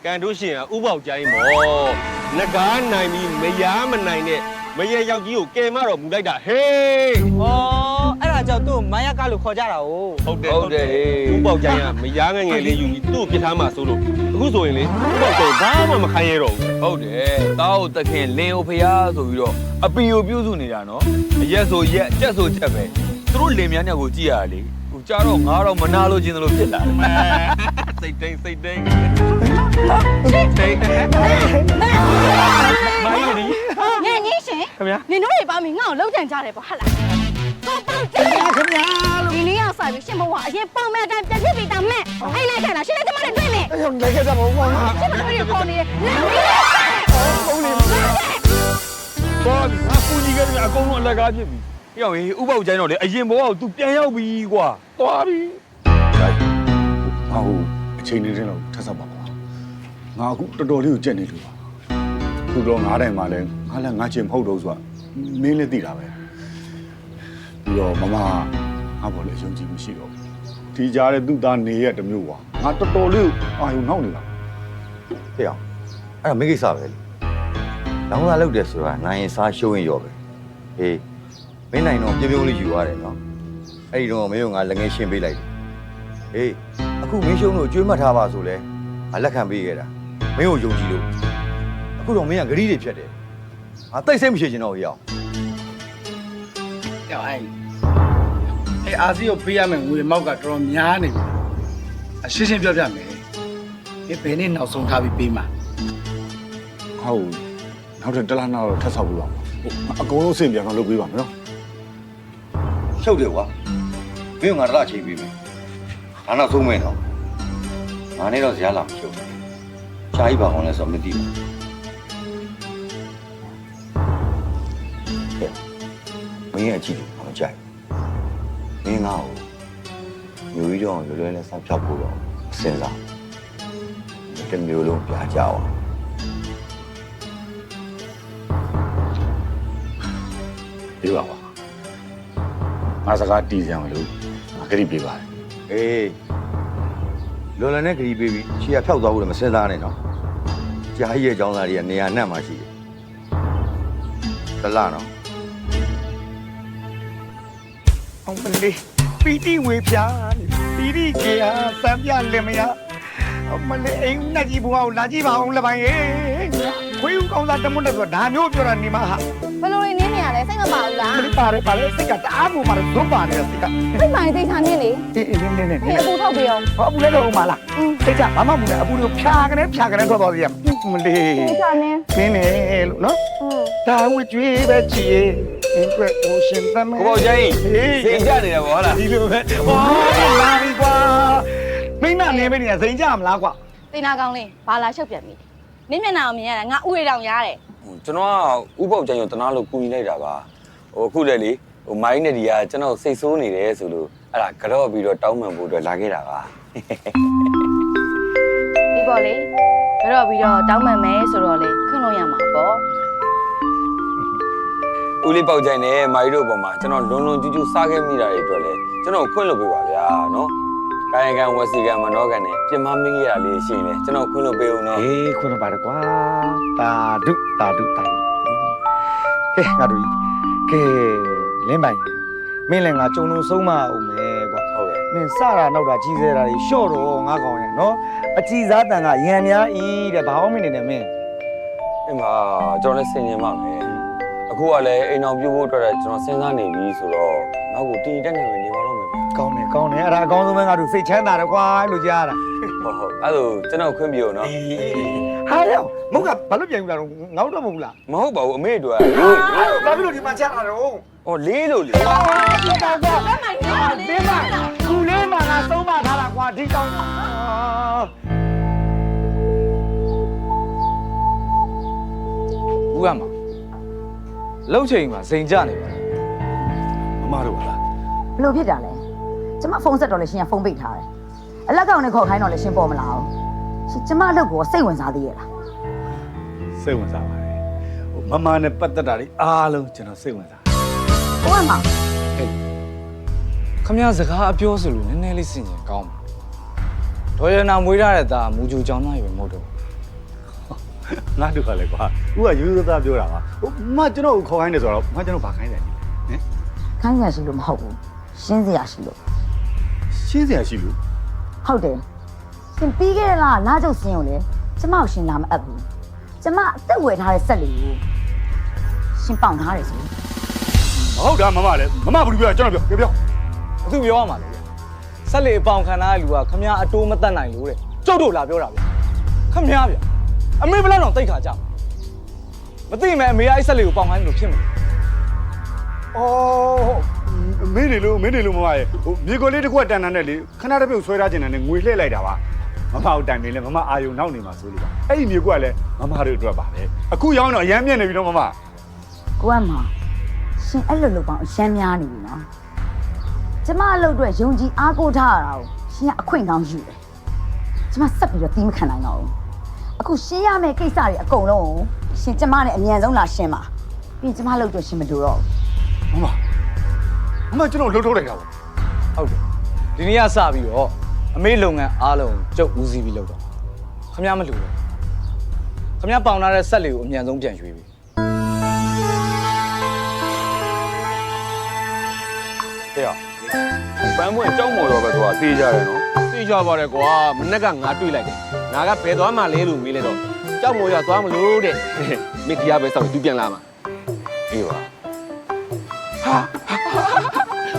Speaker 11: ကန်တို့ရှင်ကဥပေါက်ကြိုင်းမော်ငကားနိုင်ပြီးမယားမနိုင်တဲ့မရေယောက်ကြီးကိုကယ်မတော့မူလိုက်တာဟေး
Speaker 7: ဩအဲ့ဒါကြောင့်သူ့မိုင်းရကလို့ခေါ်ကြတာ哦
Speaker 11: ဟုတ်တယ်ဥပေါက်ကြိုင်းကမယားငငယ်လေးယူပြီးသူ့ပြစ်ထားမှဆိုလို့အခုဆိုရင်လေဥပေါက်ကြိုင်းဘာမှမခိုင်းရတော့ဘူး
Speaker 6: ဟုတ်တယ်တောက်တခင်လင်းအိုဖျားဆိုပြီးတော့အပီကိုပြုစုနေတာနော်အရက်ဆိုရက်ကြက်ဆိုကြက်ပဲသူတို့လင်မြန်းညက်ကိုကြည့်ရလေဟိုကြာတော့ငါတော့မနာလို့ခြင်းလို့ဖြစ်လာတယ်စိတ်တိန်စိတ်တိန်စိတ်တိန်မိုင်းနေ
Speaker 12: ညင်ကြီးရှင်
Speaker 11: ခင်ဗျာ
Speaker 12: နင်တို့တွေပေါင်းပြီးငါ့ကိုလှုပ်ကြံကြတယ်ပေါ့ဟုတ်လားတော့ပေါက်ကြတယ်ခင်ဗျာဒီနေ့ရောက်ဆိုင်ပြီးရှင်ဘဝအရင်ပေါင်မဲ့အတိုင်းပြည့်ပြည့်ပြီးတာမဲ့အိမ်လိုက်ခဲ့တာရှင်လည်းကျမနဲ့တွေ့မယ်
Speaker 10: အဲ့တော့လိုက်ခဲ့ကြပါဦးကွာ
Speaker 12: ရှင်မတို့တွေခေါ်နေတယ်လက်ပြီး
Speaker 10: ဟုတ်လေ
Speaker 6: သွားပြီငါကူညီခဲ့တယ်အကုန်လုံးအလက်ကားဖြစ်ပြီဟေ့ဥပေါက်ကျိုင်းတော့လေအရင်ဘဝကို तू ပြန်ရောက်ပြီကွာသွားပြီ
Speaker 9: ငါ့ကိုအချိန်နေတယ်လို့ထပ်ဆက်ပါကွာငါအခုတော်တော်လေးကိုကြက်နေလို့ပါခုတော့ငါးတိုင်မှာလဲငါလည်းငါချင်မဟုတ်တော့ဆိုတာမင်းလည်းသိတာပဲပြီးတော့မမငါဘောလည်းအယုံကြည်မရှိတော့ဒီကြားတဲ့သူ့သားနေရတမျိုးကွာငါတော်တော်လေးအာယုံနောက်နေတာ
Speaker 15: ဖေအောင်အဲ့ဒါမိကိစ္စပဲလေလောင်းလာလောက်တယ်ဆိုတာနိုင်ရင်စားရှုံးရင်ရောပဲဟေးမင်းနိုင်တော့ပြုံးပြုံးလေးယူရတယ်နော်အဲ့ဒီတော့မင်းကငါလက်ငယ်ရှင်းပေးလိုက်တယ်ဟေးအခုမင်းရှုံးလို့ကြွေးမှတ်ထားပါဆိုလဲငါလက်ခံပေးခဲ့တာမင်းကိုယုံကြည်လို့အခုတော့မင်းကဂရီးတွေဖြတ်တယ်ငါတိတ်စိတ်မရှိချင်တော့ဟေးအောင်
Speaker 3: ကြောက်အဲ့အာစီကိုပေးရမယ်ငွေမောက်ကတော်တော်များနေပြီအရှင်းရှင်းပြောပြမယ်ဒီဘယ်နေ့နောက်ဆုံးထားပြီးပေးမှာ
Speaker 9: ဟုတ်နောက်ထပ်တလားနောက်တော့ထပ်ဆောက်ပြီးပါအကုန်လုံးအဆင်ပြေအောင်လုပ်ပေးပါမယ်နော်
Speaker 15: ရှုပ်တယ်ကွာ မင်းငါတလားချိန်ပေးမယ်ဒါနောက်ဆုံးမယ်နော်ငါနဲ့တော့ဇာလာမရှုပ်ရှားကြီးပါအောင်လဲဆိုမသိဘူးမင်းရဲ့အကြည့်ကိုမကြိုက်မင်းငါ့ကိုမျိုးကြီးတော့လွယ်လွယ်နဲ့ဆောက်ဖြောက်ဖို့တော့စဉ်းစားတစ်မျိုးလုံးပြကြအောင်ဒီပါပါငါစကားတီးစရာမလိုငါခရီးပေးပါတယ်အေးလွယ်လွယ်နဲ့ခရီးပေးပြီးခြေရဖြောက်သွားဖို့လည်းမစဉ်းစားနဲ့နော်ကြားကြီးရဲ့အကြောင်းသားတွေကနေရာနှံ့မှရှိတယ်တလားနော်
Speaker 10: အောင်ပလေးပီတိဝေပြာပီတိကေဟာစံပြလင်မယားမလေးအိမ်နဲ့ကြီးဘုရားကိုလာကြည့်ပါအောင်လပိုင်းရေခွေးဦးကောင်းစားတမွတ်တဲ့ဆိုတာဒါမျိုးပြောတာနေမှာဟာ
Speaker 12: ဘယ်လိုနေနေရလဲစိတ်မပါဘူးလား
Speaker 10: မလေးပါတယ်စိတ်ကတအားကိုမှတော့ဇွတ်ပါနေတဲ့စိတ်က
Speaker 12: စိတ်မှန်သိချာနေလေ
Speaker 10: အေးနေ
Speaker 12: ဒီအပူထုတ်ပြအောင်
Speaker 10: ဟောအပူလည်းတော့မလားစိတ်ကဘာမှမဘူးလေအပူကိုဖြာကနေထွက်သွားသေးရမလေး
Speaker 12: သိချာနေ
Speaker 10: ခင်းနေလို့နော်ဒါဝကျွေးပဲချီအင်းကွယ်အိုရှင်သမဲ
Speaker 6: ကိုပေါ့ကျင်းစိတ်ကြနေတယ်ဗောဟုတ်လား
Speaker 10: ဒီလိုပဲဟောလာပြီကွာမိမနေမနေစိန်ကြမလားကွာ
Speaker 12: သိနာကောင်းလေးဘာလာရှုပ်ပြန်ပြီနင်းမျက်နှာကိုမြင်ရတာငါဥရတောင်ရားတယ်
Speaker 6: ကျွန်တော်ကဥပုပ်ကျင်းကိုတနာလို့ကူညီလိုက်တာပါဟိုအခုလေလေဟိုမိုင်းနဲ့ဒီကကျွန်တော်စိတ်ဆိုးနေတယ်ဆိုလို့အဲ့ဒါကြော့ပြီးတော့တောင်းပန်ဖို့အတွက်လာခဲ့တာပါ
Speaker 12: ဒီပေါ်လေကြော့ပြီးတော့တောင်းပန်မယ်ဆိုတော့လေခွင့်လို့ရမှာပေါ့
Speaker 6: ဦးလေးပေါက်ကျင်းနဲ့မိုင်းတို့ပေါ်မှာကျွန်တော်လွန်လွန်ကျူးကျူးစားခဲ့မိတာတွေအတွက်လေကျွန်တော်ခွင့်လို့ပေးပါဗျာနော်ကာယကံဝစီကံမနောကံနဲ့ပြမမင်းကြီးရလေးရှိရင်လေကျွန်တော်ခွင့်လို့ပေးဦးနော်
Speaker 10: အေးခွန်းပါတယ်ကွာတာဒုကဲငါတို့ကဲလင်းပိုင်မင်းလည်းငါကြုံလုံးဆုံးမအောင်မယ်ကွာ
Speaker 6: ဟုတ်ကဲ့
Speaker 10: မင်းစတာနောက်တာကြီးစေတာတွေရှော့တော့ငါကောင်ရဲ့နော်အကြည်စားတန်ကရံများဤတဲ့ဘာအောင်မနေနဲ့မင်း
Speaker 6: အဲ့မှာကျွန်တော်လည်းဆင်ញင်ပါမယ်အခုကလည်းအိမ်အောင်ပြုတ်ဖို့အတွက်ကျွန်တော်စဉ်းစားနေပြီဆိုတော့နောက်ကိုတင်တက်နေမယ်နေပါတော့မယ်ဗျာ
Speaker 10: ကောင်းတယ်အဲ့ဒါအကောင်းဆုံးပဲငါတို့စိတ်ချမ်းသာတယ်ကွာလို့ကြားတာ
Speaker 6: ဟုတ်အဲ့ဒါကျွန်တော်ခွင့်ပြုအောင်နော်
Speaker 10: ဟာရောမဟုတ်ကဘာလို့ပြန်ယူလာတော့ငေါ့တော့မဟုတ်လား
Speaker 6: မဟုတ်ပါဘူးအမေတို့က
Speaker 10: ဘာဖြစ်လို့ဒီမှာချတာတော့
Speaker 6: ဟောလေးလို့လေ
Speaker 10: ဒီကောင်ကဒီမှာကူလေးမှာငါသုံးမထားတာကွာဒီကောင်
Speaker 11: ဦးကမှာလှုပ်ချိန်မှာစိန်ကြနေပါမမတို့လား
Speaker 8: ဘလို့ဖြစ်တာလဲကျမဖုန်းဆက်တော့လေရှင်ကဖုန်းပိတ်ထားတယ်အလက်ကောင်နဲ့ခေါ်ခိုင်းတော့လေရှင်ပေါ်မလာဘူးရှင်ကျမအလုပ်ကိုစိတ်ဝင်စားသေးရဲ့လား
Speaker 9: စိတ်ဝင်စားပါတယ်ဟိုမမနဲ့ပတ်သက်တာတွေအားလုံးကျွန်တော်စိတ်ဝင်စား
Speaker 8: ဘုရားမ
Speaker 11: ခမရစကားအပြောဆိုလို့နည်းနည်းလေးစင်ကြင်ကောင်းပါဒေါ်ရနာမွေးရတဲ့သားမူဂျူကြောင်သားရွယ်မဟုတ်တော့
Speaker 9: ငါတို့ကလည်းကွာဦးကရိုးရိုးသားပြောတာပါဟိုမကျွန်တော်ကိုခေါ်ခိုင်းတယ်ဆိုတော့မကျွန်တော်ဘာခိုင်းတယ်ဟင်
Speaker 8: ခိုင်းရရှိလို့မဟုတ်ဘူးရှင်းစရာရှိလို့
Speaker 9: ရှင်းစရာရှိလို့
Speaker 8: ဟုတ်တယ်ရှင်ပြီးခဲ့တဲ့လားလာကျုပ်စင်းကိုလေကျမကိုရှင်လာမအပ်ဘူးကျမအသက်ဝယ်ထားတဲ့ဆက်လေးကိုရှင်ပေါင်ထားတယ်ဆို
Speaker 9: မဟုတ်တာမမလည်းမမဘူးပြောကျွန်တော်ပြော
Speaker 11: သူပြောရမှာလေဆက်လေအပေါင်ခံထားတဲ့လူကခမရအတိုးမတက်နိုင်လို့တဲ့ကျုပ်တို့လာပြောတာဗျခမရဗျအမေဘလောက်တော့တိတ်ခါကြမသိမဲ့အမေကအဲ့ဆက်လေကိုပေါင်ခိုင်းလို့ဖြစ်မှာ
Speaker 9: အော်မင်းနေလို့မမရဲ့ဟိုမြေကိုလေးတစ်ခွက်တန်တန်နဲ့လေခဏတစ်ပြုတ်ဆွဲထားခြင်းနဲ့ငွေလှည့်လိုက်တာပါမမကိုတိုင်ပင်လဲမမအာယုံနောက်နေမှာဆိုလို့ပါအဲ့ဒီမြေကွက်ကလည်းမမတို့အတွက်ပါပဲအခုရောက်တော့အရမ်းမြင့်နေပြီတော့မမ
Speaker 8: ကိုကမှရှင်အဲ့လိုလုပ်ပေါင်းအရှမ်းများနေပြီနော်ကျမအလုပ်အတွက်ယုံကြည်အားကိုးထားရတာကိုရှင်ကအခွင့်ကောင်းယူတယ်ကျမဆက်ပြီးတော့တီးမခံနိုင်တော့ဘူးအခုရှင်းရမယ့်ကိစ္စတွေအကုန်လုံးကိုရှင်ကျမနဲ့အမြန်ဆုံးလာရှင်းပါပြီးကျမလုပ်တော့ရှင်မလိုတော့ဘူး
Speaker 9: မမကျွန်တော်လှုပ်ထုတ်လိုက်တာပေါ့
Speaker 11: ဟုတ်တယ်ဒီနေ့ကစပြီးတော့အမေလုပ်ငန်းအားလုံးကျုပ်ဦးစီးပြီးလုပ်တော့ခမရမလို့တော့ခမရပေါင်ထားတဲ့ဆက်လေကိုအမြန်ဆုံးပြန်ရွေးပြီ
Speaker 6: တဲ့ပန်းပွင့်ကြောက်မော်တော့ပဲသူကသေးကြတယ်နော်
Speaker 3: သိကြပါတယ်ကွာမနေ့ကငါတွေ့လိုက်တယ်ငါကဘယ်သွားမှလဲလို့မေးလိုက်တော့ကြောက်မိုးရသွားမလို့တဲ့မိတီးရပဲစောင့်သူပြန်လာမှာ
Speaker 6: အေးပါ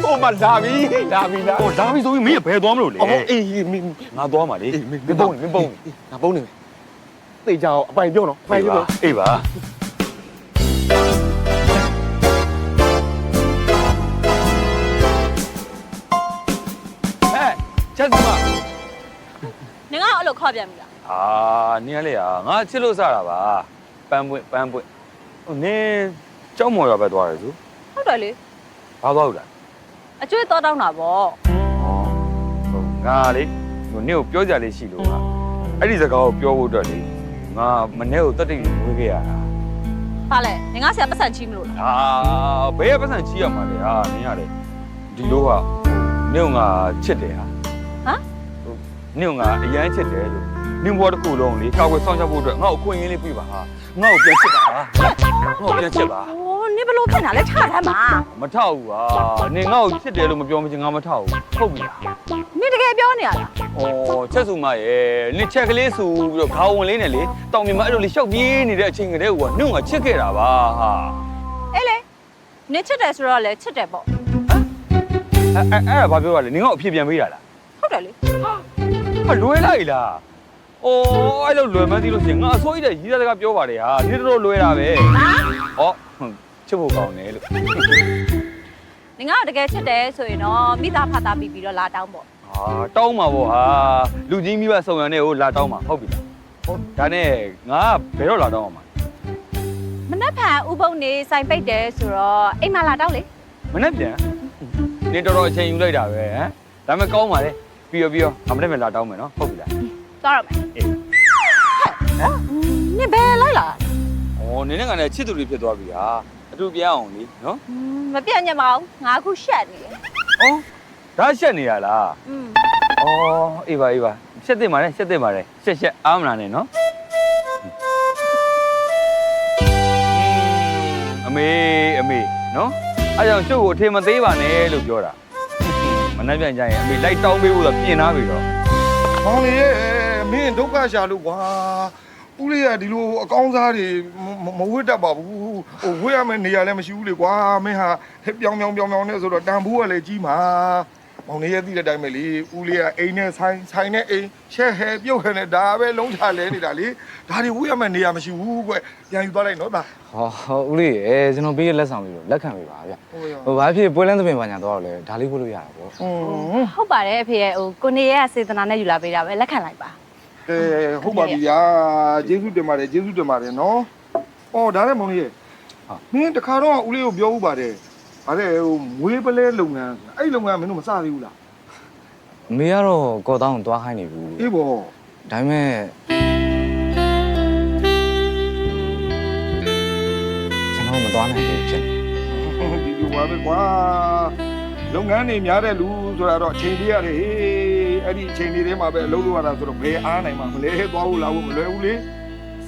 Speaker 3: ဟိုမှာလာပြီလား
Speaker 6: ဟိုလာပြီဆိုပြီးမင်းဘယ်သွားမလို့လဲ
Speaker 3: အော်အေး
Speaker 6: ငါသွားမှာလေမင်းပုံ
Speaker 3: ငါပုံနေမယ်သိကြအောင်အပိုင်ပြောနော်အပိုင်ပြော
Speaker 6: အေးပါ
Speaker 2: လိုခေါ်ပြန်ပြီလား
Speaker 6: နင်းလေငါချစ်လို့စတာပါပန်းပွင့်နင်းကြောက်မော်ရပဲသွားတယ်သူ
Speaker 2: ဟုတ်တယ်လေ
Speaker 6: ဘာသွားလို့လဲ
Speaker 2: အကျွေးတော့တောင်းတာပေါ့
Speaker 6: ငါလေနင်းကိုပြောကြလေးရှိလို့ငါအဲ့ဒီစကားကိုပြောဖို့အတွက်လေငါမနေ့ကိုတက်တိမွေးခဲ့ရတာ
Speaker 2: ဟာလေငါဆရာပတ်စံချီးမလို့လား
Speaker 6: ဘယ်ပတ်စံချီးရမှာလဲနင်းရတယ်ဒီလိုကနင်းကငါချစ်တယ်ဟာ
Speaker 2: ဟမ်
Speaker 6: နင်းကအရန်ချစ်တယ်လို့နင်းဘောတစ်ခုလုံးလေကာကွယ်ဆောင်ရှောက်ဖို့အတွက်ငါ့ကိုအခွင့်အရေးလေးပြပါဟာငါ့ကိုပြန်ချစ်ပါဟာငါ့ကိုပြန်ချစ်ပါ
Speaker 2: โอ้နင်ဘလို့ဖြစ်နေတာလဲထထမ်းပါ
Speaker 6: မထောက်ဘူးဟာနင်ငါ့ကိုချစ်တယ်လို့မပြောမချင်းငါမထောက်ဘူးဟုတ်ပြီလား
Speaker 2: နင်တကယ်ပြောနေရလား
Speaker 6: ဩချက်စုမရဲ့နင်ချက်ကလေးဆိုပြီးတော့ခေါင်းဝင်လေးနဲ့လေတောင်မြင်မအဲ့လိုလေးရှောက်ပြေးနေတဲ့အချိန်ကလေးကနင့်ကချစ်ခဲ့တာပါဟာ
Speaker 2: အေးလေနင်ချစ်တယ်ဆိုတော့လေချစ်တယ်ပေါ့
Speaker 6: အဲ့ဒါဘာပြောရလဲနင်ကအဖြစ်ပြန်ပေးတာလား
Speaker 2: ဟုတ်တယ်လေ
Speaker 6: ဟာလွယ်လိုက်လားဩအဲ့လိုလွယ်မှန်းသိလို့ရှိရင်ငါအစိုးရတဲ့ရည်သားစကားပြောပါတယ်ဟာဒီတော်လွယ်တာပဲဟောချစ်ဖို့ကောင်းတယ်လို့
Speaker 2: နင်ကတကယ်ချစ်တယ်ဆိုရင်တော့မိသားဖသားပြီးတော့လာတောင်းပေါ့
Speaker 6: ဟာတောင်းမှာပေါ့ဟာလူကြီးမိဘစုံရံနဲ့ကိုလာတောင်းမှာဟုတ်ပြီလားဟုတ်ဒါနဲ့ငါဘယ်တော့လာတောင်းအောင်မှာ
Speaker 2: မနှက်ဖန်ဥပုံနေစိုင်ပိတ်တယ်ဆိုတော့အိမ်မှာလာတောင်းလေ
Speaker 6: မနေ့ပြန်နင်တော်တော်အချိန်ယူလိုက်တာပဲဟမ်ဒါပေမဲ့ကောင်းပါလေပြီးရောငါမနေ့ပြန်လာတောင်းမယ်နော်ဟုတ်ပြီလား
Speaker 2: သွားရမယ်အေးနင်ဘယ်လိုက်လာ
Speaker 6: ဩနင်နဲ့ငါနဲ့ချစ်သူတွေဖြစ်သွားပြီဟာအတူပြန်အောင်လीနော်
Speaker 2: မပြတ်ညမအောင်ငါအခုရှက်နေတယ်
Speaker 6: ဩဒါရှက်နေရလား
Speaker 2: อืม
Speaker 6: ဩအေးပါရှက်တင်ပါနဲ့ရှက်အားမလားနဲ့နော်အမေနော်အဲ့ကြောင့်ရှုပ်ကိုအထင်မသေးပါနဲ့လို့ပြောတာမနှက်ပြန်ကြရင်အမေလိုက်တောင်းပေးဖို့ဆိုပြင်သားပြီတော့
Speaker 1: ။မောင်လေးရဲ့မင်းဒုက္ခရှာလို့ကွာ။ဦးလေးကဒီလိုအကောင်းစားတွေမဝတ်တတ်ပါဘူး။ဝတ်ရမယ့်နေရာလည်းမရှိဘူးလေကွာ။မင်းဟာပြောင်းနဲ့ဆိုတော့တန်ဖိုးကလည်းကြီးမှာ။မောင်လေးရဲ့သိတဲ့အတိုင်းပဲလေ။ဦးလေးကအိမ်နဲ့ဆိုင်နဲ့အိမ်ရှက်ဟဲပြုတ်ဟဲနဲ့ဒါပဲလုံးချလဲနေတာလေ။ဒါတွေဝတ်ရမယ့်နေရာမရှိဘူးကွ။ပြန်ယူသွားလိုက်နော်သား
Speaker 13: ဟောဦးလေးရေကျွန်တော်ပေးရလက်ဆောင်ပြီးတော့လက်ခံပေးပါဗျဟိုဘာဖြစ်ပွဲလန်းသပင်ပါညာတော့လဲဒါလေးပို့လို့ရတာပေါ့
Speaker 2: ဟုတ်ပါတယ်အဖေရဲ့ဟိုကိုနေရဲ့စေတနာနဲ့ယူလာပေးတာပဲလက်ခံလိုက်ပါ
Speaker 1: ဟုတ်ပါပြီဗျာကျေးဇူးတင်ပါတယ်နော်။အော်ဒါနဲ့မောင်လေးရဲ့မင်းတခါတော့ဦးလေးကိုပြောဥပါတယ်။ဗါတဲ့ဟိုမွေးပလဲလုပ်ငန်းအဲ့လုပ်ငန်းမင်းတို့မစသေးဘူးလား
Speaker 13: အမေကတော့ကော်တောင်းကိုသွားခိုင်းနေဘူး
Speaker 1: အေးပေါ့
Speaker 13: ဒါပေမဲ့ကျွန်တော်မသွားနိုင်ဘူးဖြစ်
Speaker 1: ဒီလိုပါပဲကွာလုပ်ငန်းတွေများတဲ့လူဆိုတာတော့အချိန်လေးရတယ်ဟေးအဲ့ဒီအချိန်လေးထဲမှာပဲအလုပ်လုပ်ရတာဆိုတော့ဘယ်အားနိုင်မှာမလဲသွားဖို့လာဖို့မလွယ်ဘူးလေ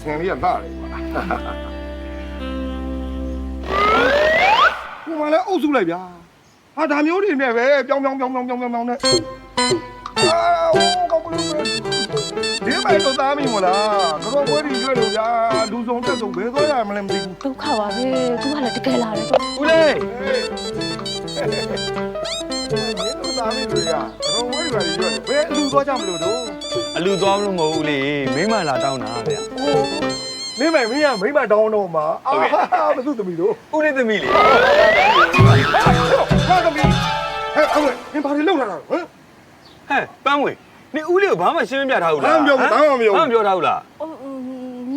Speaker 1: ဆင်လေးကလှတယ်ကွာကိုမလည်းအုပ်စုလိုက်ဗျာဟာဒါမျိုးတွေနဲ့ပဲပြောင်းနဲ့အာကောင်းပါလို့ဒီမိုင်တော့သားမိမလားကတော့ဘွဲတွေရွက်လို့ဗျာလူစုံတက်စုံဘယ်သွားရမလဲမသိဘူး
Speaker 2: ဒုက္ခပါပဲသူကလည်းတကယ်လာတယ်တော့
Speaker 6: ဦးလေး
Speaker 1: မင်းတို့သားမိတွေကတော့ဘွဲတွေရွက်ဘယ်အလူသွားကြမလို့တော့
Speaker 6: အလူသွားလို့မဟုတ်ဘူးလေမိမလာတောင်းတာဗျ
Speaker 1: မင်းမတောင်းတော့မှာအာဘယ်သူသမီးတို့
Speaker 6: ဦးလေးသမီးလေ
Speaker 1: ဟာသမီးဟဲ့အောင်မင်းဘာတွေလုပ်လာတာဟမ်
Speaker 6: ဟဲ့ပန်းဝေနေဦးလေးကိုဘာမှရှင်းပြထားဘူးလား
Speaker 1: ဘာမှပြောထားဘူး
Speaker 2: ဟို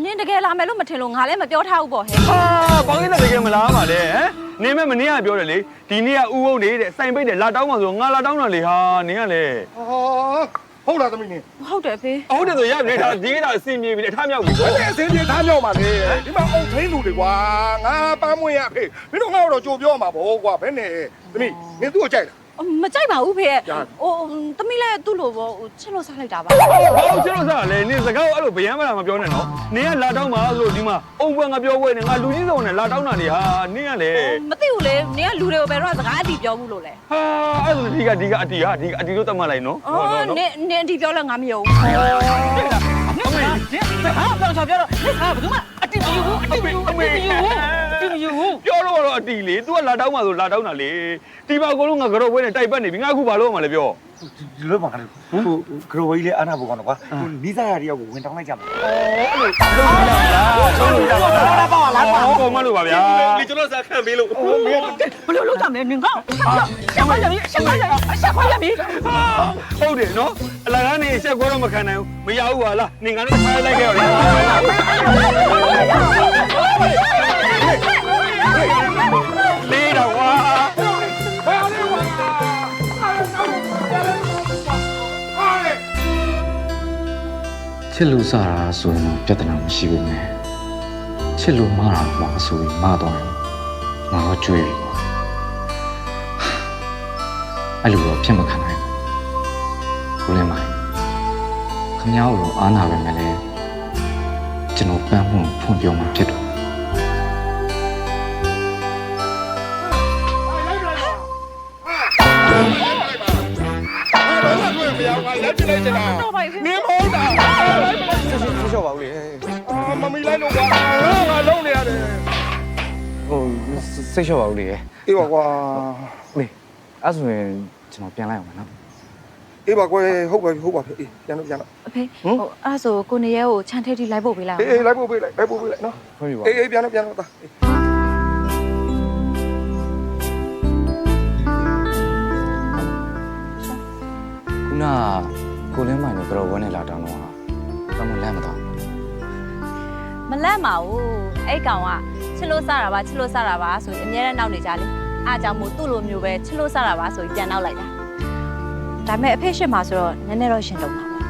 Speaker 2: နင်တကယ်လာမယ်လို့မထင်လို့ငါလည်းမပြောထားဘူးပေါ့ဟဲ့
Speaker 6: ဟာပေါင်းရင်းတကယ်မလားပါလေဟမ်နေမဲ့မနေကပြောတယ်လေဒီနေ့ကဥဟုတ်နေတဲ့စိုင်ပိတ်တယ်လာတောင်းမှာဆိုငါလာတောင်းတာလေဟာနင်ကလေ
Speaker 1: ဟုတ်လားသမီးနေ
Speaker 2: ဟုတ်တယ်ဖေး
Speaker 6: ဟုတ်တယ်ဆိုရပြီဒါဒီကတာအစင်ပြေပြီအထမြောက်ပြီ
Speaker 1: ဘယ်အစင်းပြေထားမြောက်ပါလေဒီမှာအုံထိန်လူတွေကွာငါပန်းမွေးရဖေမင်းတို့ငါ့တော့ကြိုပြောမှာပေါ့ကွာဘယ်နဲ့သမီးနင်သူ့ကိုကြိုက်လား
Speaker 2: မကြိုက်ပါဘူးဖေးရဲ့ဟိုသမီးလည်းသူ့လိုပေါ့ဟိုချစ်လို့စားလိုက်တာပါ
Speaker 6: ဟုတ်ချစ်လို့စားလေနေစကားအဲ့လိုဗျမ်းမလာမပြောနဲ့နော်နင်ကလာတောင်းမှာဆိုဒီမှာအုံပွင့်ငါပြောပွဲနေငါလူကြီးစုံနဲ့လာတောင်းတာနေဟာနင်ကလေ
Speaker 2: မသိဘူးလေနင်ကလူတွေကိုဘယ်တော့စကားအတီပြောဘူးလို့လဲ
Speaker 6: ဟာအဲ့ဆိုဒီကအတီဟာဒီကအတီလို့တတ်မှတ်လိုက်နော်
Speaker 2: အော်နင်အတီပြောလဲငါမယုံဘူး
Speaker 7: ဟာတော့ပြောတော့လက်စားဘယ်သူမှအတိမယူဘူးအတိမယူဘူး
Speaker 6: ပြောတော့အတီလေ तू ကလာတောင်းမှာဆိုလာတောင်းတာလေဒီမှာအကုန်လုံးငါကြော်ပွဲနဲ့တိုက်ပတ်နေပြီငါအခုဘာလို့မှလဲပြော
Speaker 10: ဒီလိုပါကလေးဟိုဂရိုဝေးလေးအာနာဘောကောင်းတော့ကွာဟိုနီးစားရတယောက်ကိုဝင်တောင်းလိုက်ကြမှာ
Speaker 6: ဟုတ်လို့လားပါလားကွာဟောကောင်မ လို့ပါဗျာ
Speaker 11: 你就那啥看没了。
Speaker 7: ဘလို့လောက်ကြမလဲနင်ကောဆက်ခွာရပြီဆက်ခွာရပြီဆက်ခွာရပြီ
Speaker 6: ဟုတ်တယ်နော်အလကားနေဆက်ခွဲတော့မခံနိုင်ဘူးမရဘူးပါလားနင်ကတော့ထားလိုက်ခဲ့ရောလေးတော့ဝါ
Speaker 13: ချစ်လို့စားတာဆိုရင်တော့ပြဿနာမရှိဘူးနဲ့ချစ်လို့မှားတာမှာဆိုရင်မှားတော့ရင်ငါတော့ကြွေးပြီကွာအဲ့လိုတော့ဖြစ်မခံနိုင်ဘူးလည်းမိုင်းခမ ्या တို့အားနာပဲမဲ့လေကျွန်တော်ပန်းမှုဖွင့်ပြောမှဖြစ်တော့
Speaker 1: လက်ပြလိုက်ချင်တာနင်းမဟုတ်တာ
Speaker 11: ဆေးလျှော့ပါဦးလေ
Speaker 1: မမီလိုက်လို့ကွာငါလုံးနေရတယ်
Speaker 13: ဟိုစိတ်လျှော့ပါဦးလေ
Speaker 1: အေးပါကွာ
Speaker 13: လေအဲ့ဆိုရင်ကျွန်တော်ပြန်လိုက်အောင်နော်
Speaker 1: အေးပါကွယ်ဟုတ်ပါပြီအေးပြန်တော့
Speaker 2: အဖေဟိုအဲ့ဆိုကိုနေရဲကိုခြံထဲထိလိုက်ဖို့ပေးလိုက်
Speaker 1: အေးလိုက်ပို့ပေးလိုက်နော်
Speaker 13: ဖွင့်ပြီပါ
Speaker 1: အေးပြန်တော့တာ
Speaker 13: ခုနကိုလင်းမိုင်နဲ့ကြော်ဝဲနဲ့လာတောင်းတော့ဘာမှလမ်းမတော့
Speaker 2: မလန့်ပါဘူးအဲ့ကောင်ကချစ်လို့စားတာပါချစ်လို့စားတာပါဆိုရင်အများနဲ့နောက်နေကြလေအားကြောင့်မို့သူ့လိုမျိုးပဲချစ်လို့စားတာပါဆိုရင်ပြန်နောက်လိုက်တာဒါပေမဲ့အဖေရှစ်မှာဆိုတော့နည်းနည်းတော့ရှင်တုံးပါပေါ့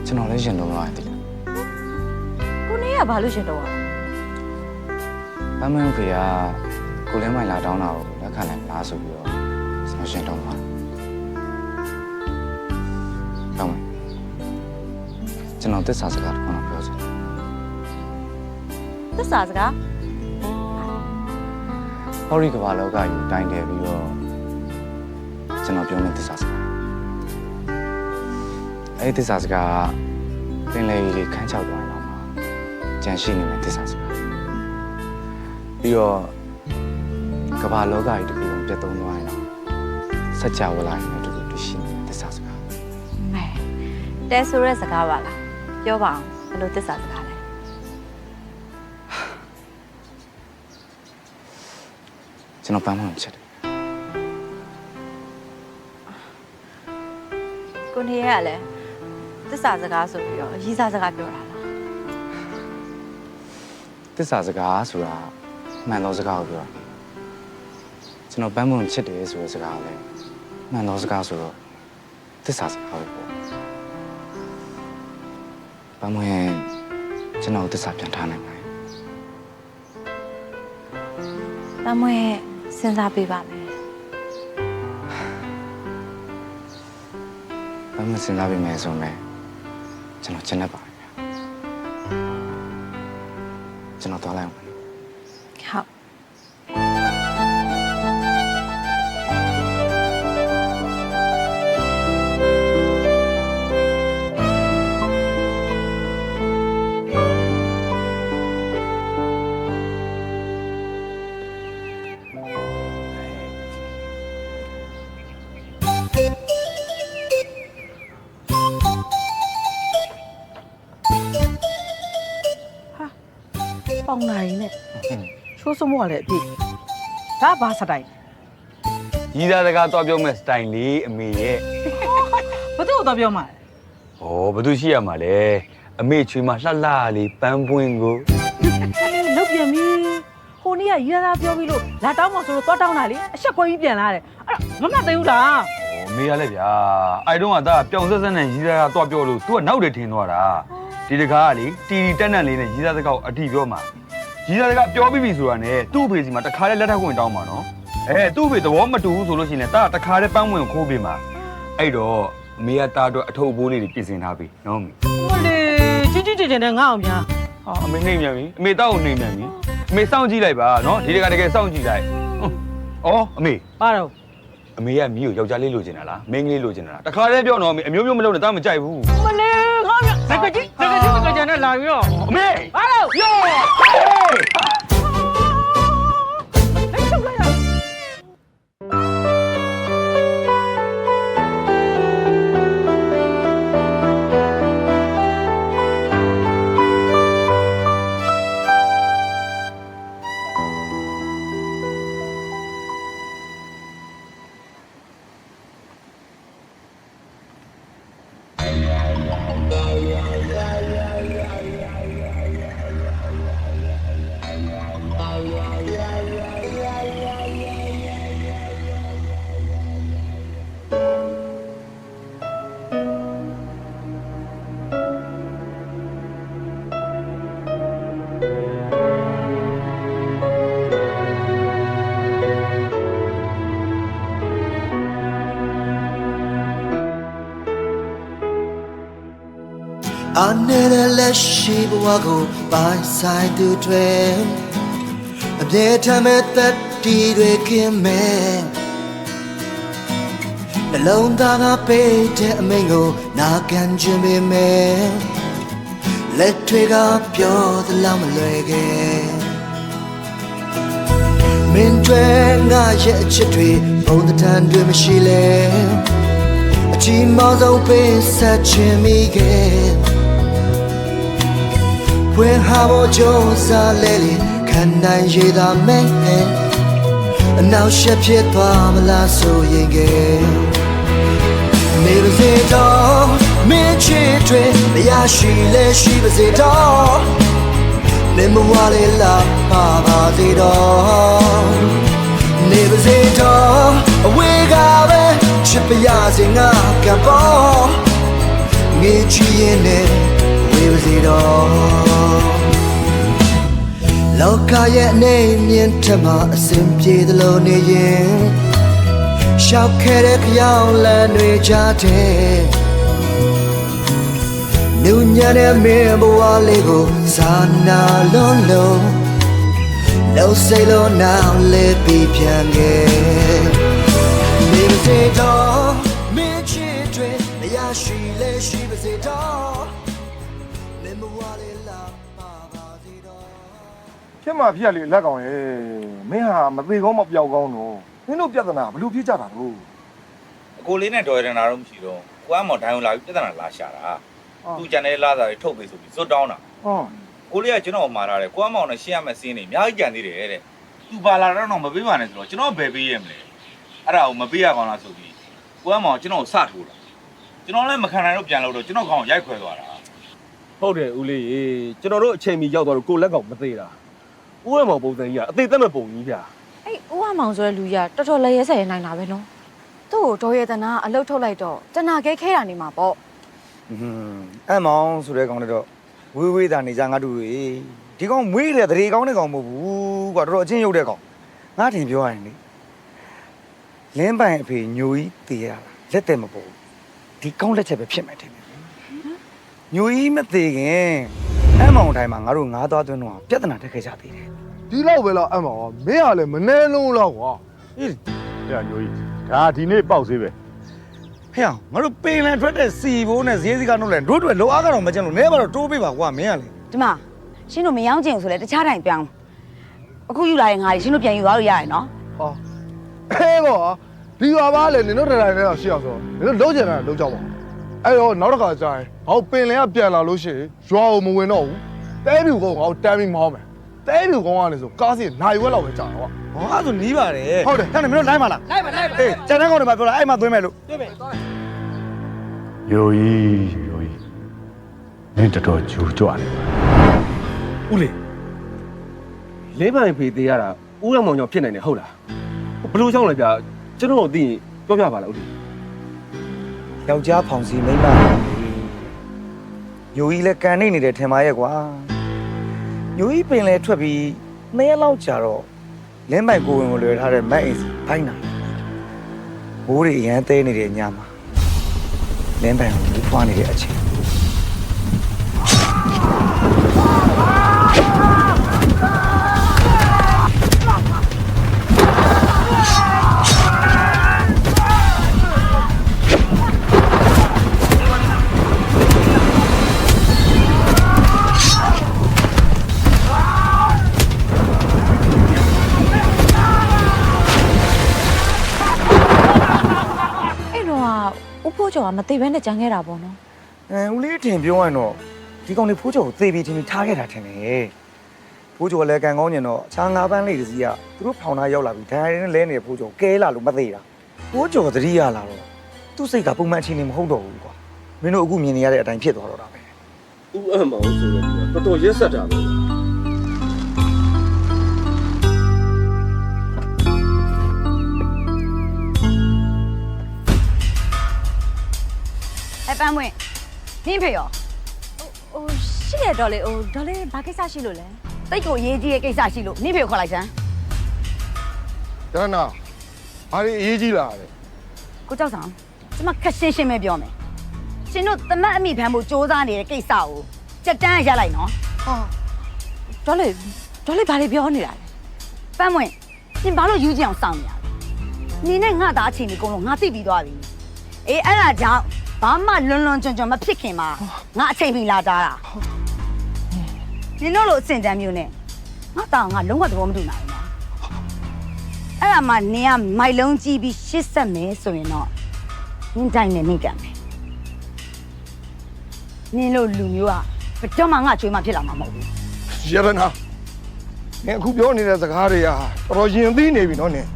Speaker 13: ကျွန်တော်လည်းရှင်တော့ရတယ်လေ
Speaker 2: ကိုနေရဘာလို့ရှင်တုံးอ่ะ
Speaker 13: ဘာမှမဖေကကိုလင်းမိုင်လာတောင်းတာကိုလက်ခံနိုင်မလားဆိုပြီးတော့ကျွန်တော်ရှင်တော့ပါတော့ကျွန်တော်သစ္စာစကားတစ်ခုတော့ပြောချင်တယ်
Speaker 2: သစ္စာစကား
Speaker 13: ဟောရီကဘာလောကကြီးတိုင်တယ်ပြီးတော့ကျွန်တော်ပြောမယ့်သစ္စာစကားအဲ့ဒီသစ္စာစကားပင်လေကြီးခန်းချောက်သွားတော့မှကြံရှိနေမယ့်သစ္စာစကားပြီးတော့ကဘာလောကကြီးတခုလုံးပြတ်သုံးသွားရင်တော့စัจ java လာရင်တူတူရှိနေတဲ့သစ္စာစကား
Speaker 2: မဲတဲဆိုရဲစကားပါလားပြောပါအောင်ဘယ်လိုသစ္စာစကားလဲ
Speaker 13: ကျွန်တော်ပန်းမလို့ချက်တယ်
Speaker 2: ကိုနေရကလည်းသစ္စာစကားဆိုပြီးတော့ရည်စားစကားပြောတာလား
Speaker 13: သစ္စာစကားဆိုတာမှန်သောစကားကိုပြောတာကျွန်တော်ပန်းမလို့ချက်တယ်ဆိုတဲ့စကားလည်းမှန်သောစကားဆိုတော့သစ္စာစကားပဲပေါ့ပန်းမရင်ကျွန်တော်သစ္စာပြန်ထားနိုင်ပါရဲ့
Speaker 2: တမွေစဉ်းစားပေးပါမယ်
Speaker 13: ပန်းမစဉ်းစားပြီးမယ်ဆိုမယ်ကျွန်တော်ကျန်တတ်ပါဗျာကျွန်တော်သွားလိုက်အောင်
Speaker 2: ဟုတ်
Speaker 7: ပေါင်နိုင်နဲ့ချိုးစမိုးကလည်းအပြည့်ဒါဘာစတိုင်
Speaker 6: ရီးသားစကားတော့ပြောမဲ့စတိုင်လေးအမေရဲ့
Speaker 7: ဘသူ့ကိုတော့ပြောမှာလဲ
Speaker 6: ဩဘာသူရှိရမှာလဲအမေချွေးမလှလှလေးပန်းပွင့်ကို
Speaker 7: လုတ်ပြန်ပြီဟိုနေ့ကရရပြောပြီးလို့လာတောင်းမှဆိုလို့သွားတောင်းတာလေအဆက်ကွဲကြီးပြန်လာတယ်အဲ့တော့မမှတ်သေးဘူးလား
Speaker 6: အမေရလဲဗျာအဲ့တုန်းကဒါပျောင်ဆက်ဆက်နဲ့ရီးသားကတော့ပြောလို့ तू ကနောက်တယ်ထင်သွားတာဒီတကားကလေတီတီတက်တက်လေးနဲ့ရီးသားစကားကိုအတိပြောမှာရီးသားစကားပြောပြီးပြီဆိုတာနဲ့သူ့အဖေစီမှာတခါတည်းလက်ထပ်ခွင့်တောင်းမှာနော်သူ့အဖေသဘောမတူဘူးဆိုလို့ရှိရင်လည်းဒါတခါတည်းပန်းဝင်ခိုးပေးမှာအဲ့တော့အမေကတားတော့အထုပ်အပိုးလေးတွေပြင်ဆင်ထားပြီနော်
Speaker 7: မလေးကြီးကြီးကျယ်ကျယ်နဲ့ငါအောင်များ
Speaker 6: ဟာအမေနှိမ့်မြန်ပြီအမေတောက်ကိုနှိမ့်မြန်ပြီအမေစောင့်ကြည့်လိုက်ပါနော်ဒီတကတကယ်စောင့်ကြည့်လိုက်ဩအမေ
Speaker 7: ပါတော့
Speaker 6: အမေကမီးကိုယောက်ျားလေးလိုချင်တာလားမင်းကလေးလိုချင်တာလားတခါတည်းပြောတော့အမေအမျိုးမျိုးမလုပ်နဲ့တားမကြိုက်ဘူး
Speaker 7: မလေးငါများငကကြီးနဲ့လာပြီးတော့
Speaker 6: အမေ
Speaker 7: ပါတော့
Speaker 6: ယော
Speaker 7: ဟ
Speaker 4: Another less sheep wago by side to train. A day time at that deed waking man. The lone dog I paid a mango, knock and Jimmy man. Let trigger up your the llama again. Min train, I yet a tree, on the time to Michelle. A team was open, such a Miguel. When Habo Jones are lily, can I hear the man? And now ship yet Pamela so again. Maybe they don't, me children, the Yashi, she was it all. Never wale la Papa, they don't. Never they don't, we got it, chip yazing up, come on. Me in it, we was it all. Loka yet name Yentama, simply the lonely yin. Shall carry young land which I take. Nunya member Waligo, Sana Lolo. No sailor now, let be piange. Maybe they don't, me children, the Yashi, let she was it all. Never Walila, Baba, it all.
Speaker 1: ဖြစ်မှာဖြစ်လေလက်ကောင်ရဲ့မင်းဟာမသေးကောင်းမပြောက်ကောင်းတော့မင်းတို့ပြဿနာဘယ်လိုဖြစ်ကြတာလို့
Speaker 14: အကိုလေးနဲ့တော်ရတနာတော့မရှိတော့ကိုကမော်ဒိုင်ကိုလာပြီးပြဿနာလာရှာတာသူ့ကျန်တဲ့လာစားတွေထုတ်ပေးဆိုပြီးဇွတ်တောင်းတာကိုလေးကကျွန်တော်မှားထားတယ်ကိုကမောင်နဲ့ရှင်းရမယ့်စင်းတွေအများကြီးကြံသေးတယ်တဲ့သူပါလာတော့မပေးပါနဲ့ဆိုတော့ကျွန်တော်ဘယ်ပေးရမလဲအဲ့ဒါကိုမပေးရကောင်းလားဆိုပြီးကိုကမောင်ကျွန်တော်စထိုးတာကျွန်တော်လည်းမခံနိုင်တော့ပြန်လို့တော့ကျွန်တော်ကောင်ရိုက်ခွဲသွားတာ
Speaker 11: ဟုတ်တယ်ဦးလေးရေကျွန်တော်တို့အချိန်မီရောက်သွားတော့ကိုလက်ကောင်မသေးတာဦးရမောင်ပုံစံကြီးကအသေးသက်မဲ့ပုံကြီးဗျာ
Speaker 7: အဲ့ဦးအမောင်ဆိုတဲ့လူကြီးကတော်တော်လည်းရဲဆက်ရနိုင်တာပဲနော်သူ့ကိုဒေါ်ရတနာအလုတ်ထုတ်လိုက်တော့တနာခဲခဲတာနေမှာပေါ့
Speaker 10: အဲ့မောင်ဆိုတဲ့ကောင်တွေတော့ဝေးဝေးတာနေကြငါတို့တွေဒီကောင်မွေးတဲ့တရေကောင်းတဲ့ကောင်မဟုတ်ဘူးကွာတော်တော်အချင်းရုပ်တဲ့ကောင်ငါထင်ပြောရရင်လေလင်းပိုင်အဖေညိုကြီးတည်ရတာလက်တယ်မပေါ်ဒီကောင်းလက်ချက်ပဲဖြစ်မယ်ထင်တယ်ညိုကြီးမသေးခင်အဲ့မောင်တိုင်းမှာငါတို့ငါးသွားသွင်းတော့ပြဿနာတက်ခဲ့ကြသေးတယ်
Speaker 1: ဒီလောက်ပဲလားအမောင်မင်းကလည်းမနှဲလုံးလောက်ကွာ
Speaker 9: ဟေးညညိုကြီးဒါဒီနေ့ပေါက်သေးပဲ
Speaker 10: ဟဲ့အောင်ငါတို့ပင်လန်ထွက်တဲ့စီဘိုးနဲ့ဈေးစည်းကနှုတ်လဲတို့တွေလောအားကတော့မကျန်လို့နဲပါတော့တိုးပေးပါကွာမင်းကလေ
Speaker 8: ဒီမှာရှင်းတို့မယောင်းကျင်ဆိုလဲတခြားတိုင်းပြောင်းအခုယူလာရင်ငါရှင်းတို့ပြန်ယူသွားလို့ရရင်နော်
Speaker 1: ဟောဟဲ့ကောဒီရွာပါလေနင်တို့တိုင်းနဲ့တော့ရှိအောင်ဆိုနင်တို့လုံးချင်တာလုံးကြပါအဲ့တော့နောက်တစ်ခါကျရင်ဟောပင်လင်ကပြန်လာလို့ရှိရင်ရွာကိုမဝင်တော့ဘူးတဲပြူကောင်ဟောတမ်းပြီးမောင်းမယ်တဲပြူကောင်ကလည်းဆိုကားစီနိုင်ဝက်လောက်ပဲကြာတော့
Speaker 10: ဟောအဲ့ဆိုနီးပါတယ်
Speaker 1: ဟုတ်တယ်
Speaker 10: အဲ့ဒါမင်းတို့လိုက်ပါလားလိုက်ပါအေးကျန်တဲ့ကောင်တွေမှာပြောတာအဲ့မှာသွင်းမယ်လို့
Speaker 9: ယိုကြီးနင်းတော်တော်ဂျူကြွတယ်
Speaker 11: ဦးလေးလင်းပိုင်ဖေးသေးရတာဦးရမောင်ကြောင့်ဖြစ်နိုင်တယ်ဟုတ်လားဘလို့ကြောင့်လဲဗျာကျွန်တော်တို့သိရင်ပြောပြပါလားဦးလေး
Speaker 10: ယောက်ျားဖောင်စီမိန်းမညိုကြီးလည်းကန်နေတယ်ထင်ပါရဲ့ကွာညိုကြီးပင်လည်းထွက်ပြီး2ရက်လောက်ကြာတော့လင်းပိုင်ကိုဝင်ကိုလွယ်ထားတဲ့မက်အိမ်စီဖိုင်းနာဘိုးတွေအရန်သေးနေတဲ့ညမှာလင်းပိုင်ကိုဖွားနေတဲ့အချိန်
Speaker 7: ကျော်ကမသိဘဲနဲ့ကြမ်းခဲ့တာပေါ့နော်
Speaker 10: ဦးလေးထင်ပြောရင်တော့ဒီကောင်လေးဖိုးကျော်ကိုသေပြီးထင်ပြီးထားခဲ့တာထင်တယ်ဖိုးကျော်လည်းကန်ကောင်းကျင်တော့အခြား5ပန်းလေးတစ်စီးကသူတို့ဖောင်သားရောက်လာပြီးဒိုင်နဲ့လဲနေတဲ့ဖိုးကျော်ကဲလာလို့မသေးတာဖိုးကျော်သတိရလာတော့သူ့စိတ်ကပုံမှန်ချင်းနေမဟုတ်တော့ဘူးကွာမင်းတို့အခုမြင်နေရတဲ့အတိုင်းဖြစ်သွားတော့တာပဲ
Speaker 11: ဦးအမောင်ဆိုတော့တော်တော်ရက်ဆက်တာပဲ
Speaker 8: ပန်းမွင့်နင်းဖေရော
Speaker 2: ဟိုရှိရတော့လေဟိုဒေါ်လေးဘာကိစ္စရှိလို့လဲ
Speaker 8: တိတ်ကိုအရေးကြီးတဲ့ကိစ္စရှိလို့နင်းဖေကိုခေါ်လိုက်စမ်း
Speaker 1: ကျန်နာဘာလို့အရေးကြီးလာလဲ
Speaker 8: ကိုကြောက်ဆောင်ကျမခက်ရှင်းရှင်းပဲပြောမယ် ရှင်တို့သမက်အမိဖမ်းဖို့စ조사နေတဲ့ကိစ္စကိုစက်တန်းရလိုက်နော်
Speaker 2: ဒေါ်လေးဘာတွေပြောနေတာလဲ
Speaker 8: ပန်းမွင့်ရှင်ဘာလို့ယူကြည့်အောင်စောင့်နေရလဲနေနဲ့ငါသားအချိန်ကြီးအကုန်လုံးငါသိပြီးသွားပြီအေးအဲ့ဒါကြောင့်ဘာမှလွန်လွန်ကျွံကျွံမဖြစ်ခင်မှာငါအချိန်ပြီးလာတာနင်တို့လိုအစင်တန်းမျိုးနဲ့ငါတောင်ငါလုံးဝသဘောမတူနိုင်ဘူးနော်အဲ့ဒါမှနင်ကမိုက်လုံးကြီးပြီးရှစ်ဆက်မယ်ဆိုရင်တော့နင်တိုင်းနဲ့နင်ကံမယ်နင်တို့လူမျိုးကဘယ်တော့မှငါချွေးမဖြစ်လာမှာမဟုတ်ဘူး
Speaker 1: ရတနာနင်အခုပြောနေတဲ့စကားတွေကတော်တော်ရင်သိနေပြီနော်နင်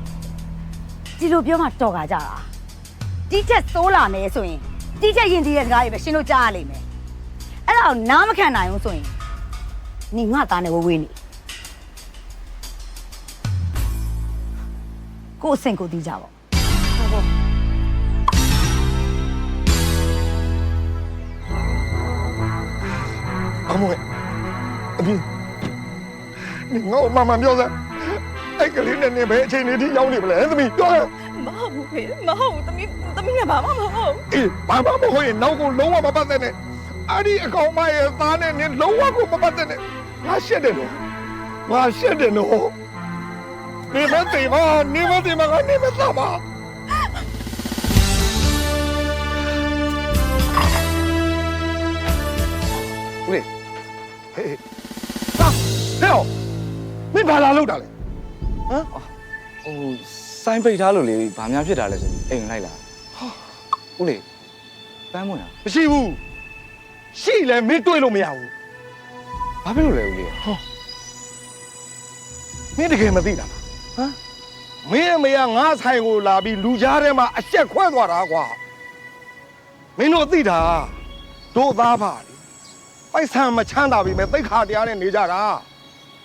Speaker 8: ဒီလိုပြောမှတော်ကားကြတာတီးချက်စိုးလာမယ်ဆိုရင်တီးချက်ရင်တီးတဲ့စကားတွေပဲရှင်းလို့ကြားရလိမ့်မယ်အဲ့ဒါကိုနားမခံနိုင်ဘူးဆိုရင်နင်ငါသားနဲ့ဝေးနေကိုယ်အဆင့်ကိုတီးကြပါ
Speaker 1: အမေအပြင်ငါ့မမပြောစမ်းအဲ့ကလေးနဲ့နင်ဘယ်အချိန်လေးထိရောက်နေမလဲသမီးပြောရ
Speaker 7: မဟုတ်ဘူးဖေမဟုတ်ဘူးသမီးနဲ့ဘာမှမဟုတ်
Speaker 1: အေးဘာမှမဟုတ်ရင်နောက်ကိုလုံးဝမပတ်သက်နဲ့အဲ့ဒီအကောင်မရဲ့သားနဲ့နင်လုံးဝကိုမပတ်သက်နဲ့ငါရှက်တယ်နော်ငါရှက်တယ်နော်နေမသိမနေမသိမကနေမသမာဦးလေးဟေးသာဟဲ့မင်းဘာလာလောက်တာလဲဟမ်
Speaker 13: ဟိုစိုင်းပိတ်ထားလို့လေဘာများဖြစ်တာလဲဆိုပြီးအိမ်လိုက်လာဦးလေးပန်းမွန်းရ
Speaker 1: မရှိဘူးရှိလဲမင်းတွေ့လို့မရဘူး
Speaker 13: ဘာဖြစ်လို့လဲဦးလေး
Speaker 1: ဟောမင်းတကယ်မသိတာလားဟမ်မင်းအမေကငါဆိုင်ကိုလာပြီးလူကြားထဲမှာအချက်ခွဲသွားတာကွာမင်းတို့သိတာတို့သားပါလေပိုက်ဆံမချမ်းသာပြီမဲ့သိခါတရားနဲ့နေကြတာ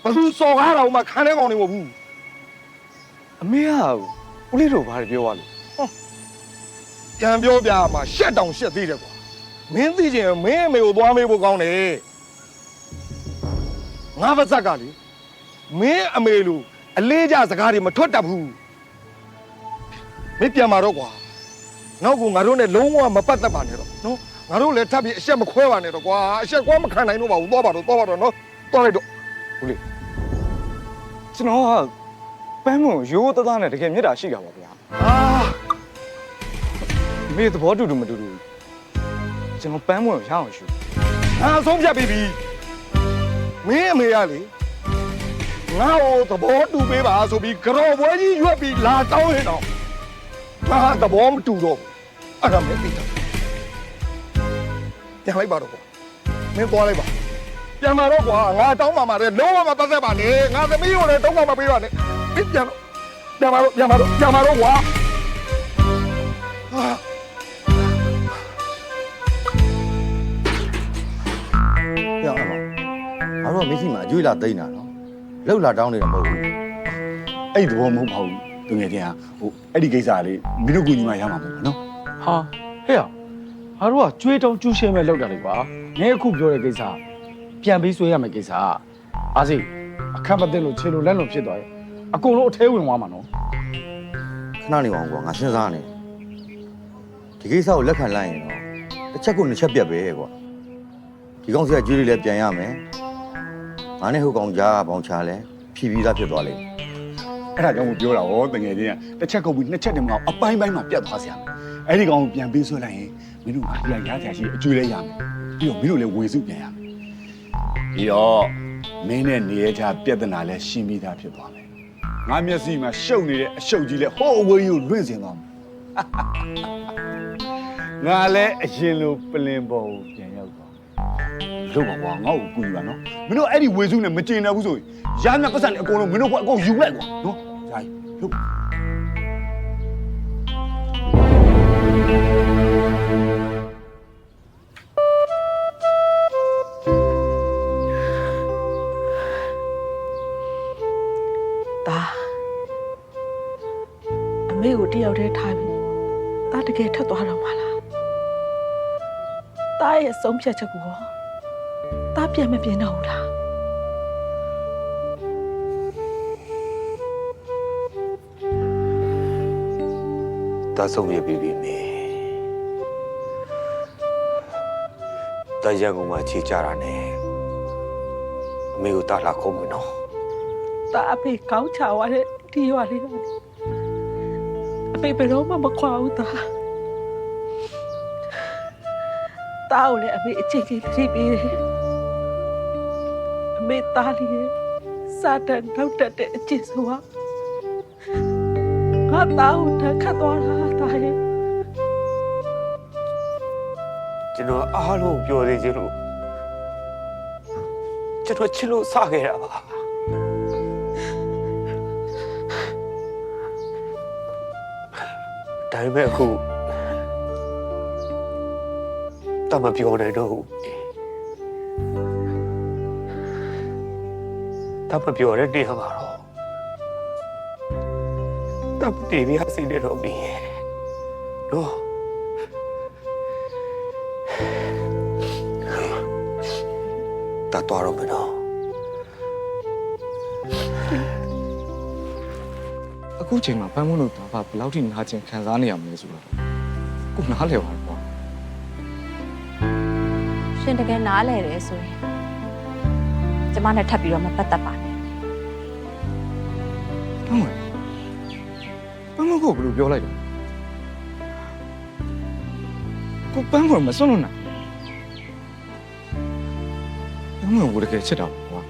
Speaker 1: ဘသူစော်ကားတော်မှခံတဲ့ကောင်တွေမဟုတ်ဘူး
Speaker 13: အမေကဦးလေးတို့ဘာတွေပြောသွားလဲ
Speaker 1: ပြန်ပြောပြမှာရှက်တောင်ရှက်သေးတယ်ကွာမင်းသိချင်မင်းအမေကိုသွားမေးဖို့ကောင်းတယ်ငါပါဇက်ကလေမင်းအမေလိုအလေးကြစကားတွေမထွက်တတ်ဘူးမင်းပြန်มาတော့ကွာနောက်ကိုငါတို့နဲ့လုံးဝမပတ်သက်ပါနဲ့တော့နော်ငါတို့လည်းထပ်ပြီးအဆက်မခွဲပါနဲ့တော့ကွာအဆက်ကွာမခံနိုင်တော့ပါဘူးသွားပါတော့နော်သွားလိုက်တော့
Speaker 13: ဦးလေးကျွန်တော်ကပန်းမွန်းရိုးသားသားနဲ့တကယ်မြတ်တာရှိတာပါဗျာ
Speaker 1: အာ
Speaker 13: မေသဘောတူမတူကျွန်တော်ပန်းမွန်းကိုရအောင်ရှူ
Speaker 1: ငါဆုံးဖြတ်ပြီးပြီမင်းအမေကလေငါ့ကိုသဘောတူပေးပါဆိုပြီးကြော်ပွဲကြီးရွက်ပြီးလာတောင်းရင်တော့ငါသဘောမတူတော့ဘူးအဲ့ဒါမင်းသိတယ်ပြန်လိုက်ပါတော့ကွာမင်းသွားလိုက်ပါပြန်มาတော့ကွာငါတောင်းပါမှာလေလုံးဝမပတ်သက်ပါနဲ့ငါသမီးကိုလည်းတောင်းပါမပေးပါနဲ့မင်းပြန်มาတော့ကွာ
Speaker 15: ပြောင်းအောင်ငါတို့ကမစ္စည်းမှာအကျွေးလာသိမ်းတာနော်လောက်လာတောင်းနေတာမဟုတ်ဘူး
Speaker 9: အဲ့ဒီသဘောမဟုတ်ပါဘူးတကယ်တည်းဟိုအဲ့ဒီကိစ္စကလေမင်းတို့ကူညီမှရမှာပေါ့နော်
Speaker 3: ဟာဟဲ့ငါတို့ကကျွေးတောင်းကျူးရှင်းမဲ့လောက်တာလေကွာငဲအခုပြောတဲ့ကိစ္စပြန်ပြီးဆွဲရမယ့်ကိစ္စအားစိအခက်မသိလို့ခြေလိုလက်လုံးဖြစ်သွားတယ်အကုန်လုံးအထဲဝင်သွားမှာနော်
Speaker 15: ခဏနေပါဦးကွာငါစဉ်းစားနေဒီကိစ္စကိုလက်ခံလိုက်ရင်တော့တစ်ချက်ကိုနှစ်ချက်ပြတ်ပဲကွာဒီကောင်စီကကျွေးလေးလည်းပြန်ရမယ်ငါနဲ့ဟိုကောင်ကြားဘောင်ချလဲဖြီးပြီးသားဖြစ်သွားလိမ့်မယ်
Speaker 9: အဲ့ဒါကြောင့်ပြောတာဟောတကယ်တည်းတစ်ချက်ကုန်ပြီးနှစ်ချက်တည်းမအောင်အပိုင်းပိုင်းမှာပြတ်သွားစရာမယ်အဲ့ဒီကောင်ကိုပြန်ပေးဆွဲလိုက်ရင်မင်းတို့ကဒီကရကြရှိအကျွေးလဲရမယ်ပြီးတော့မင်းတို့လည်းဝေစုပြန်ရမယ်ပြီးတော့မင်းနဲ့နေရကြပြဿနာလဲရှင်းပြီးသားဖြစ်သွားမယ်ငါမျက်စိမှာရှုပ်နေတဲ့အရှုပ်ကြီးလဲဟိုးအဝေးကြီးကိုလွင့်စင်သွားမယ်ငါလည်းအရင်လိုပလင်ပေါ်ကိုပြန်ရောက်သွားလို့ပါကွာငါ့ကိုကူညီပါနော်မင်းတို့အဲ့ဒီဝေစုနဲ့မကျင်တယ်ဘူးဆိုရင်ရမ်းမြတ်ပတ်စံတွေအကုန်လုံးမင်းတို့ကအကုန်ယူလိုက်ကွာနော်ဂျာကြီးလို့
Speaker 7: ဒါအမေကိုတယောက်တည်းထားပြီးဒါတကယ်ထွက်သွားတော့မှာလားဒါရဲ့ဆုံးဖြတ်ချက်ကိုဒါပြန်မပြင်းတော့ဘူးလား
Speaker 10: ဒါဆုံးရပြီပြီမေ
Speaker 3: တာရန်ကုန်မှာခြေကြတာနဲ့အမေကိုတာလာခုံးမယ်နော်
Speaker 7: တာအဖေကောင်းချွားတဲ့ဒီရွာလေးအဖေဘယ်တော့မှမခွာဘူးတာကိုလည်းအမေအချိန်ချင်းထိပြီးတယ်အမေတားလေးစာတန်နောက်တက်တဲ့အကျင့်ဆိုတာ ငါတောင်းတခတ်သွားတာတာရဲ့
Speaker 3: ကျွန်တော်အားလုံးပြောသေးချင်လို့ကျွန်တော်ချစ်လို့စခဲ့တာပါဒါပေမဲ့အခုတမပြောနိုင်တော့ဘူးတမပြောတဲ့နေရာမှာတော့တမတီးပြီးအစီနေတော့ပြီနော်တတော်တော့မနော်
Speaker 13: အခုချိန်မှာပန်းမလို့တာဘယ်လောက်ထိနာကျင်ခံစားနေရမလဲဆိုတော့ကိုနားလဲပါကွာ
Speaker 2: ရှင်တကယ်နားလဲတယ်ဆိုရင်ကျမနဲ့ထပ်ပြီးတော့မပတ်သက်ပါနဲ့
Speaker 13: ပန်းမကိုဘယ်လိုပြောလိုက်လဲကိုပန်းကိုမစွန့်လို့နိုင်ပန်းမကိုတကယ်ချစ်တာပါကွာ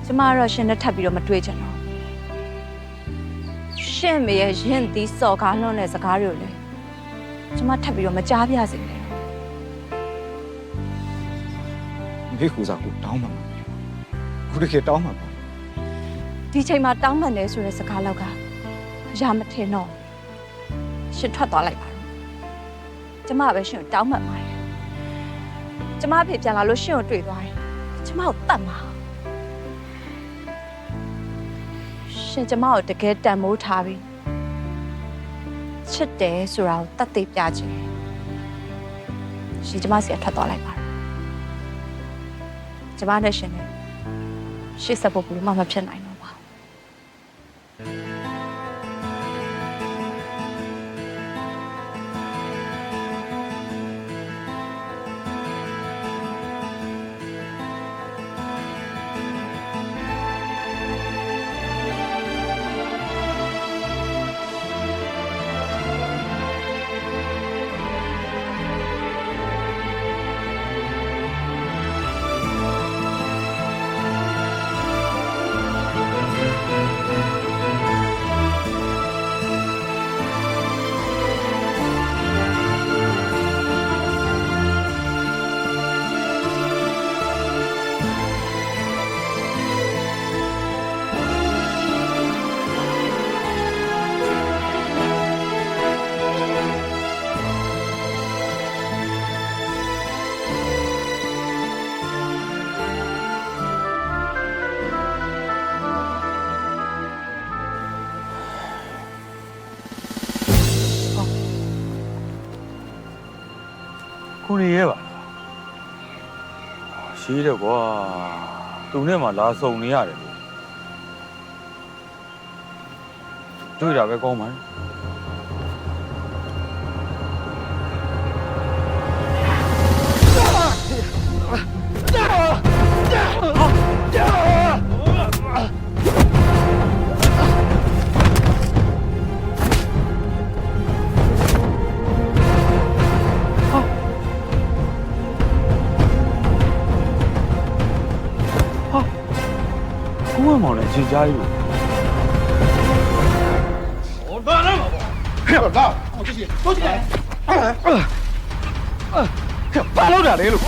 Speaker 2: ကျမကတော့ရှင်နဲ့ထပ်ပြီးတော့မတွေ့ချင်တော့ရှင်မေရဲ့ရင်သီးစော်ကားလွန်းတဲ့စကားတွေကိုလည်းကျမထပ်ပြီးတော့မကြားပြစေနဲ့
Speaker 13: မိကူစားကိုတောင်းပါခုတကယ်တောင်းပါ
Speaker 2: ဒီချိန်မှာတောင်းပန်တယ်ဆိုတဲ့စကားလောက်ကရမထင်တော့ရှင်ထွက်သွားလိုက်ပါတော့ကျမပဲရှင်ကိုတောင်းပန်ပါတယ်ကျမအဖေပြန်လာလို့ရှင်ကိုတွေ့သွားတယ်ကျမကိုတတ်မှာရှင်ကျမကိုတကယ်တန်မိုးထားပြီးချစ်တယ်ဆိုတာကိုတတ်သိပြချင်ရှင်ကျမစီအထွက်သွားလိုက်ပါတော့ကျမနဲ့ရှင်နဲ့ရှေ့ဆက်ဖို့ဘယ်လိုမှမဖြစ်နိုင်တော့ပါဘူး
Speaker 6: ကိုနေရဲပါရှိတယ်ကွာသူနဲ့မှလာစုံနေရတယ်တွေ့တာပဲကောင်းပါလေမောင်လည်းခြေကြားကြီးလို့ဟောဘာလဲဟဲ့လာဟောကြည့်တော့ကြည့်
Speaker 13: ဘာလို့တာလဲလို့ဦး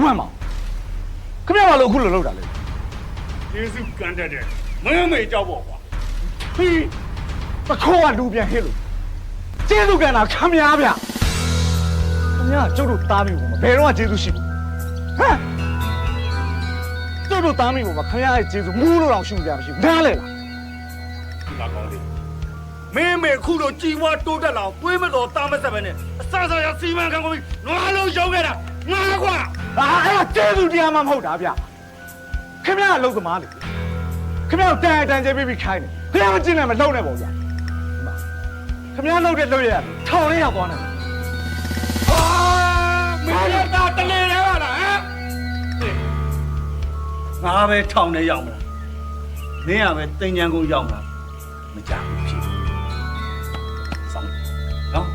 Speaker 13: ဝမ်းမောင်ခင်ဗျားဘာလို့အခုလိုလုပ်တာလဲ
Speaker 1: ယေစုကန်တက်တယ်မင်းမေကြောက်ပေါ့ကွာ
Speaker 13: ဟီးပခိုးကလူပြန်ဟဲ့လို့ကျေးဇူးကန်တာခင်ဗျားဗျခင်ဗျားကျုပ်တို့သားမိဘူးမဘယ်တော့မှကျေးဇူးရှိဘူးဟမ်ကျုပ်တို့သားမိဘူးမခင်ဗျားရဲ့ကျေးဇူးမူးလို့တော့ရှိကြမရှိဘူးနားလေလား
Speaker 1: လာကောင်းလေးမင်းမေခုလိုကြည်ဝါတိုးတက်လာအောင်တွေးမတော်တာမဆက်ပဲနဲ့အစစရစီမံခံကုန်ပြီးနွားလုံးရောက်ခဲ့တာငါကွာ
Speaker 13: အဲ့ဒါကျေးဇူးတရားမှမဟုတ်တာဗျခင်ဗျားအလုပ်သမားလေခင်ဗျားတန်တန်ကျဲပြီးခိုင်းတယ်ခင်ဗျားမကျင့်နဲ့မလှုပ်နဲ့ပေါ့ဗျခင်
Speaker 3: ခင်ဗျားလုပ်တဲ့လုပ်ရထောင်လေးရောက်သွားတယ်
Speaker 1: မင်းရတာတလေရပါလားဟမ်
Speaker 3: ငါပဲထောင်ထဲရောက်မလားမင်းကပဲတင်ချမ်းကုန်ရောက်မလားမကြဘူးဖြစ်ဆောင်နော်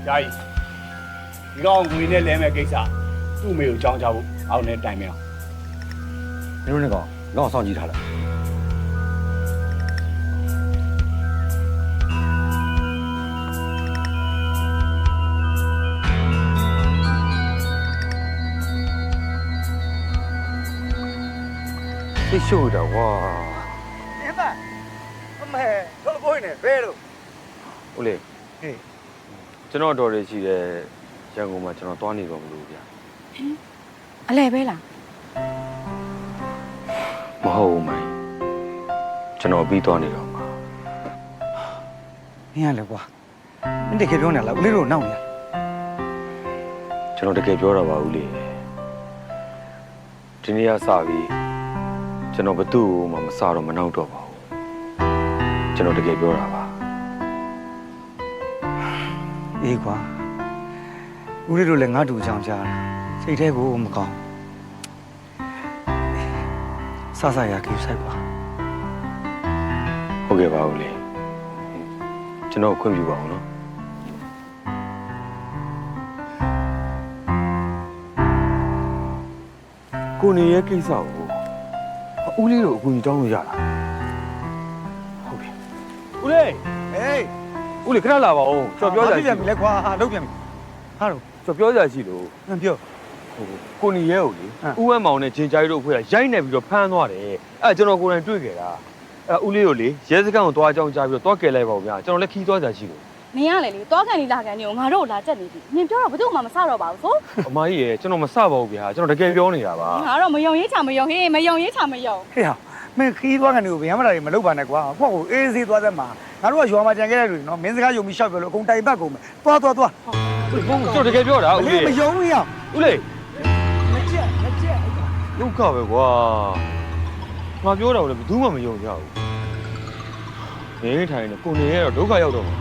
Speaker 3: ယာယီဒီကောင်ငွေနဲ့လဲမဲ့ကိစ္စသူ့မေကိုကြောင်းချဖို့အောက်နဲ့တိုင်မအောင်
Speaker 11: မင်းတို့နဲ့ကောင်တော့စောင့်ကြည့်ထားလိုက်
Speaker 6: သိရှို့တာကွာ
Speaker 10: အမအမေတော့ဘိုးနေဘယ်လို
Speaker 6: ဟုတ်လေဟေးကျွန်တော်တော်ရရှိတဲ့ရန်ကုန်မှာကျွန်တော်သွားနေတော့မလို့ဗျာ
Speaker 2: အလဲပဲလား
Speaker 6: မဟုတ်ဘူးမိုင်းကျွန်တော်ပြီးသွားနေတော့မှာ
Speaker 10: မင်းရလေကွာမင်းတကယ်ပြောနေလားဦးလေးတို့နောက်နေရ
Speaker 6: ကျွန်တော်တကယ်ပြောတာပါဦးလေဒီနေ့ကစပြီးကျွန်တော်ဘသူ့ကိုမှမစတော့မနှောက်တော့ပါဘူးကျွန်တော်တကယ်ပြောတာပါ
Speaker 10: အေးကွာဦးလေးတို့လည်းငါ့တူကြောင်ကြားစိတ်แท้ကိုမကောင်းဆဆရကိဆိုင်ကွာ
Speaker 6: ဟုတ်ကဲ့ပါဦးလေကျွန်တော်ခွင့်ပြုပါအောင်နော် ကိုနေရဲ့ကိစ္စကိုဦးလေးတို့အကူအညီတောင်းလို့ရလားဟုတ်ပြီဦးလေး
Speaker 10: ဟေး
Speaker 6: ဦးလေးခဏလာပါဦးကျွန်တော်ပြောကြ
Speaker 10: ပြန်ပြီလေကွာလုတ်ပြန်ပြီဟာတော့
Speaker 6: ကျွန်တော်ပြောကြရှိလို့
Speaker 10: ပြော
Speaker 6: ကိုနေရဲ့ကိုလေဦးဝမ်းမောင်နဲ့ဂျင်ဂျာရီတို့အဖွဲ့ကရိုက်နေပြီးတော့ဖမ်းသွားတယ်အဲကျွန်တော်ကိုယ်တိုင်တွေ့ခဲ့တာအဲဦးလေးကိုလေရဲစခန်းကိုသွားကြောင်းကြားပြီးတော့တွားကယ်လိုက်ပါဦးဗျာကျွန်တော်လည်းခီးသွားကြရှိလို့
Speaker 12: နင်ရလေလေသွားကန်လေးလာကန်လေးကိုငါတို့လာချက်နေပြီနင်ပြောတော့ဘယ်သူမှမဆတော့ပါဘူးဆို
Speaker 6: အမကြီးရဲ့ကျွန်တော်မစပါဘူးဗျာကျွန်တော်တကယ်ပြောနေတာပါ
Speaker 12: ငါတော့မယုံရေးချမယုံဟေးမယုံရေးချမယုံ
Speaker 10: ဟေးဟာမင်းခီးသွားကန်တွေကိုဗျမ်းမလာတွေမလုပ်ပါနဲ့ကွာကိုယ့်ကိုအေးစေးသွားသက်မှာငါတို့ကရွာမှာကြံခဲ့တဲ့လူတွေနော်မင်းစကားယုံပြီးရှောက်ပြောလို့အကုန်တိုင်ပတ်ကုန်မယ်သွား
Speaker 6: ကျွန်တော်တကယ်ပြောတာဦးလေး
Speaker 10: မယုံဘူးရ
Speaker 6: ဦးလေး
Speaker 10: မကြက်
Speaker 6: ဒုက္ခပဲကွာငါပြောတာကိုလည်းဘယ်သူမှမယုံကြဘူးနေထိုင်နေကိုနေရတော့ဒုက္ခရောက်တော့မှာ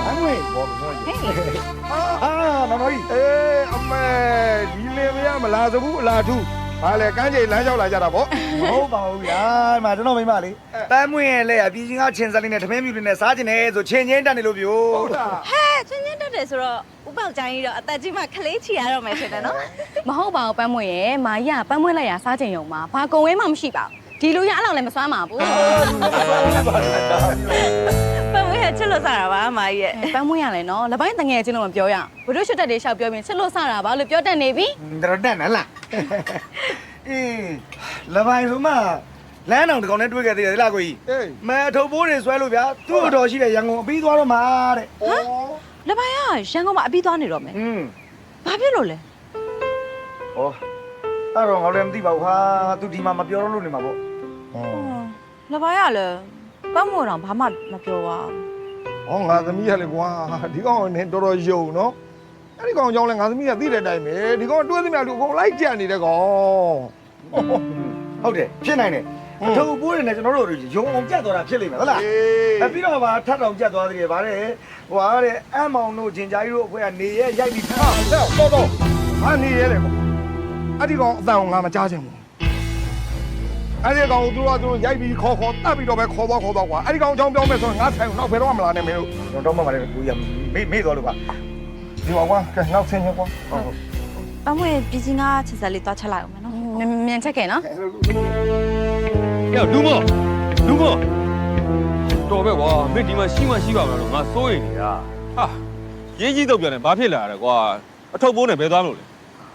Speaker 10: အမွေဘောဘောကြီးဟာမမကြီး
Speaker 1: အေးအမေဒီလေမရမလာစဘူးအလားထူးဟာလေကန်းကြီးလမ်းလျှောက်လာကြတာဗော
Speaker 10: မဟုတ်ပါဘူးဗျာဒီမှာကျွန်တော်မိမလေးတမ်းမွေရဲ့လက်အပြည်ချင်းကချင်းစက်လေးနဲ့ဓမင်းမြူလေးနဲ့စားကျင်တယ်ဆိုချင်းချင်းတက်နေလို့ပြော
Speaker 1: ဟုတ်လား
Speaker 2: ဟဲ့ချင်းချင်းတက်တယ်ဆိုတော့ဥပောက်ချိုင်းကြီးတော့အသက်ကြီးမှခလေးချီရတော့မယ်ထင်တယ်နော်
Speaker 12: မဟုတ်ပါဘူးပန်းမွေရဲ့မာကြီးကပန်းမွေလိုက်ရစားချိန်ုံမှာဘာကုံဝဲမှမရှိပါဘူးဒီလိုရအဲ့လောက်လည်းမစွမ်းပါဘူး
Speaker 2: ပန်းဝေးကချစ်လို့စားတာပါအမကြီးရဲ့
Speaker 12: ပန်းမွေရလဲနော်လက်ပိုင်းတငယ်ချင်းလို့မပြောရဘုဒ္ဓရှုတက်တွေရှောက်ပြောပြီးချစ်လို့စားတာပါလို့ပြောတတ်နေပြီ
Speaker 10: တော်တက်နော်လားအေးလပိုင်းဆိုမှလမ်းအောင်တကောင်နဲ့တွေ့ခဲ့သေးတယ်လားကိုကြီးမဲအထုပ်ပိုးတွေဆွဲလို့ဗျာသူ့တော်ရှိတဲ့ရန်ကုန်အပြီးသွားတော့မှာတဲ့
Speaker 2: ဟမ်လက်ပိုင်းကရန်ကုန်မှာအပြီးသွားနေတော့မယ်ဘာဖြစ်လို့လဲ
Speaker 10: ဩအဲ့တော့ငါလည်းမသိပါဘူးဟာသူဒီမှာမပြောတော့လို့နေမှာပေါ့
Speaker 2: လက်ပိုင်းကလည်းပန်းမို့တော့ဘာမှမပြောပါဘူး
Speaker 1: ဟောငါသမီးရလေကွာဒီကောင်နဲ့တော်တော်ယုံနော်အဲ့ဒီကောင်ကြောင့်လဲငါသမီးကသိတဲ့အတိုင်းပဲဒီကောင်တွေးသမျှလူအကုန်လိုက်ကြနေတဲ့ကောင်
Speaker 10: ဟုတ်တယ်ဖြစ်နိုင်တယ်အထုပ်ပိုးတွေနဲ့ကျွန်တော်တို့ရုံအောင်ကြက်သွားတာဖြစ်လိမ့်မယ်ဟုတ်လားအပြီးတော့ဗာထပ်တောင်ကြက်သွားသေးတယ်ဗါတဲ့ဟိုဟာတဲ့အမောင်တို့ဂျင်ဂျာကြီးတို့အဖွဲ့ကနေရဲရိုက်ပြီးထား
Speaker 1: တော့ဟာနေရဲလေကွာအဲ့ဒီကောင်အတန်ကိုငါမကြားချင်ဘူးအဲ့ဒီကောင်သူတို့ရိုက်ပြီးခေါ်တတ်ပြီးတော့ပဲခေါ်သွားကွာအဲ့ဒီကောင်ကြောင်းပြောမယ်ဆိုငါဆိုင်နောက်ဘယ်တော့မှမလာနဲ့မင်းတို့
Speaker 10: ကျွန်တော်တော့မှလည်းကိုရမေ့သွားလို့ပါ
Speaker 1: ဒီမှာကွာကဲနောက်ဆင်းရကွာ
Speaker 2: ပန်းမွေးပြည်စင်းကချစ်စက်လေးတွားချက်လိုက်အောင်မယ်နော်
Speaker 12: မြန်ချက်ခဲ့နော်
Speaker 6: ။လူမောတော်ပဲကွာမင်းဒီမှာရှိမှရှိပါမလားလို့ငါစိုးရိမ်နေတာ။ဟာ
Speaker 11: ရင်းကြီးတော့ပြန်တယ်ဘာဖြစ်လာရကွာအထုပ်ပိုးနဲ့ဘယ်သွားမလို့လဲ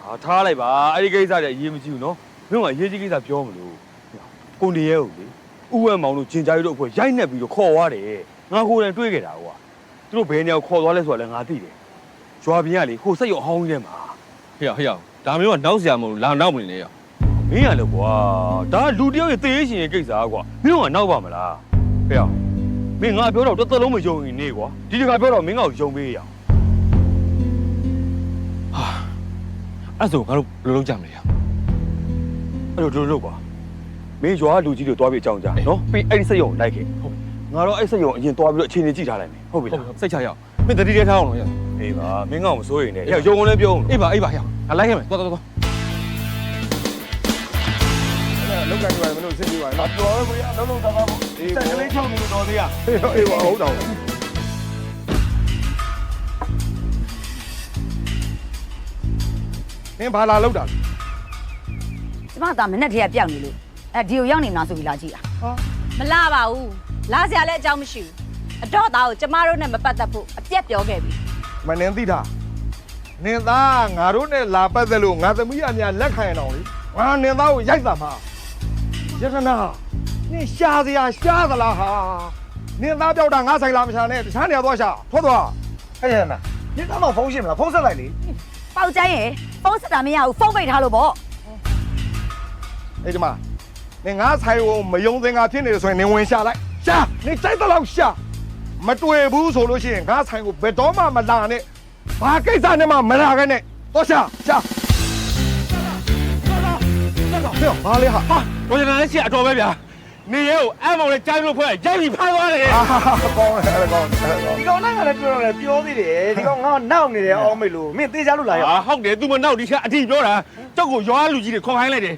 Speaker 6: ဟာထားလိုက်ပါအဲ့ဒီကိစ္စတွေအရေးမကြီးဘူးနော်။မင်းကအရေးကြီးကိစ္စပြောမလို့။ကိုနေရဲကိုလေဥဝဲမောင်တို့ဂျင်ဂျာရီတို့အဖွဲ့ရိုက်နှက်ပြီးတော့ခေါ်သွားတယ်။ငါကိုယ်တိုင်တွေ့ခဲ့တာကွာ။သူတို့ဘယ်နေရာခေါ်သွားလဲဆိုတာလည်းငါသိတယ်။ရွာပြင်ကလေဟိုစိတ်ရောအဟောင်းကြီးထဲမှာ
Speaker 11: ဟေ့ဒါမျိုးကနောက်ဆရာမလို့လာနောက်မနေနဲ့ရ
Speaker 6: မင်းရလေကွာဒါလူတယောက်ရဲ့သေရေးရှင်ရဲ့ကိစ္စကွာမင်းကနောက်ပါမလားဖေ
Speaker 11: မင်းငါပြောတော့တစ်သက်လုံးမယုံရင်နေကွာဒီတခါပြောတော့မင်းငါ့ကိုယုံပေးရအောင်ဟာအဲ့ဆိုငါတို့ဘယ်လိုလုပ်ကြမလဲအဲ့လိုတို့ကွာမင်းရွာလူကြီးတွေတွားပြီးအကြောင်းကြားနော်ပြီးအဲ့ဒီစက်ရုံလိုက်ခဲ့ငါတော့အဲ့စက်ရုံအရင်တွားပြီးတော့အခြေအနေကြည့်ထားလိုက်မယ်ဟုတ်ပြီလားစိတ်ချရအောင်မင်းတတိထဲထားအောင်လို့ရအေးပါမင်းငါ့ကိုမစိုးရင်နဲ့ရုံကုန်လည်းပြောအောင်အေးပါရအောင်ငါလိုက်ခဲ့မယ်သွား
Speaker 1: လောက်ကန်ကြပါမလို့စစ်ပြီးပါလားပြောရမရလုံးသားပါပေါ့တက်ကလေး6မိနစ်တော်သေးရအေးပါဟုတ်တော့မင်းဘာလာလောက်တာလဲ
Speaker 8: ကျမသားမနဲ့တည်းကပြောက်နေလို့ဒီကိုရောက်နေမလားဆိုပြီးလာကြည့်တာ
Speaker 2: မလာပါဘူးလာစရာလည်းအကြောင်းမရှိဘူးအတော့သားကိုကျမတို့နဲ့မပတ်သက်ဖို့အပြက်ပြောခဲ့ပြီ
Speaker 1: မနင်းသိတာနင်းသားငါတို့နဲ့လာပတ်သက်လို့ငါသမီးအများလက်ခံရအောင်လေငါနင်းသားကိုရိုက်တာမှာယတနာနင်းရှာစရာရှာသလားဟာနင်းသားပြောက်တာငါဆိုင်လာမရှာနဲ့တခြားနေရာသွားရှာထွက်သွားဟဲ့ယတနာနင်းသားမဖုန်းရှင်းမလားဖုန်းဆက်လိုက်လေ
Speaker 8: ပေါက်ကျိုင်းရယ်ဖုန်းဆက်တာမရဘူးဖုန်းပိတ်ထားလို့ပေါ့
Speaker 1: အေးဒီမှာနင်ငါဆိုင်ကိုမယုံသင်္ကာဖြစ်နေတယ်ဆိုရင်နင်ဝင်ရှာလိုက်ရှာနင်ကြိုက်တဲ့လောက်ရှာမတွေ့ဘူးဆိုလို့ရှိရင်ငါဆိုင်ကိုဘယ်တော့မှမလာနဲ့ဘာကိစ္စနဲ့မှမလာခဲ့နဲ့တော့ရှာဘာလဲဟာ
Speaker 11: တော်ကြတယ်ရှေ့အတော်ပဲဗျာနေရဲကိုအမောင်နဲ့ကြားလို့ဖွဲ့ရိုက်ပြီးဖမ်းသွားတယ်
Speaker 1: ကောင်းတယ်ကောင်း
Speaker 10: ဒီကောင်နိုင်ကလည်းပြောသေးတယ်ဒီကောင်ငါနောက်နေတယ်အောင်မေလို့မင်းသေးချလို့လာရ
Speaker 11: ဟုတ်တယ် तू မနောက်ဒီချက်အထီပြောတာကြောက်ကိုရွာလူကြီးတွေခေါ်ခိုင်းလိုက်တယ်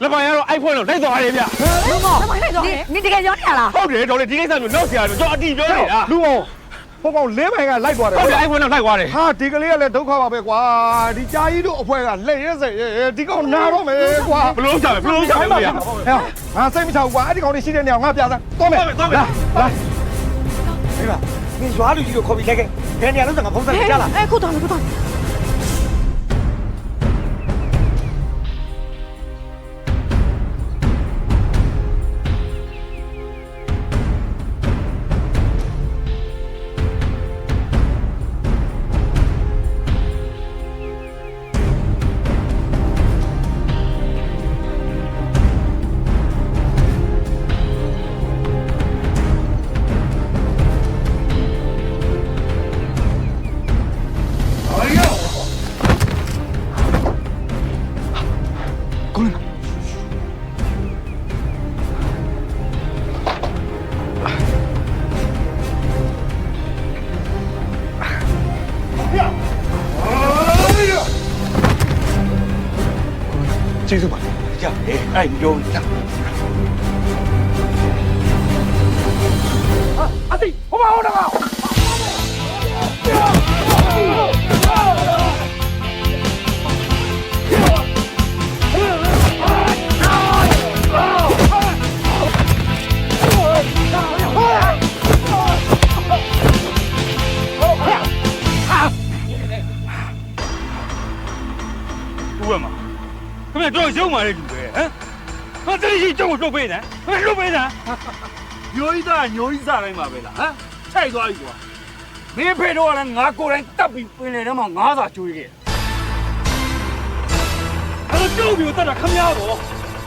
Speaker 11: လက်ပိုင်ကတော့အိုက်ဖုန်းတော့လိုက်သွားတယ်ဗျ
Speaker 8: လူမောလိုက်သွားတယ်နင်တကယ်ပြောနေရလား
Speaker 11: ဟုတ်တယ်တော်လေဒီကိစ္စမျိုးနောက်ဆရာတို့ကြောက်အထီပြောနေတာ
Speaker 1: လူမောဟိုကောင်လေးပိုင်ကလိုက်သွားတယ်
Speaker 11: ဟုတ်တယ်အိုက်ဖုန်းတော့လိုက်သွားတယ်
Speaker 1: ဟာဒီကလေးကလည်းဒုက္ခပါပဲကွာဒီကြာကြီးတို့အဖွဲကလက်ရဲစေဒီကောင်နာတော့မယ်ကွာ
Speaker 11: ဘလို့ကြမယ်ဗျာ
Speaker 1: ငါစိတ်မချဘူးကွာအဲ့ဒီကောင်လေးရှိတဲ့နေရာငါပြစမ်းသွားမယ်လာ
Speaker 10: ဟေးပါမင်းရွာလူကြီးတို့ခေါ်ပြီးခဲ့ဘယ်နေရာလုံးစံကဖုန်းဆက်ကြလား
Speaker 7: ခုတောင်း
Speaker 11: ကျေးဇူးပါရအဲ့ပြောနေတာ
Speaker 1: အတိဟိုမှာဟိုတော့
Speaker 11: ခင်ဗျတော့ရုံမာလေးလူပဲဟမ်ဟာတတိရှိကျုံကိုထုတ်ပေးနေခင်ဗျလွတ်ပေးတာညိုကြီးသားညိုကြီးစားတိုင်းပါပဲလားဟမ်ချိုက်သွားပြီကွာမင်းဖေတော့လည်းငါကိုယ်တိုင်တပ်ပြီးပင်လေထဲမှာငါးစာကျွေးခဲ့အဲ့တော့ကျုပ်ပြီးတတ်တာခမရတော့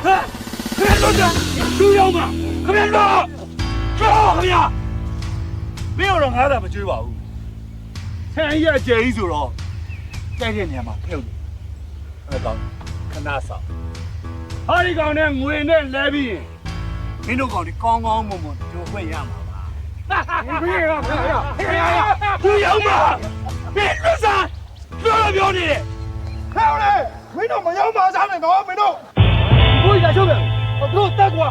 Speaker 11: ဟမ်ခင်ဗျလွတ်ကြလူရောက်မှာခင်ဗျလွတ်ကြောက်ခင်ဗျမင်းတော့ငါးစာမကျွေးပါဘူးဆန်ကြီးအကျယ်ကြီးဆိုတော့တိုက်တဲ့နေရာမှာပြုတ်တယ်အဲ့တော့ခဏဆောင်ဟာဒီကောင်နဲ့ငွေနဲ့လဲပြီးရင်မင်းတို့ကောင်ဒီကောင်းကောင်းမွန်မွန်တို့ခွင့်ရမှာပါဘယ်ရောသူရောက်မှာဘယ်လိုစားပြောနေတယ်
Speaker 1: ဟဲ့လေမင်းတို့မရောက်ပါစားနဲ့တော့မင်းတို့
Speaker 11: ဘိုးရချုပ်တယ်တို့တက်ကွာ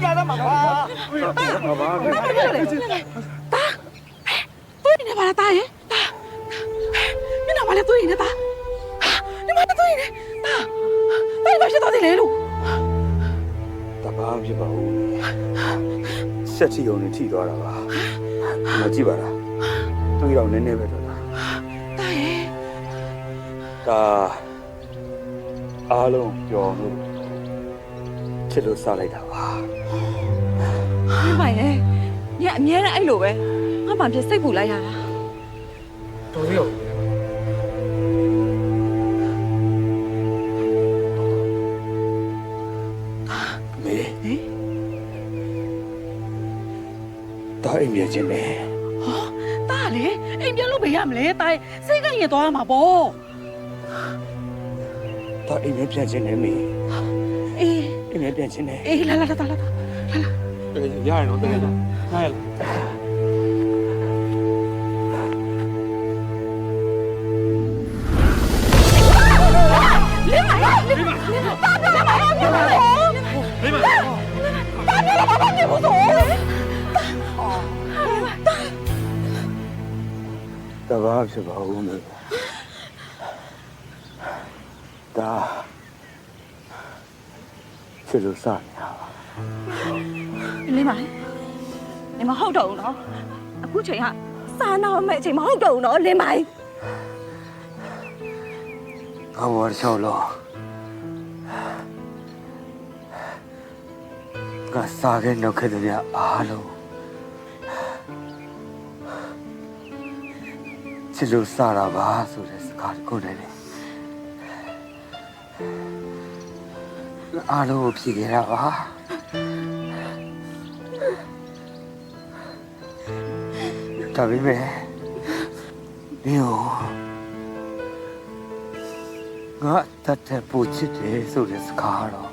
Speaker 3: ပြတာမှာပါ
Speaker 7: သွေးနေပါလားတာရဲ့တာမျက်နှာပါလေသွေးနေတာဒီမှာသွေးနေတာဘာဖြစ်တော့တယ်လဲလို့
Speaker 3: တဘာဖြစ်ပါဘူးဆက်ချီအောင်နေထိသွားတာပါမကြည့်ပါလားတွေးတော့နည်းနည်းပဲတော့တာရဲ့ဒါအားလုံးပြောလို့ချစ်လို့စားလိုက်တာပါ
Speaker 7: မင်းပါရဲ့ညအမြဲတမ်းအဲ့လိုပဲငါမှဖြစ်စိတ်ပူလိုက်ရတာ
Speaker 3: တော်ရောမေတာအိမ်ပြန်ခြင်းနဲ့
Speaker 7: ဟောတာလေအိမ်ပြန်လို့ဘယ်ရမလဲတာစိတ်ကရင်သွားမှာပေါ့
Speaker 3: တာအိမ်ပြန်ခြင်းနဲ့မေ
Speaker 7: အေး
Speaker 3: အိမ်ပြန်ခြင်းနဲ့
Speaker 7: အေးလာရတယ်နော်တကယ်ကြနားရလား
Speaker 3: တဘာဖြစ်ပါဦးမေဒါချစ်လို့စားနေတာပါ
Speaker 2: လေးမိုင်နေမဟုတ်တော့ဘူးနော်အခုချိန်ကစားနာမဲ့အချိန်မဟုတ်တော့ဘူးနော်လင်းမိုင်
Speaker 3: ငါဘောချောလို့ငါစားခဲ့နောက်ခဲ့တဲ့အားလုံးချစ်လို့စားတာပါဆိုတဲ့စကားကိုလည်းအားလုံးကိုဖြေခဲ့တာပါဒါပေမဲ့ဒီငါတတ်တဲ့ပူချစ်တယ်ဆိုတဲ့စကားတော့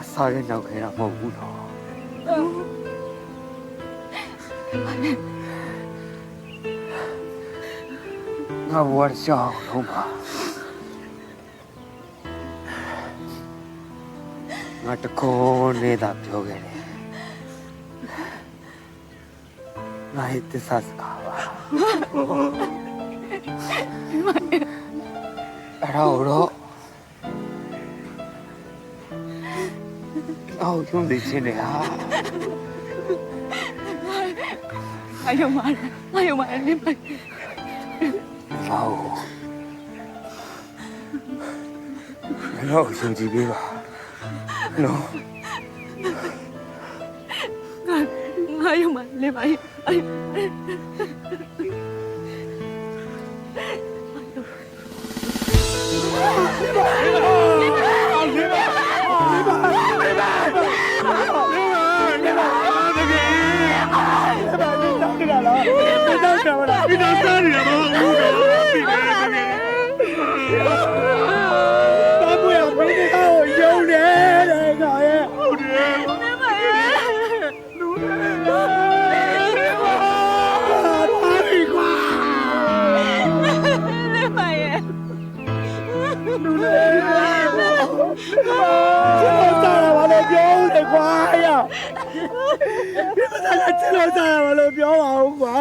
Speaker 3: အစားရနောက်ခဲ့တာမဟုတ်ဘူးတော့ငါဘဝရှောင်းလုံးပါငါတကောနေတာပြောခဲ့တယ်ငါရဲ့သစ္စာစကားပါအဲ့တော့အော်ရုံးနေချင်းနေဟာ
Speaker 7: အယုံမလင်းမိုင်
Speaker 3: တော့ရှင်ကြည့်ပေးပါနော်
Speaker 7: ငါယုံမလင်းမိုင်
Speaker 4: ချစ်လို့စားရမလို့ပြောပါဦးကွာ